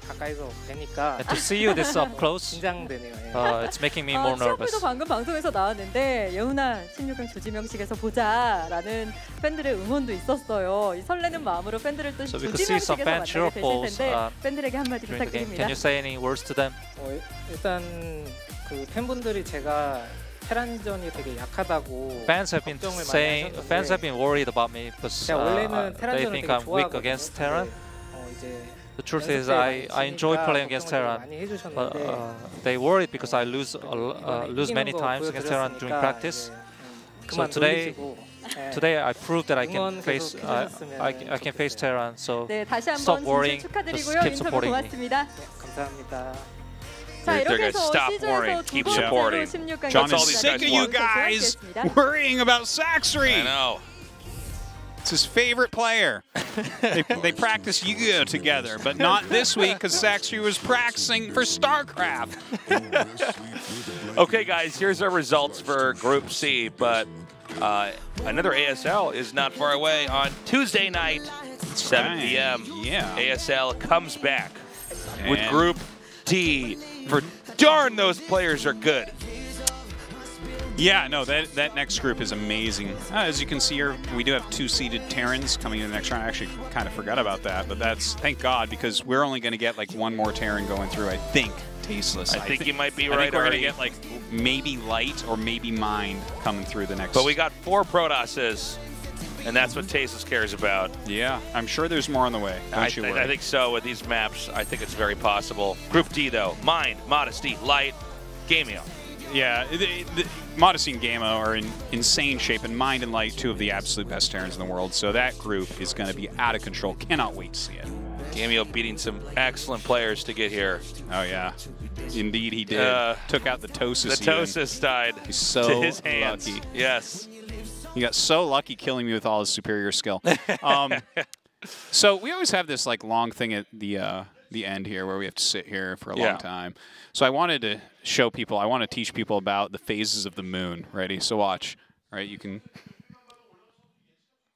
가까이서 뵈니까 And to see you this up close, 긴장되네요. it's making me more nervous. 시어플도 방금 방송에서 나왔는데 예훈아 16강 조지명식에서 보자라는 팬들의 응원도 있었어요. 이 설레는 마음으로 팬들을 또 조지명식에서 만나게 되실 텐데 팬들에게 한마디 부탁드립니다. Can you say any words to them? 일단 그 팬분들이 제가 테란전이 되게 약하다고 Fans have been worried about me because they think I'm weak against Terran. The truth is, I enjoy playing against Terran, but they worried because I lose many times against Terran during practice. So today I proved that I can face Terran. So stop worrying, just keep supporting me. 감사합니다. 자, They're gonna stop worrying, keep supporting. John is sick of you guys worrying about Sacsri. I know. It's his favorite player. they practice Yu-Gi-Oh together, but not this week because Sacsri was practicing for StarCraft. Okay, guys, here's our results for Group C, but another ASL is not far away on Tuesday night, 7 p.m. Yeah. ASL comes back with Group D. For darn, those players are good. Yeah, no, that next group is amazing. As you can see here, we do have 2-seeded Terrans coming in the next round. I actually kind of forgot about that, but that's, thank God, because we're only going to get like one more Terran going through, I think. Tasteless. I think you might be right. I think we're going to get like maybe Light or maybe Mind coming through the next. But we got 4 Protosses, and that's what Tasteless cares about. Yeah, I'm sure there's more on the way. Don't you worry. I think so with these maps. I think it's very possible. Group D, though, Mind, Modesty, Light, Gameo. Yeah, Modesty and Gamma are in insane shape, and Mind and Light, 2 of the absolute best Terrans in the world. So that group is going to be out of control. Cannot wait to see it. Gameo beating some excellent players to get here. Oh, yeah. Indeed, he did. Took out the Tosis. The Tosis died He's so to his hands. Lucky. Yes. He got so lucky killing me with all his superior skill. So we always have this like long thing at the end here where we have to sit here for a long time. So I wanted to show people, I want to teach people about the phases of the moon. Ready? So watch. All right, you can.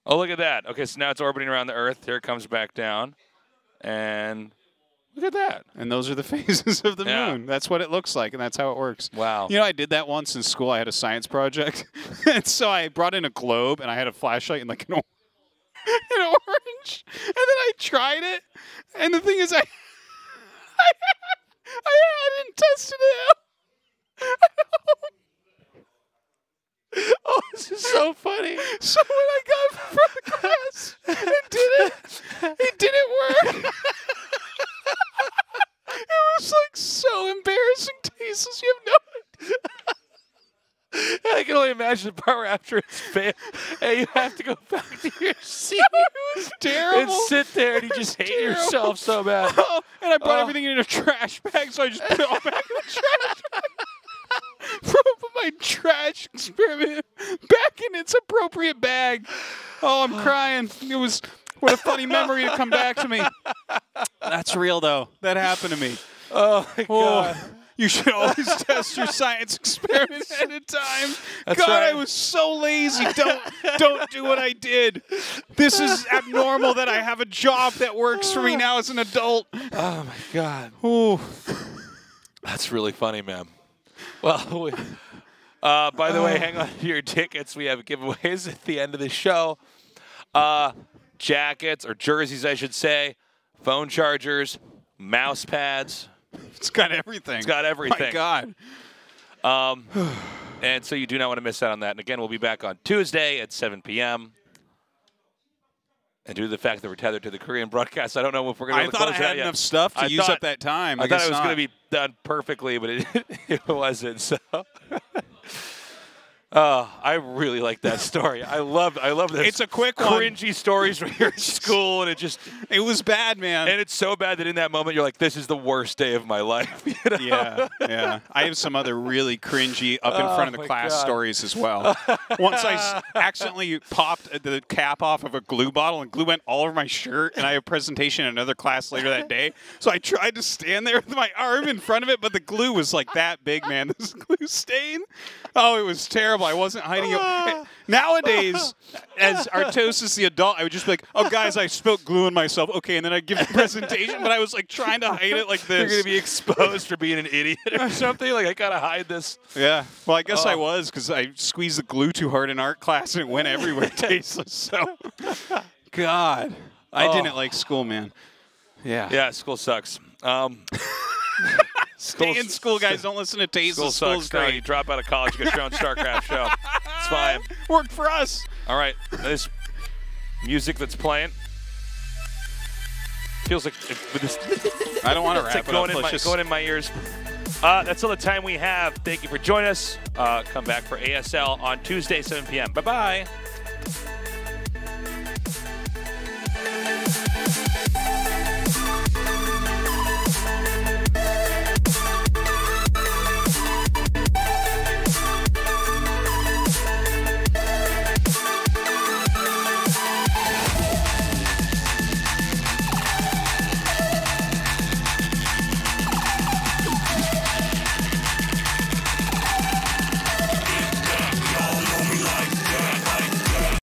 Oh, look at that. Okay, so now it's orbiting around the Earth. Here it comes back down. And look at that. And those are the phases of the moon. That's what it looks like, and that's how it works. Wow. You know, I did that once in school. I had a science project. And so I brought in a globe, and I had a flashlight and like an orange. And then I tried it. And the thing is, I hadn't tested it out. Oh, this is so funny. So when I got from the class and did it didn't work. It was like so embarrassing, Tasteless. You have no idea. I can only imagine the part where after it's failed, and you have to go back to your seat. It was terrible. And sit there, and you just hate yourself so bad. Oh, and I brought everything in a trash bag, so I just put it all back in the trash bag. Put my trash experiment back in its appropriate bag. Oh, I'm crying. It was, what a funny memory to come back to me. That's real, though. That happened to me. Oh, my God. You should always test your science experiments at a time. That's God, right. I was so lazy. Don't do what I did. This is abnormal that I have a job that works for me now as an adult. Oh, my God. Ooh. That's really funny, man. Well, by the way, hang on to your tickets. We have giveaways at the end of the show. Jackets, or jerseys, I should say, phone chargers, mouse pads. It's got everything. It's got everything. My God. And so you do not want to miss out on that. And again, we'll be back on Tuesday at 7 p.m. And due to the fact that we're tethered to the Korean broadcast, I don't know if we're going to be able to close it out yet. I thought I had enough stuff to use up that time. I thought it was going to be done perfectly, but it wasn't. So. I really like that story. I love this. It's a quick one. Cringy stories where you're in school and it was bad, man. And it's so bad that in that moment you're like, this is the worst day of my life. You know? Yeah. I have some other really cringy up in front of the class stories as well. Once I accidentally popped the cap off of a glue bottle and glue went all over my shirt, and I had a presentation in another class later that day. So I tried to stand there with my arm in front of it, but the glue was like that big, man. This glue stain. Oh, it was terrible. I wasn't hiding it. Nowadays, as Artosis the adult, I would just be like, oh, guys, I spilled glue on myself. Okay, and then I'd give a presentation, but I was like trying to hide it like this. You're going to be exposed for being an idiot or something? Like, I got to hide this. Yeah. Well, I guess I was because I squeezed the glue too hard in art class and it went everywhere tasteless. So, God, I didn't like school, man. Yeah. Yeah, school sucks. Stay in school, guys. Don't listen to Tasteless. School's great. You drop out of college, you get your own StarCraft show. It's fine. Worked for us. All right. This music that's playing feels like with this. I don't want to wrap it up. Going in my ears. That's all the time we have. Thank you for joining us. Come back for ASL on Tuesday, 7 p.m. Bye-bye.